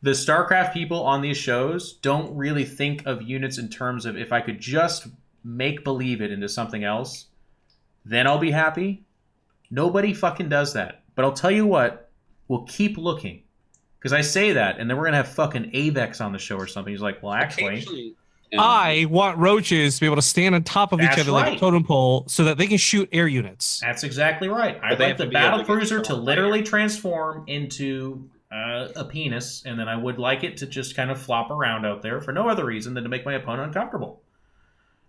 The StarCraft people on these shows don't really think of units in terms of if I could just make believe it into something else, then I'll be happy. Nobody fucking does that. But I'll tell you what, we'll keep looking. Because I say that, and then we're going to have fucking Avex on the show or something. He's like, well, actually... I want roaches to be able to stand on top of each other like a totem pole so that they can shoot air units. That's exactly right. I'd like the battle cruiser to literally transform into a penis, and then I would like it to just kind of flop around out there for no other reason than to make my opponent uncomfortable.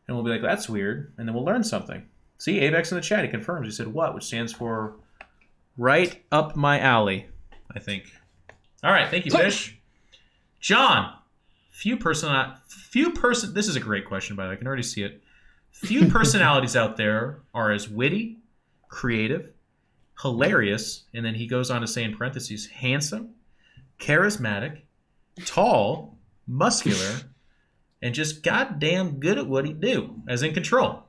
And we'll be like, that's weird, and then we'll learn something. See, Avex in the chat, he confirms. He said, what? Which stands for right up my alley, I think. All right, thank you, Fish. John, this is a great question, by the way. I can already see it. Few personalities out there are as witty, creative, hilarious, and then he goes on to say in parentheses, handsome, charismatic, tall, muscular, and just goddamn good at what he do, as in control.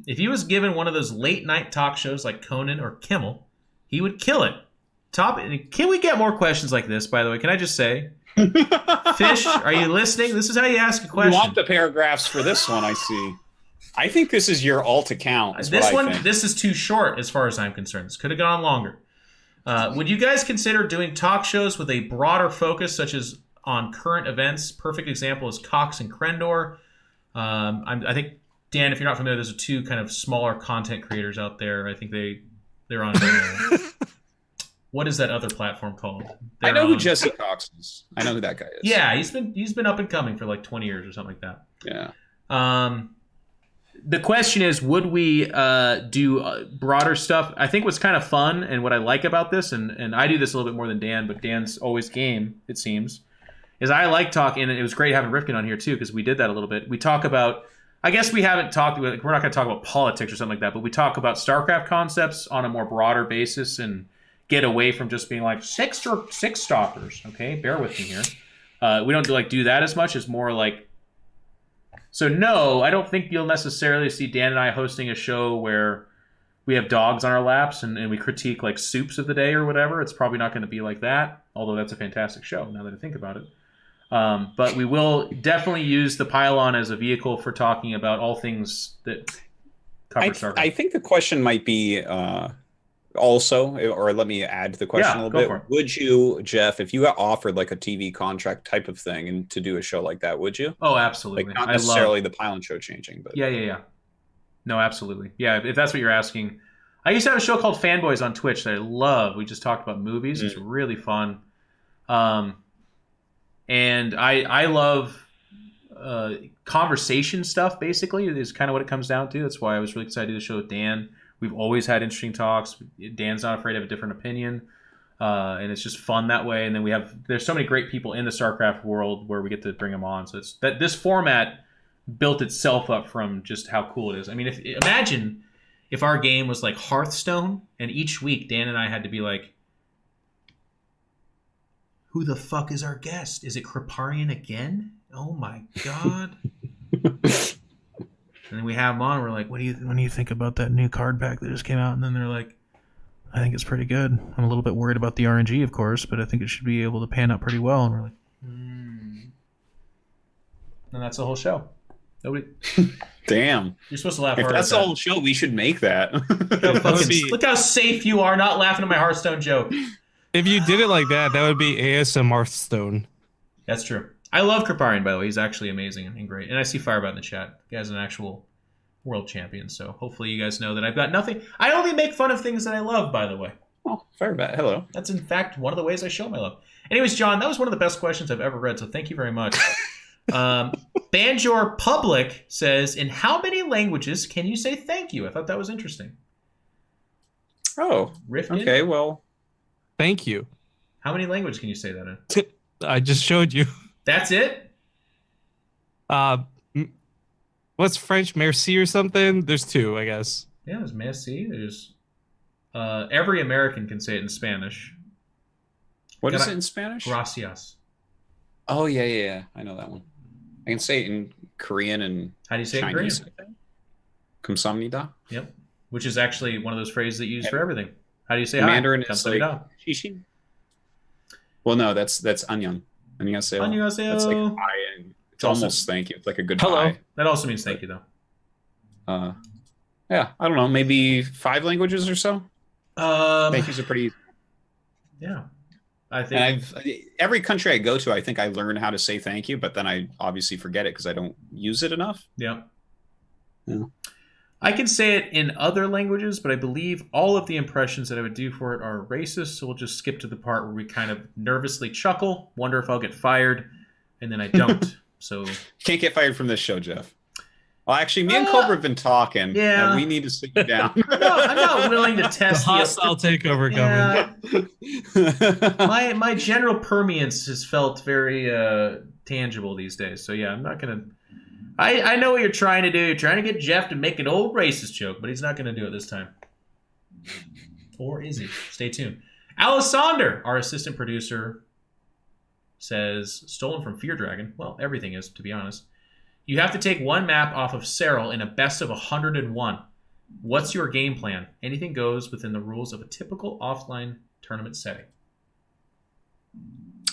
If he was given one of those late night talk shows like Conan or Kimmel, he would kill it. Can we get more questions like this, by the way? Can I just say? Fish, are you listening? This is how you ask a question. You want the paragraphs for this one, I see. I think this is your alt account. This is too short as far as I'm concerned. This could have gone longer. Would you guys consider doing talk shows with a broader focus, such as on current events? Perfect example is Cox and Krendor. I think, Dan, if you're not familiar, those are two kind of smaller content creators out there. I think they're on. What is that other platform called? I know who Jesse Cox is. I know who that guy is. Yeah, he's been up and coming for like 20 years or something like that. Yeah. The question is, would we do broader stuff? I think what's kind of fun and what I like about this, and I do this a little bit more than Dan, but Dan's always game, it seems, is I like talking, and it was great having Rifkin on here too, because we did that a little bit. We talk about, I guess we haven't talked, we're not going to talk about politics or something like that, but we talk about StarCraft concepts on a more broader basis and get away from just being like six stalkers. Okay, bear with me here. We don't do that as much. It's more like, so no, I don't think you'll necessarily see Dan and I hosting a show where we have dogs on our laps and we critique like soups of the day or whatever. It's probably not going to be like that, although that's a fantastic show now that I think about it. But we will definitely use the Pylon as a vehicle for talking about all things that cover StarCraft. I think the question might be also, or let me add to the question a little bit. Would you, Geoff, if you got offered like a TV contract type of thing and to do a show like that, would you? Oh, absolutely. Like not necessarily the Pylon Show changing, but yeah. No, absolutely. Yeah, if that's what you're asking. I used to have a show called Fanboys on Twitch that I love. We just talked about movies. It's really fun. And I love conversation stuff, basically, is kind of what it comes down to. That's why I was really excited to do the show with Dan. We've always had interesting talks. Dan's not afraid of a different opinion. And it's just fun that way. And then there's so many great people in the StarCraft world where we get to bring them on. So it's that this format built itself up from just how cool it is. I mean, imagine if our game was like Hearthstone and each week Dan and I had to be like, who the fuck is our guest? Is it Kriparian again? Oh my God. And then we have them on. We're like, what do you think about that new card pack that just came out? And then they're like, I think it's pretty good. I'm a little bit worried about the RNG, of course, but I think it should be able to pan out pretty well. And we're like, And that's the whole show. Nobody. Damn. You're supposed to laugh. If that's the whole show, we should make that. Look how safe you are, not laughing at my Hearthstone joke. If you did it like that, that would be ASM Hearthstone. That's true. I love Kriparian, by the way. He's actually amazing and great. And I see Firebot in the chat. The guy's an actual world champion. So hopefully you guys know that I've got nothing. I only make fun of things that I love, by the way. Oh, Firebot. Hello. That's, in fact, one of the ways I show my love. Anyways, John, that was one of the best questions I've ever read. So thank you very much. Banjor Public says, in how many languages can you say thank you? I thought that was interesting. Oh, Rifkin? Okay, well. Thank you. How many languages can you say that in? I just showed you. That's it? What's French? Merci or something? There's two, I guess. Yeah, there's merci. There's every American can say it in Spanish. What is it in Spanish? Gracias. Oh, yeah. I know that one. I can say it in Korean and how do you say Chinese, it in Korean? Kamsamnida. Yep. Which is actually one of those phrases that you use for everything. How do you say hi? Mandarin is like Shishin. Well, no, that's Annyeong. Annyeonghaseyo. Annyeonghaseyo. That's like hi, and it's almost thank you. It's like a goodbye. Hello. That also means thank you, though. Yeah, I don't know, maybe 5 languages or so. Thank yous are pretty easy. Yeah, I think. And every country I go to, I think I learn how to say thank you, but then I obviously forget it because I don't use it enough. Yeah. Yeah. I can say it in other languages, but I believe all of the impressions that I would do for it are racist, so we'll just skip to the part where we kind of nervously chuckle, wonder if I'll get fired, and then I don't. So you can't get fired from this show, Geoff. Well, actually, me and Cobra have been talking. Yeah. We need to sit you down. I'm not willing to test the hostile takeover coming. My general permeance has felt very tangible these days. So, yeah, I'm not going to... I know what you're trying to do. You're trying to get Geoff to make an old racist joke, but he's not going to do it this time. Or is he? Stay tuned. Alisaunder, our assistant producer, says, stolen from Fear Dragon. Well, everything is, to be honest. You have to take one map off of Serral in a best of 101. What's your game plan? Anything goes within the rules of a typical offline tournament setting.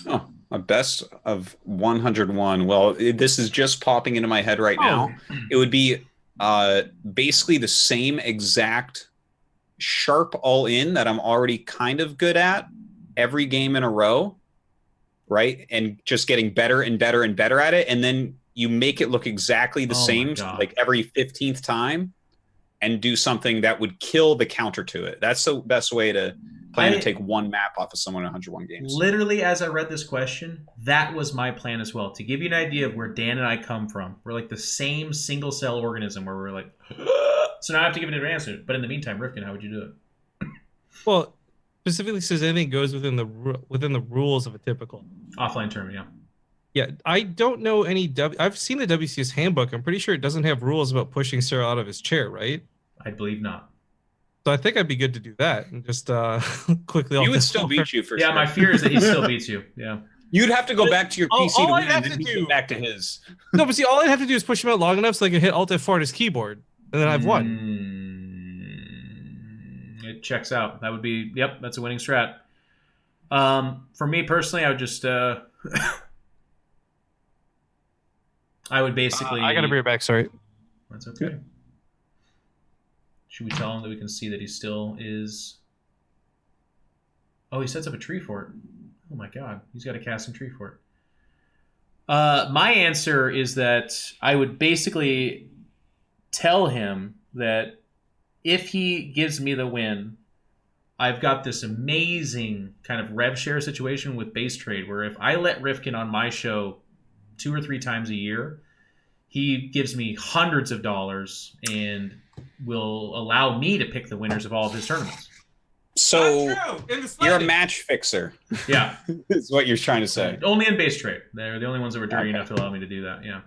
Oh, a best of 101. Well, this is just popping into my head right now. It would be basically the same exact sharp all in that I'm already kind of good at every game in a row, right? And just getting better and better and better at it. And then you make it look exactly the same, like every 15th time, and do something that would kill the counter to it. That's the best way to plan to take one map off of someone in 101 games. Literally, as I read this question, that was my plan as well. To give you an idea of where Dan and I come from, we're like the same single cell organism where we're like, so now I have to give it an answer. But in the meantime, Rifkin, how would you do it? Well, specifically says anything goes within the rules of a typical offline tournament. Yeah. Yeah, I don't know any. I've seen the WCS handbook. I'm pretty sure it doesn't have rules about pushing Cyril out of his chair, right? I believe not. So I think I'd be good to do that and just quickly. He would still beat you for sure. Yeah, my fear is that he still beats you. Yeah. You'd have to go back to your PC all to I'd win, have and then to he'd do get back to his. No, but see, all I'd have to do is push him out long enough so I can hit Alt F4 on his keyboard, and then I've won. It checks out. That would be, yep, that's a winning strat. For me personally, I would just I would basically I gotta bring it back, sorry. That's okay. Good. Should we tell him that we can see that he still is? Oh, he sets up a tree fort. Oh my god, he's got a casting tree fort. My answer is that I would basically tell him that if he gives me the win, I've got this amazing kind of rev share situation with Base Trade where if I let Rifkin on my show 2 or 3 times a year, he gives me hundreds of dollars and will allow me to pick the winners of all of his tournaments. So you're a match fixer. Yeah. Is what you're trying to say. Only in Base Trade. They're the only ones that were dirty enough to allow me to do that. Yeah.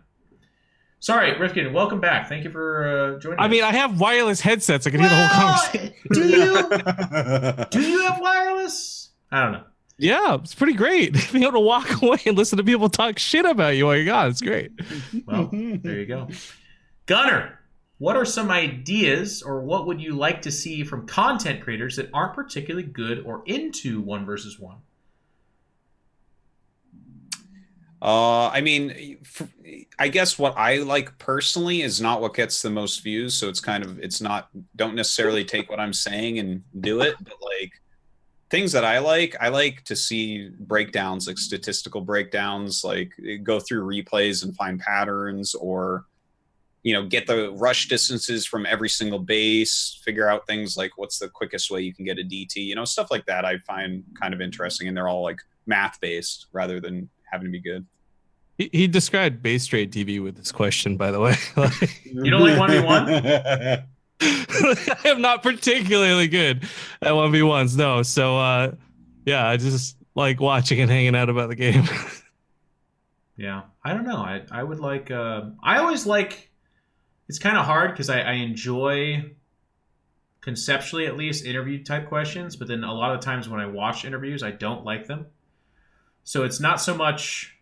Sorry, Rifkin, welcome back. Thank you for joining us. I mean, I have wireless headsets. I can hear the whole conversation. Do you have wireless? I don't know. Yeah, it's pretty great. Being able to walk away and listen to people talk shit about you. Oh my god, it's great. Well, there you go. Gunner, what are some ideas or what would you like to see from content creators that aren't particularly good or into 1 versus 1? I mean, I guess what I like personally is not what gets the most views. So it's not, don't necessarily take what I'm saying and do it, but like things that I like to see breakdowns, like statistical breakdowns, like go through replays and find patterns, or, you know, get the rush distances from every single base, figure out things like what's the quickest way you can get a DT, you know, stuff like that I find kind of interesting, and they're all like math based rather than having to be good. He described BasetradeTV with this question, by the way. You don't like 1v1? I am not particularly good at 1v1s, no. So, yeah, I just like watching and hanging out about the game. Yeah, I don't know. I would like... I always like... It's kind of hard because I enjoy, conceptually at least, interview-type questions, but then a lot of times when I watch interviews, I don't like them. So it's not so much...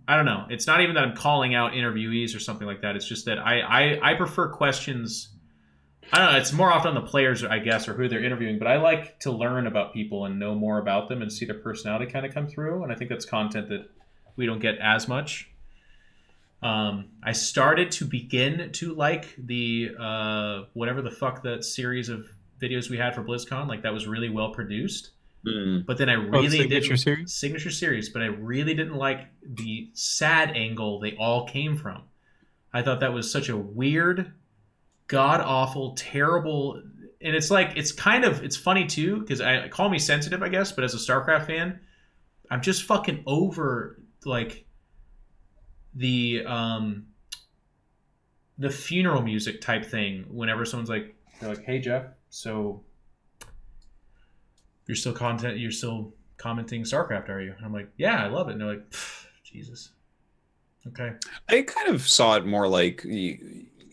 I don't know. It's not even that I'm calling out interviewees or something like that. It's just that I prefer questions. I don't know. It's more often on the players, I guess, or who they're interviewing. But I like to learn about people and know more about them and see their personality kind of come through. And I think that's content that we don't get as much. I started to begin to like the whatever the fuck that series of videos we had for BlizzCon. Like that was really well produced. But then I really didn't signature series, but I really didn't like the sad angle they all came from. I thought that was such a weird, god awful, terrible, and it's like it's funny too because I call me sensitive, I guess, but as a StarCraft fan, I'm just fucking over like the funeral music type thing. Whenever someone's like, they're like, "Hey Geoff, so." You're still commenting StarCraft, are you? And I'm like, yeah, I love it. And they're like, Jesus. Okay. I kind of saw it more like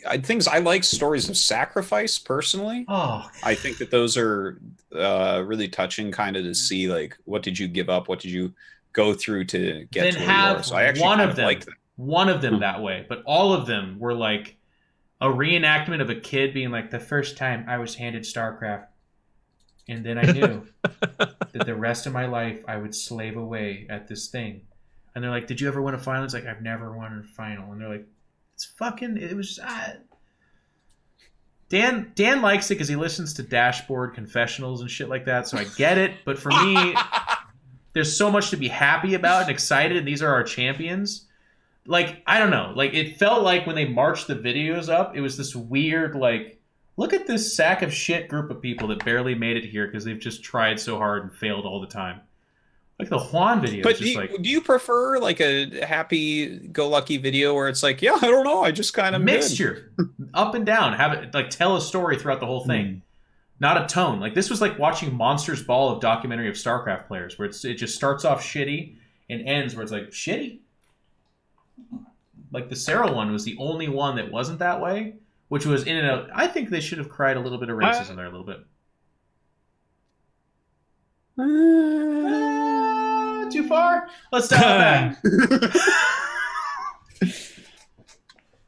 I like stories of sacrifice personally. Oh, I think that those are really touching, kind of to see like what did you give up, what did you go through to get to where you are. So I actually kind of liked them. One of them that way, but all of them were like a reenactment of a kid being like, the first time I was handed StarCraft. And then I knew that the rest of my life I would slave away at this thing. And they're like, did you ever win a final? It's like, I've never won a final. And they're like, it was just, Dan likes it because he listens to Dashboard confessionals and shit like that, so I get it. But for me, there's so much to be happy about and excited, and these are our champions. Like, I don't know. Like, it felt like when they marched the videos up, it was this weird, like, look at this sack of shit group of people that barely made it here because they've just tried so hard and failed all the time. Like the Juan video. But do you prefer like a happy-go-lucky video where it's like, yeah, I don't know, I just kind of mixture, up and down, have it like tell a story throughout the whole thing, not a tone. Like this was like watching Monsters Ball of documentary of StarCraft players, where it just starts off shitty and ends where it's like shitty. Like the Sarah one was the only one that wasn't that way, which was in and out. I think they should have cried a little bit of racism there, a little bit. Too far? Let's dial it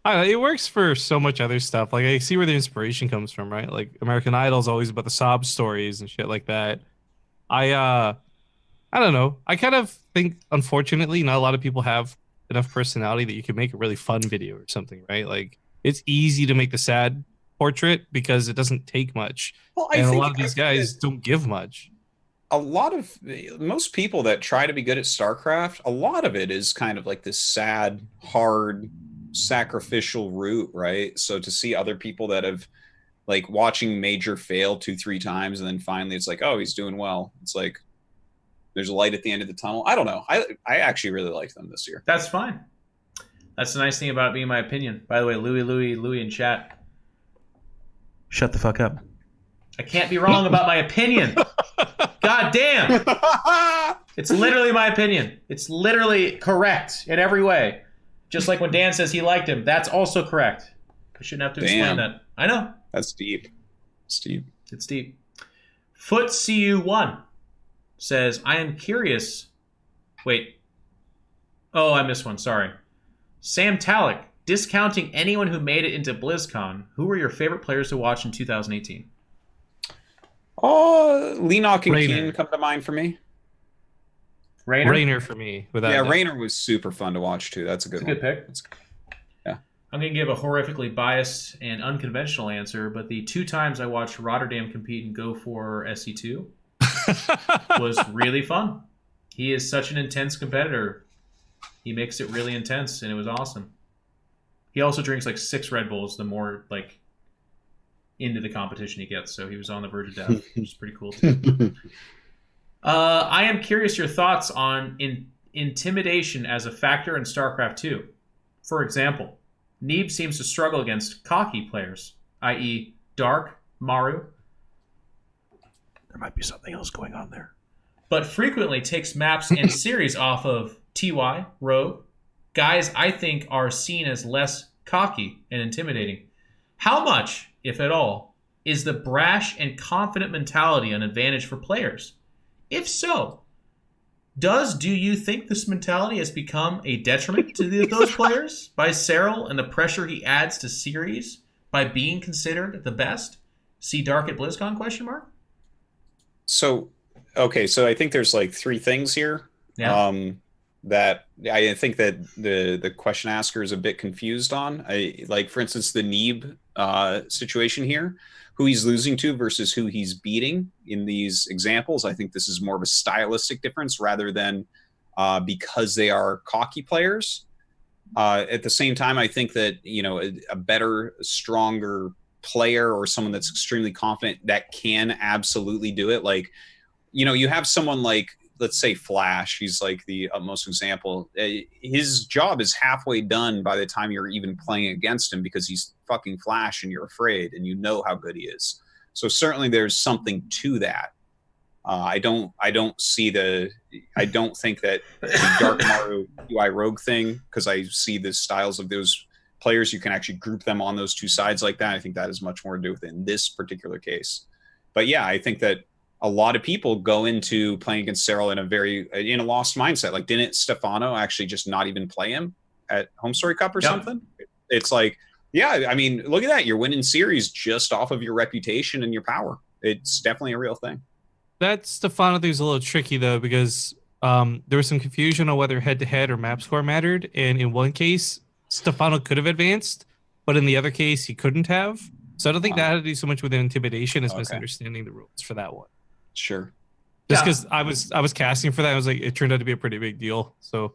back. It works for so much other stuff. Like I see where the inspiration comes from, right? Like American Idol is always about the sob stories and shit like that. I don't know. I kind of think, unfortunately, not a lot of people have enough personality that you can make a really fun video or something, right? Like it's easy to make the sad portrait because it doesn't take much. Well, and a lot of these guys don't give much. Most people that try to be good at StarCraft, a lot of it is kind of like this sad, hard, sacrificial route, right? So to see other people that have like watching Major fail 2-3 times and then finally it's like, oh, he's doing well. It's like there's a light at the end of the tunnel. I don't know. I actually really like them this year. That's fine. That's the nice thing about being my opinion. By the way, Louis in chat. Shut the fuck up. I can't be wrong about my opinion. God damn. It's literally my opinion. It's literally correct in every way. Just like when Dan says he liked him, that's also correct. I shouldn't have to explain that. I know. That's deep. It's deep. It's deep. FootCU1 says, I am curious. Wait. Oh, I missed one. Sorry. Sam Talick, discounting anyone who made it into BlizzCon, who were your favorite players to watch in 2018? Oh, Leenock and Keen come to mind for me. Raynor for me. Raynor was super fun to watch too. That's a good one. Good pick. Yeah. I'm going to give a horrifically biased and unconventional answer, but the 2 times I watched Rotterdam compete and go for SC2 was really fun. He is such an intense competitor. He makes it really intense, and it was awesome. He also drinks like 6 Red Bulls the more like into the competition he gets, so he was on the verge of death, which is pretty cool too. I am curious your thoughts on intimidation as a factor in StarCraft 2. For example, Neeb seems to struggle against cocky players, i.e. Dark, Maru. There might be something else going on there. But frequently takes maps and series off of TY, Rogue, guys I think are seen as less cocky and intimidating. How much, if at all, is the brash and confident mentality an advantage for players? If so, do you think this mentality has become a detriment to those players by Cyril and the pressure he adds to series by being considered the best? See Dark at BlizzCon ? So I think there's like 3 things here. Yeah. That I think that the question asker is a bit confused on. Like, for instance, the Neeb situation here, who he's losing to versus who he's beating in these examples. I think this is more of a stylistic difference rather than because they are cocky players. At the same time, I think that, a better, stronger player or someone that's extremely confident that can absolutely do it. Like, you have someone like, let's say Flash, he's like the utmost example. His job is halfway done by the time you're even playing against him because he's fucking Flash and you're afraid and you know how good he is. So certainly there's something to that. I don't think that the Dark Maru UI Rogue thing, because I see the styles of those players, you can actually group them on those 2 sides like that. I think that has much more to do with it in this particular case. But yeah, I think that a lot of people go into playing against Cyril in a lost mindset. Like, didn't Stefano actually just not even play him at Home Story Cup or something? It's like, yeah, I mean, look at that. You're winning series just off of your reputation and your power. It's definitely a real thing. That Stefano thing's a little tricky though, because there was some confusion on whether head-to-head or map score mattered. And in one case, Stefano could have advanced, but in the other case, he couldn't have. So I don't think that had to do so much with intimidation as Okay. misunderstanding the rules for that one. Sure. Just because I was casting for that, I was like, it turned out to be a pretty big deal. So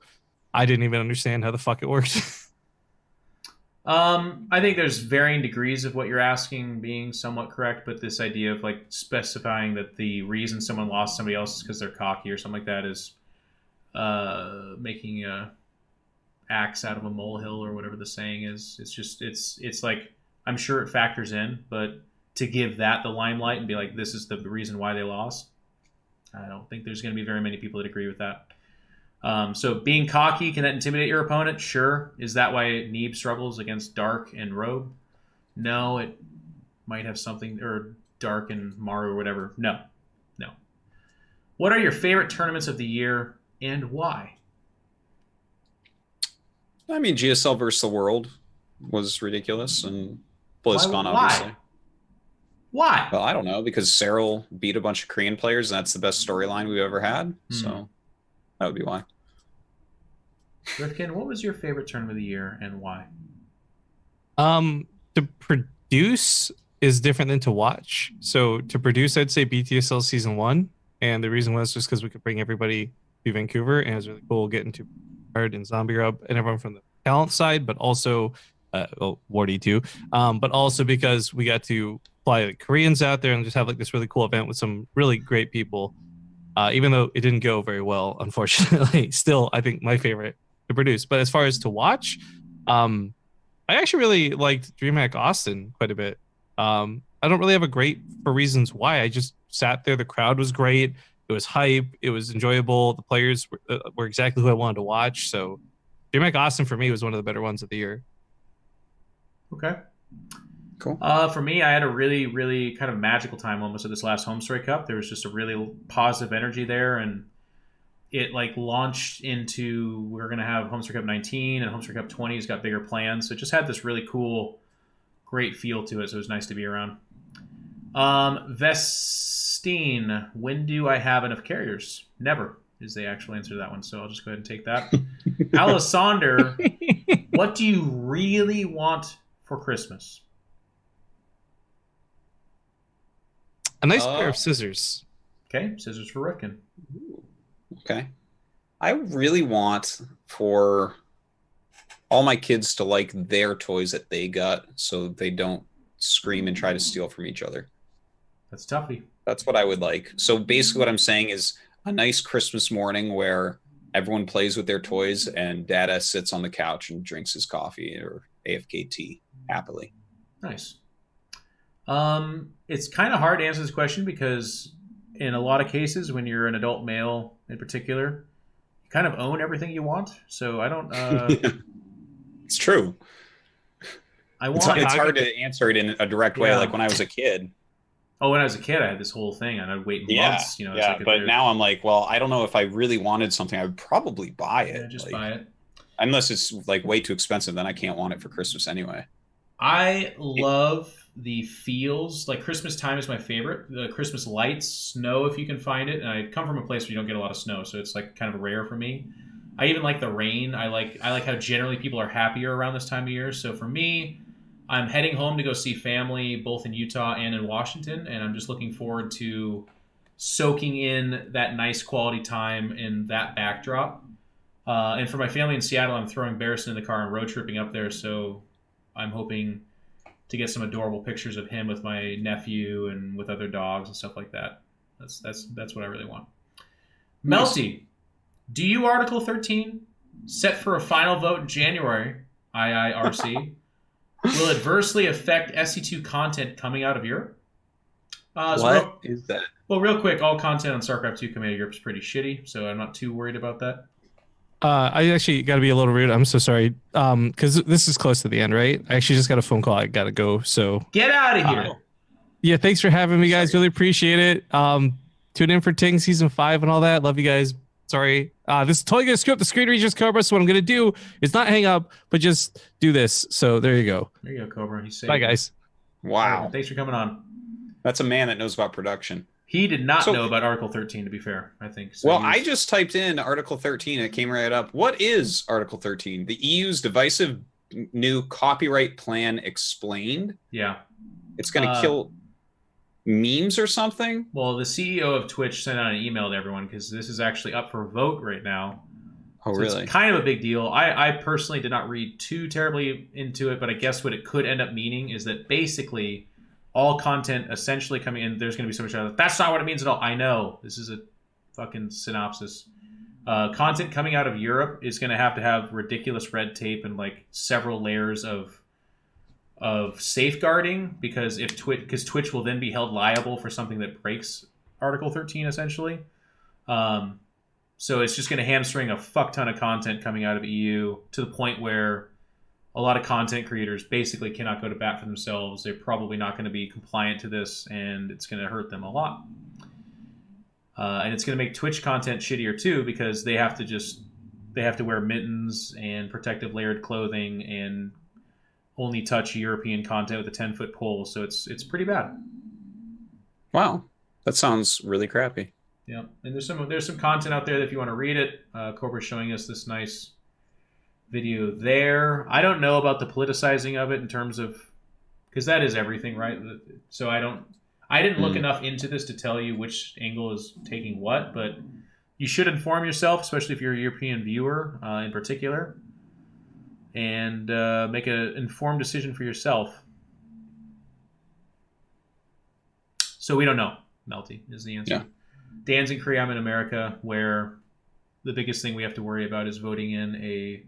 I didn't even understand how the fuck it worked. I think there's varying degrees of what you're asking being somewhat correct, but this idea of like specifying that the reason someone lost somebody else is because they're cocky or something like that is making a axe out of a molehill or whatever the saying is. It's like, I'm sure it factors in, but to give that the limelight and be like, this is the reason why they lost, I don't think there's going to be very many people that agree with that. So being cocky, can that intimidate your opponent? Sure. Is that why Neeb struggles against Dark and Rogue? No, it might have something, or Dark and Maru or whatever. No. What are your favorite tournaments of the year and why? I mean, GSL versus the World was ridiculous, and BlizzCon, Why? obviously. Why? Well, I don't know, because Cyril beat a bunch of Korean players, and that's the best storyline we've ever had. So that would be why. Rifkin, what was your favorite tournament of the year and why? To produce is different than to watch. So to produce, I'd say BTSL season 1, and the reason was just because we could bring everybody to Vancouver, and it was really cool getting to Art and Zombie Rub and everyone from the talent side, but also Wardy too, but also because we got to fly the Koreans out there and just have like this really cool event with some really great people. Even though it didn't go very well, unfortunately, still I think my favorite to produce. But as far as to watch, I actually really liked DreamHack Austin quite a bit. I don't really have a great for reasons why. I just sat there. The crowd was great. It was hype. It was enjoyable. The players were exactly who I wanted to watch. So DreamHack Austin for me was one of the better ones of the year. Okay. Cool. For me, I had a really, really kind of magical time almost at this last Homestory Cup. There was just a really positive energy there, and it like launched into, we're going to have Homestory Cup 19 and Homestory Cup 20 has got bigger plans. So it just had this really cool, great feel to it. So it was nice to be around. Vestine, when do I have enough carriers? Never is the actual answer to that one. So I'll just go ahead and take that. Alisaunder, what do you really want for Christmas? A nice pair of scissors. Okay, scissors for Rifkin. Okay. I really want for all my kids to like their toys that they got so they don't scream and try to steal from each other. That's toughy. That's what I would like. So basically what I'm saying is a nice Christmas morning where everyone plays with their toys and Dada sits on the couch and drinks his coffee or AFK tea happily. Nice. It's kind of hard to answer this question because in a lot of cases, when you're an adult male in particular, you kind of own everything you want. So I don't. It's true. It's hard to answer it in a direct way. Like when I was a kid. Oh, when I was a kid, I had this whole thing, and I'd wait months. You know, yeah. But now I'm like, well, I don't know if I really wanted something. I would probably buy it. Yeah, just buy it. Unless it's like way too expensive, then I can't want it for Christmas anyway. I love the feels. Like Christmas time is my favorite. The Christmas lights, snow if you can find it. And I come from a place where you don't get a lot of snow, so it's like kind of rare for me. I even like the rain. I like how generally people are happier around this time of year. So for me, I'm heading home to go see family both in Utah and in Washington, and I'm just looking forward to soaking in that nice quality time in that backdrop. And for my family in Seattle, I'm throwing Barrison in the car and road tripping up there, so I'm hoping to get some adorable pictures of him with my nephew and with other dogs and stuff like that. That's what I really want. Nice. Melty, do you Article 13 set for a final vote in January, IIRC? Will adversely affect SC2 content coming out of Europe? What is that? Well, real quick, all content on StarCraft 2 coming out of Europe is pretty shitty, so I'm not too worried about that. I actually got to be a little rude. I'm so sorry. Because this is close to the end, right? I actually just got a phone call. I got to go. So get out of here. Yeah, thanks for having me, guys. Really appreciate it. Tune in for Ting Season 5 and all that. Love you guys. Sorry. This is totally going to screw up the screen readers, Cobra. So what I'm going to do is not hang up, but just do this. So there you go. There you go, Cobra. He's safe. Bye, guys. Wow. Thanks for coming on. That's a man that knows about production. He did not know about Article 13, to be fair, I think. So well, I just typed in Article 13 and it came right up. What is Article 13? The EU's divisive new copyright plan explained? Yeah. It's going to kill memes or something? Well, the CEO of Twitch sent out an email to everyone because this is actually up for vote right now. Oh, So really? it's kind of a big deal. I personally did not read too terribly into it, but I guess what it could end up meaning is that basically all content essentially coming in, there's going to be so much of that's not what it means at all. I know. This is a fucking synopsis. Content coming out of Europe is going to have ridiculous red tape and like several layers of safeguarding because Twitch will then be held liable for something that breaks Article 13 essentially. So it's just going to hamstring a fuck ton of content coming out of EU to the point where a lot of content creators basically cannot go to bat for themselves. They're probably not going to be compliant to this, and it's going to hurt them a lot. And it's going to make Twitch content shittier too because they have to wear mittens and protective layered clothing and only touch European content with a 10-foot pole. So it's pretty bad. Wow, that sounds really crappy. Yeah, and there's some content out there that if you want to read it, Cobra's showing us this nice video there. I don't know about the politicizing of it in terms of because that is everything, right? So I didn't look enough into this to tell you which angle is taking what, but you should inform yourself, especially if you're a European viewer in particular, and make an informed decision for yourself. So we don't know, Melty, is the answer. Yeah. Dan's in Korea, I'm in America, where the biggest thing we have to worry about is voting in a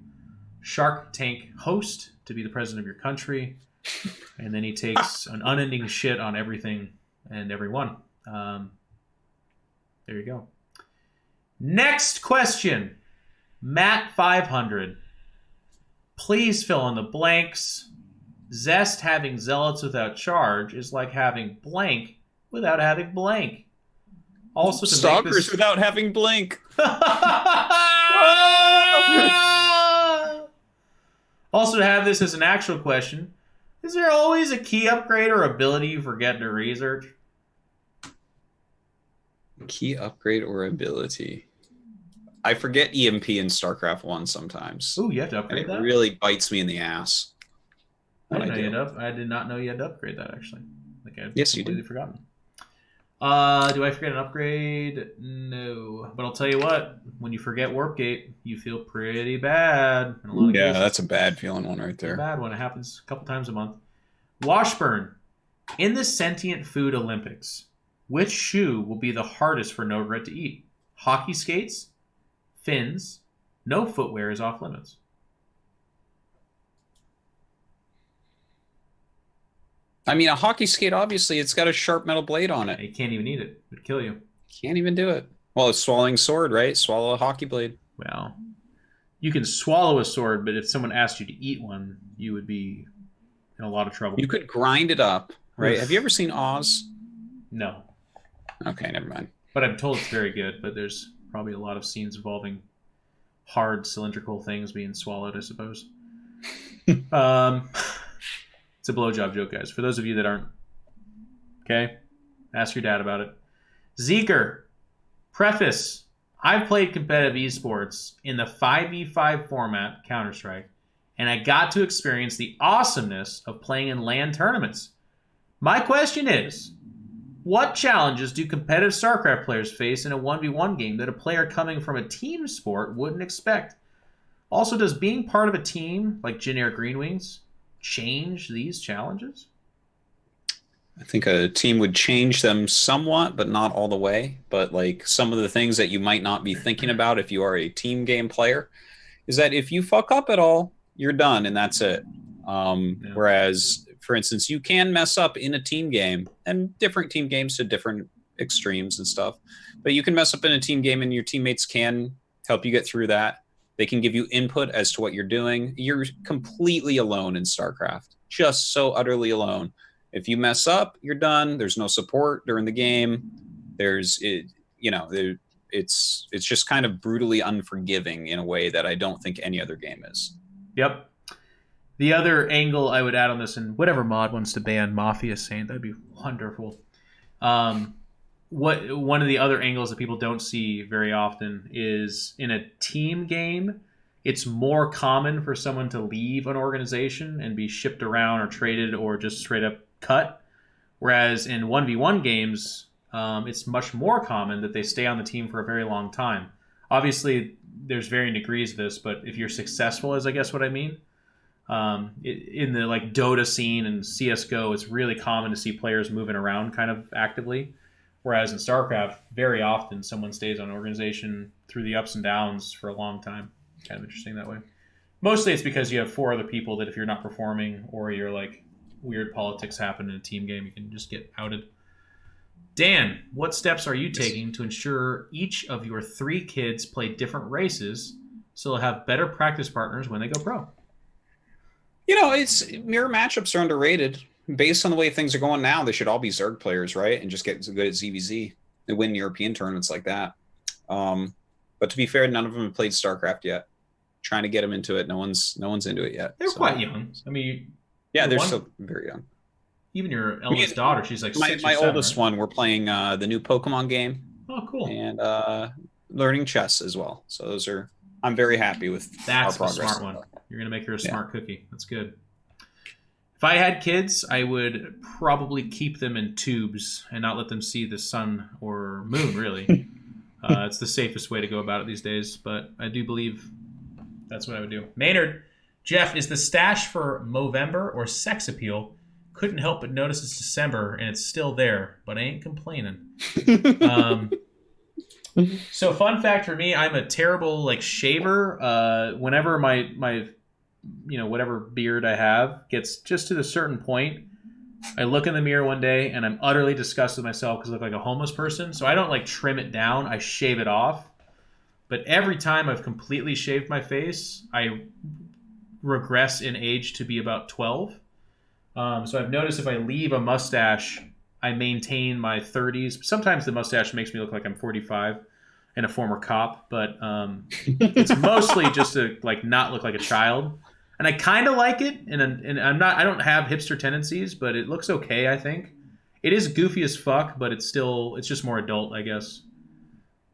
Shark Tank host to be the president of your country. And then he takes an unending shit on everything and everyone. There you go. Next question. Matt500. Please fill in the blanks. Zest having zealots without charge is like having blank without having blank. Also, to Stalkers make this... without having blink. Also, to have this as an actual question, is there always a key upgrade or ability you forget to research? Key upgrade or ability. I forget EMP in StarCraft 1 sometimes. Ooh, you have to And upgrade it that? really bites me in the ass. I when did not know you had to upgrade that, actually. Like I'd Yes, you completely did. forgotten. Do I forget an upgrade? No. But I'll tell you what, when you forget Warp Gate, you feel pretty bad. In a lot of Yeah, cases. that's a bad feeling one right It's a there. bad one. It happens a couple times a month. Washburn. In the Sentient Food Olympics, which shoe will be the hardest for No Regret to eat? Hockey skates? Fins? No footwear is off limits. I mean, a hockey skate, obviously, it's got a sharp metal blade on it. You can't even eat it. It would kill you. Can't even do it. Well, it's swallowing sword, right? Swallow a hockey blade. Well, you can swallow a sword, but if someone asked you to eat one, you would be in a lot of trouble. You could grind it up, right? Oof. Have you ever seen Oz? No. Okay, never mind. But I'm told it's very good, but there's probably a lot of scenes involving hard cylindrical things being swallowed, I suppose. It's a blowjob joke, guys. For those of you that aren't, okay? Ask your dad about it. Zeker. Preface. I've played competitive esports in the 5v5 format, Counter-Strike, and I got to experience the awesomeness of playing in LAN tournaments. My question is, what challenges do competitive StarCraft players face in a 1v1 game that a player coming from a team sport wouldn't expect? Also, does being part of a team, like generic Green Wings, change these challenges? I think a team would change them somewhat, but not all the way. But like some of the things that you might not be thinking about if you are a team game player is that if you fuck up at all, you're done and that's it. Whereas, for instance, you can mess up in a team game, and different team games to different extremes and stuff. But you can mess up in a team game and your teammates can help you get through that. They can give you input as to what you're doing. You're completely alone in StarCraft, just so utterly alone. If you mess up, you're done. There's no support during the game. It's just kind of brutally unforgiving in a way that I don't think any other game is. Yep. The other angle I would add on this, and whatever mod wants to ban Mafia Saint, that'd be wonderful. One of the other angles that people don't see very often is in a team game, it's more common for someone to leave an organization and be shipped around or traded or just straight up cut Whereas in 1v1 games, it's much more common that they stay on the team for a very long time. Obviously, there's varying degrees of this, but if you're successful, is I guess what I mean. In the like Dota scene and CSGO, it's really common to see players moving around kind of actively. Whereas in StarCraft, very often someone stays on an organization through the ups and downs for a long time. Kind of interesting that way. Mostly it's because you have 4 other people that if you're not performing or you're like weird politics happen in a team game, you can just get outed. Dan, what steps are you taking to ensure each of your 3 kids play different races so they'll have better practice partners when they go pro? It's mirror matchups are underrated. Based on the way things are going now, they should all be Zerg players, right? And just get good at ZVZ. They win European tournaments like that. But to be fair, none of them have played StarCraft yet. Trying to get them into it. No one's into it yet. They're quite young. I mean, they're still very young. Even your eldest daughter, she's like 6 or 7, my oldest one, we're playing the new Pokemon game. Oh, cool. And learning chess as well. So I'm very happy with our progress. That's a smart one. You're going to make her a smart cookie. That's good. If I had kids, I would probably keep them in tubes and not let them see the sun or moon, really. It's the safest way to go about it these days, but I do believe that's what I would do. Maynard, Geoff, is the stash for Movember or sex appeal? Couldn't help but notice it's December and it's still there, but I ain't complaining. So fun fact for me, I'm a terrible shaver. Whenever my whatever beard I have gets just to a certain point, I look in the mirror one day and I'm utterly disgusted with myself because I look like a homeless person. So I don't trim it down, I shave it off. But every time I've completely shaved my face, I regress in age to be about 12. So I've noticed if I leave a mustache, I maintain my 30s. Sometimes the mustache makes me look like I'm 45 and a former cop, but it's mostly just to not look like a child. And I kind of like it, and I don't have hipster tendencies, but it looks okay, I think. It is goofy as fuck, but it's just more adult, I guess.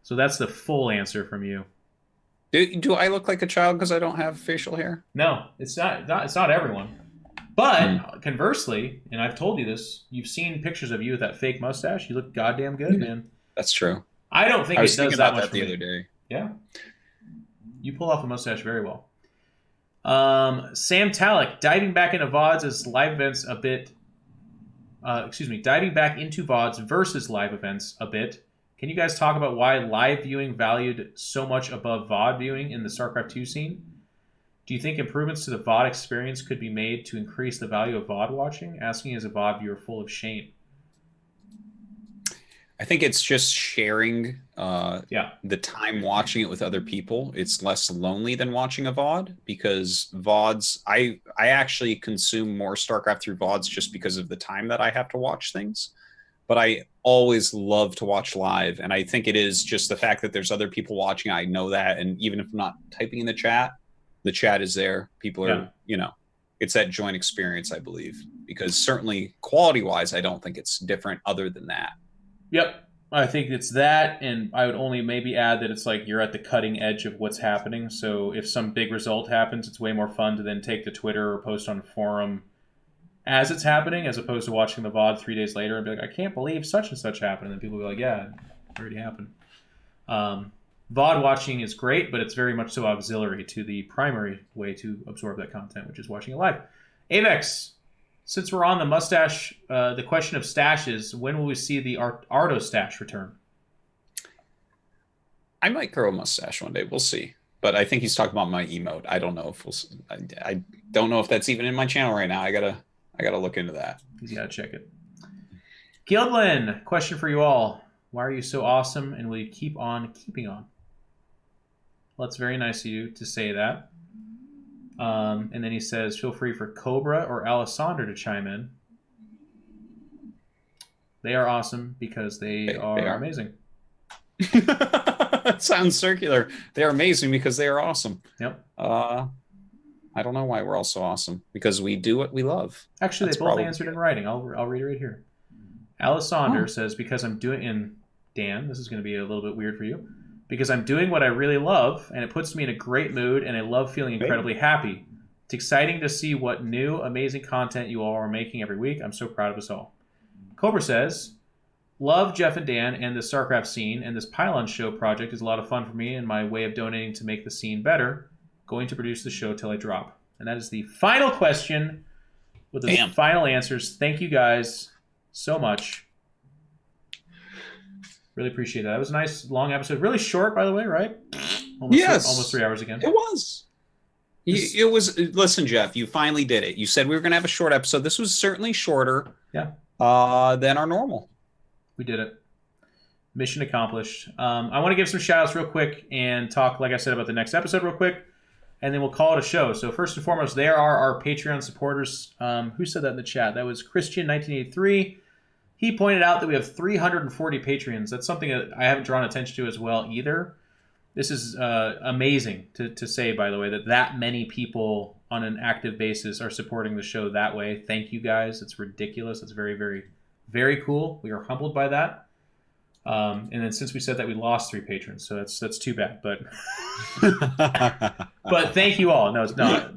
So that's the full answer from you. Do I look like a child because I don't have facial hair? No, it's not everyone. But conversely, and I've told you this, you've seen pictures of you with that fake mustache. You look goddamn good, man. That's true. I don't think it does that much. I was thinking about that the other day. Yeah, you pull off a mustache very well. Sam Talik, diving back into VODs as live events a bit. Diving back into VODs versus live events a bit. Can you guys talk about why live viewing valued so much above VOD viewing in the StarCraft 2 scene? Do you think improvements to the VOD experience could be made to increase the value of VOD watching? Asking as a VOD viewer full of shame. I think it's just sharing the time watching it with other people. It's less lonely than watching a VOD because VODs, I actually consume more StarCraft through VODs just because of the time that I have to watch things. But I always love to watch live. And I think it is just the fact that there's other people watching. I know that. And even if I'm not typing in the chat is there. People are, it's that joint experience, I believe. Because certainly quality-wise, I don't think it's different other than that. Yep. I think it's that, and I would only maybe add that it's you're at the cutting edge of what's happening. So if some big result happens, it's way more fun to then take to Twitter or post on a forum as it's happening, as opposed to watching the VOD 3 days later and be like, I can't believe such and such happened. And then people will be like, yeah, it already happened. VOD watching is great, but it's very much so auxiliary to the primary way to absorb that content, which is watching it live. Avex, since we're on the mustache, the question of stashes, when will we see the Arto stash return? I might grow a mustache one day. We'll see. But I think he's talking about my emote. I don't know if I don't know if that's even in my channel right now. I gotta look into that. You gotta check it. Guildlin, question for you all. Why are you so awesome, and will you keep on keeping on? Well, that's very nice of you to say that. And then he says, feel free for Cobra or Alisaunder to chime in. They are awesome because they are amazing. It sounds circular. They are amazing because they are awesome. Yep. I don't know why we're all so awesome. Because we do what we love. Actually, that's they both answered in writing. I'll read it right here. Alisaunder says, because I'm doing... And Dan, this is going to be a little bit weird for you. Because I'm doing what I really love, and it puts me in a great mood, and I love feeling incredibly happy. It's exciting to see what new, amazing content you all are making every week. I'm so proud of us all. Cobra says, love Geoff and Dan and the StarCraft scene, and this Pylon Show project is a lot of fun for me and my way of donating to make the scene better. Going to produce the show till I drop. And that is the final question with the final answers. Thank you guys so much. Really appreciate that. It was a nice long episode. Really short, by the way, right? Almost 3 hours again. It was. It was. Listen, Geoff, you finally did it. You said we were going to have a short episode. This was certainly shorter than our normal. We did it. Mission accomplished. I want to give some shout-outs real quick and talk, like I said, about the next episode real quick, and then we'll call it a show. So first and foremost, there are our Patreon supporters. Who said that in the chat? That was Christian1983. He pointed out that we have 340 Patreons. That's something that I haven't drawn attention to as well either. This is amazing to say, by the way, that many people on an active basis are supporting the show that way. Thank you guys. It's ridiculous. It's very, very, very cool. We are humbled by that. And then since we said that, we lost 3 patrons, so that's too bad. But but thank you all. No,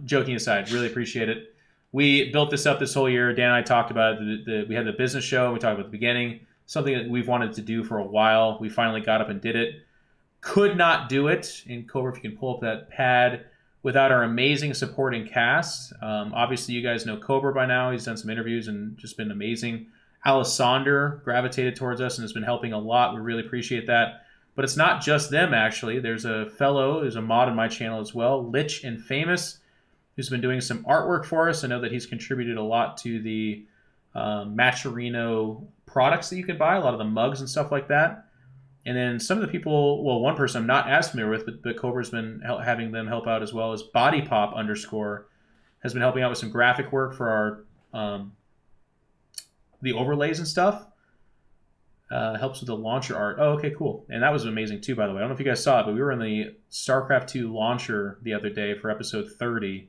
joking aside, really appreciate it. We built this up this whole year. Dan and I talked about it. We had the business show. We talked about the beginning, something that we've wanted to do for a while. We finally got up and did it. Could not do it. And Cobra, if you can pull up that pad, without our amazing supporting cast. Obviously, you guys know Cobra by now. He's done some interviews and just been amazing. Alisaunder gravitated towards us and has been helping a lot. We really appreciate that. But it's not just them, actually. There's a mod on my channel as well, Lich&Famous, who's been doing some artwork for us. I know that he's contributed a lot to the Matcherino products that you can buy, a lot of the mugs and stuff like that. And then some of the people, well, one person I'm not as familiar with, but Cobra's been having them help out as well, as BodyPop_ has been helping out with some graphic work for our the overlays and stuff. Helps with the launcher art. Oh, okay, cool. And that was amazing too, by the way. I don't know if you guys saw it, but we were in the StarCraft 2 launcher the other day for episode 30.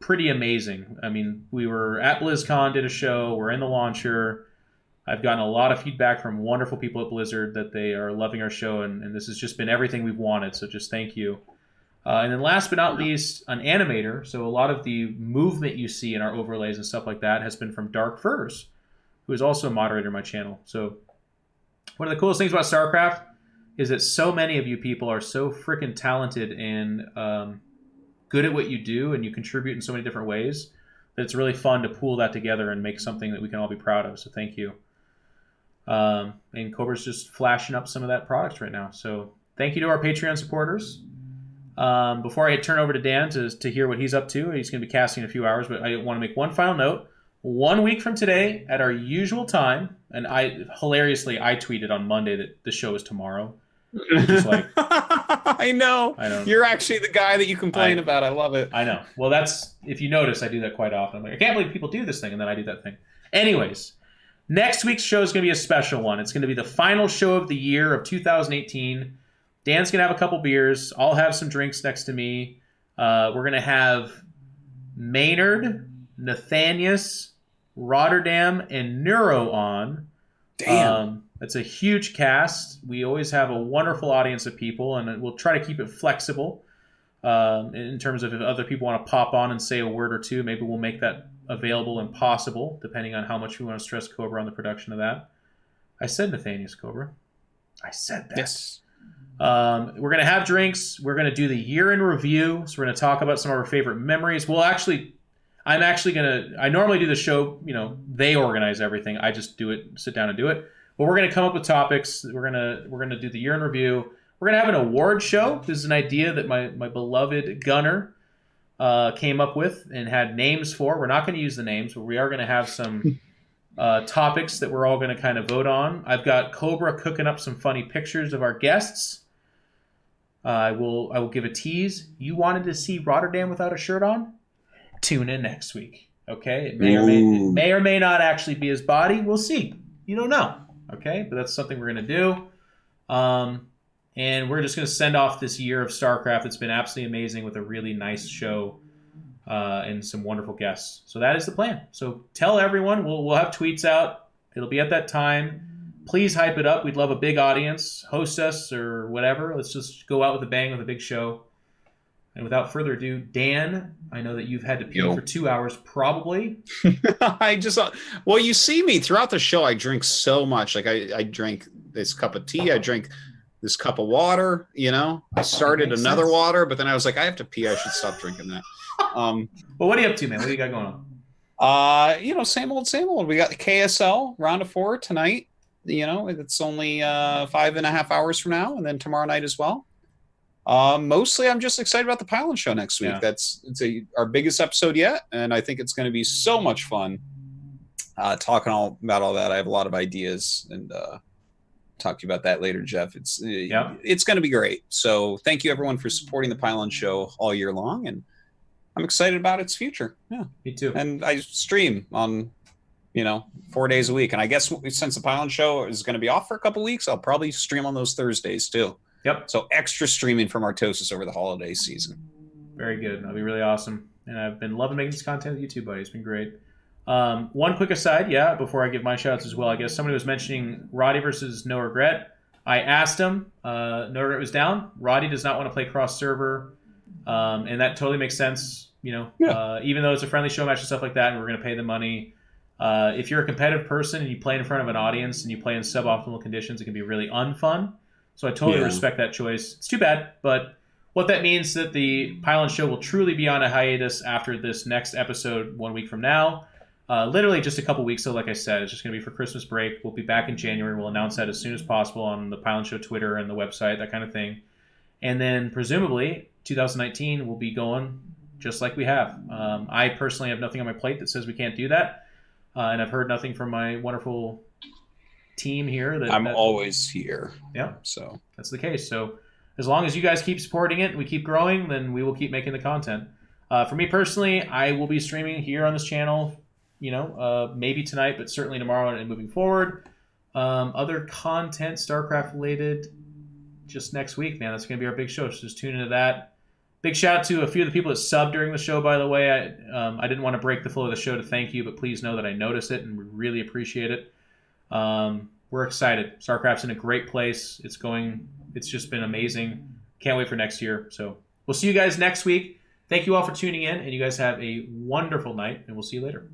Pretty amazing. I mean, we were at BlizzCon, did a show. We're in the launcher. I've gotten a lot of feedback from wonderful people at Blizzard that they are loving our show, and this has just been everything we've wanted, so just thank you. And then last but not least, an animator. So a lot of the movement you see in our overlays and stuff like that has been from DarkFirze, who is also a moderator on my channel. So one of the coolest things about StarCraft is that so many of you people are so freaking talented and good at what you do, and you contribute in so many different ways that it's really fun to pool that together and make something that we can all be proud of. So thank you. And Cobra's just flashing up some of that product right now. So thank you to our Patreon supporters. Before I turn over to Dan to hear what he's up to, he's going to be casting in a few hours, but I want to make one final note. 1 week from today, at our usual time, and I tweeted on Monday that the show is tomorrow. Just like, I know. You're actually the guy that you complain about. I love it. I know. Well, if you notice, I do that quite often. I'm like, I can't believe people do this thing, and then I do that thing. Anyways, next week's show is going to be a special one. It's going to be the final show of the year of 2018. Dan's going to have a couple beers. I'll have some drinks next to me. We're going to have Maynard, Nathanius, Rotterdam, and Neuro on. Damn. It's a huge cast. We always have a wonderful audience of people, and we'll try to keep it flexible in terms of if other people want to pop on and say a word or two. Maybe we'll make that available and possible, depending on how much we want to stress Cobra on the production of that. I said Nathanius, Cobra. I said that. Yes. We're going to have drinks. We're going to do the year in review. So we're going to talk about some of our favorite memories. I normally do the show, they organize everything. I just sit down and do it. But we're going to come up with topics. We're going to do the year in review. We're going to have an award show. This is an idea that my beloved Gunner came up with and had names for. We're not going to use the names, but we are going to have some topics that we're all going to kind of vote on. I've got Cobra cooking up some funny pictures of our guests. I will give a tease. You wanted to see Rotterdam without a shirt on? Tune in next week. Okay? It may or may not actually be his body. We'll see. You don't know. Okay? But that's something we're going to do. And we're just going to send off this year of StarCraft. It's been absolutely amazing with a really nice show and some wonderful guests. So that is the plan. So tell everyone. We'll have tweets out. It'll be at that time. Please hype it up. We'd love a big audience. Host us or whatever. Let's just go out with a bang with a big show. And without further ado, Dan, I know that you've had to pee for 2 hours, probably. Well, you see me throughout the show. I drink so much. Like I drink this cup of tea. I drink this cup of water. I started another water, but then I was like, I have to pee. I should stop drinking that. Well, what are you up to, man? What do you got going on? Same old. We got the KSL round of 4 tonight. It's only 5.5 hours from now, and then tomorrow night as well. Mostly, I'm just excited about the Pylon Show next week. Yeah. It's our biggest episode yet, and I think it's going to be so much fun. Talking about all that, I have a lot of ideas, and talk to you about that later, Geoff. It's going to be great. So thank you everyone for supporting the Pylon Show all year long, and I'm excited about its future. Yeah, me too. And I stream on 4 days a week, and I guess since the Pylon Show is going to be off for a couple weeks, I'll probably stream on those Thursdays too. Yep. So extra streaming from Artosis over the holiday season. Very good. That'll be really awesome. And I've been loving making this content with you too, buddy. It's been great. One quick aside, before I give my shout-outs as well, I guess somebody was mentioning Roddy versus No Regret. I asked him. No Regret was down. Roddy does not want to play cross-server. And that totally makes sense. Even though it's a friendly show match and stuff like that, and we're going to pay the money. If you're a competitive person and you play in front of an audience and you play in suboptimal conditions, it can be really unfun. So I totally respect that choice. It's too bad, but what that means is that the Pylon Show will truly be on a hiatus after this next episode 1 week from now. Literally just a couple weeks, so like I said, it's just going to be for Christmas break. We'll be back in January. We'll announce that as soon as possible on the Pylon Show Twitter and the website, that kind of thing. And then presumably 2019 will be going just like we have. I personally have nothing on my plate that says we can't do that. And I've heard nothing from my wonderful team here. I'm always here. Yeah. So that's the case. So as long as you guys keep supporting it and we keep growing, then we will keep making the content. For me personally, I will be streaming here on this channel, maybe tonight, but certainly tomorrow and moving forward. Other content, StarCraft related, just next week, man. That's going to be our big show. So just tune into that. Big shout out to a few of the people that subbed during the show, by the way. I didn't want to break the flow of the show to thank you, but please know that I noticed it and we really appreciate it. We're excited. StarCraft's in a great place. It's just been amazing. Can't wait for next year. So we'll see you guys next week. Thank you all for tuning in, and you guys have a wonderful night, and we'll see you later.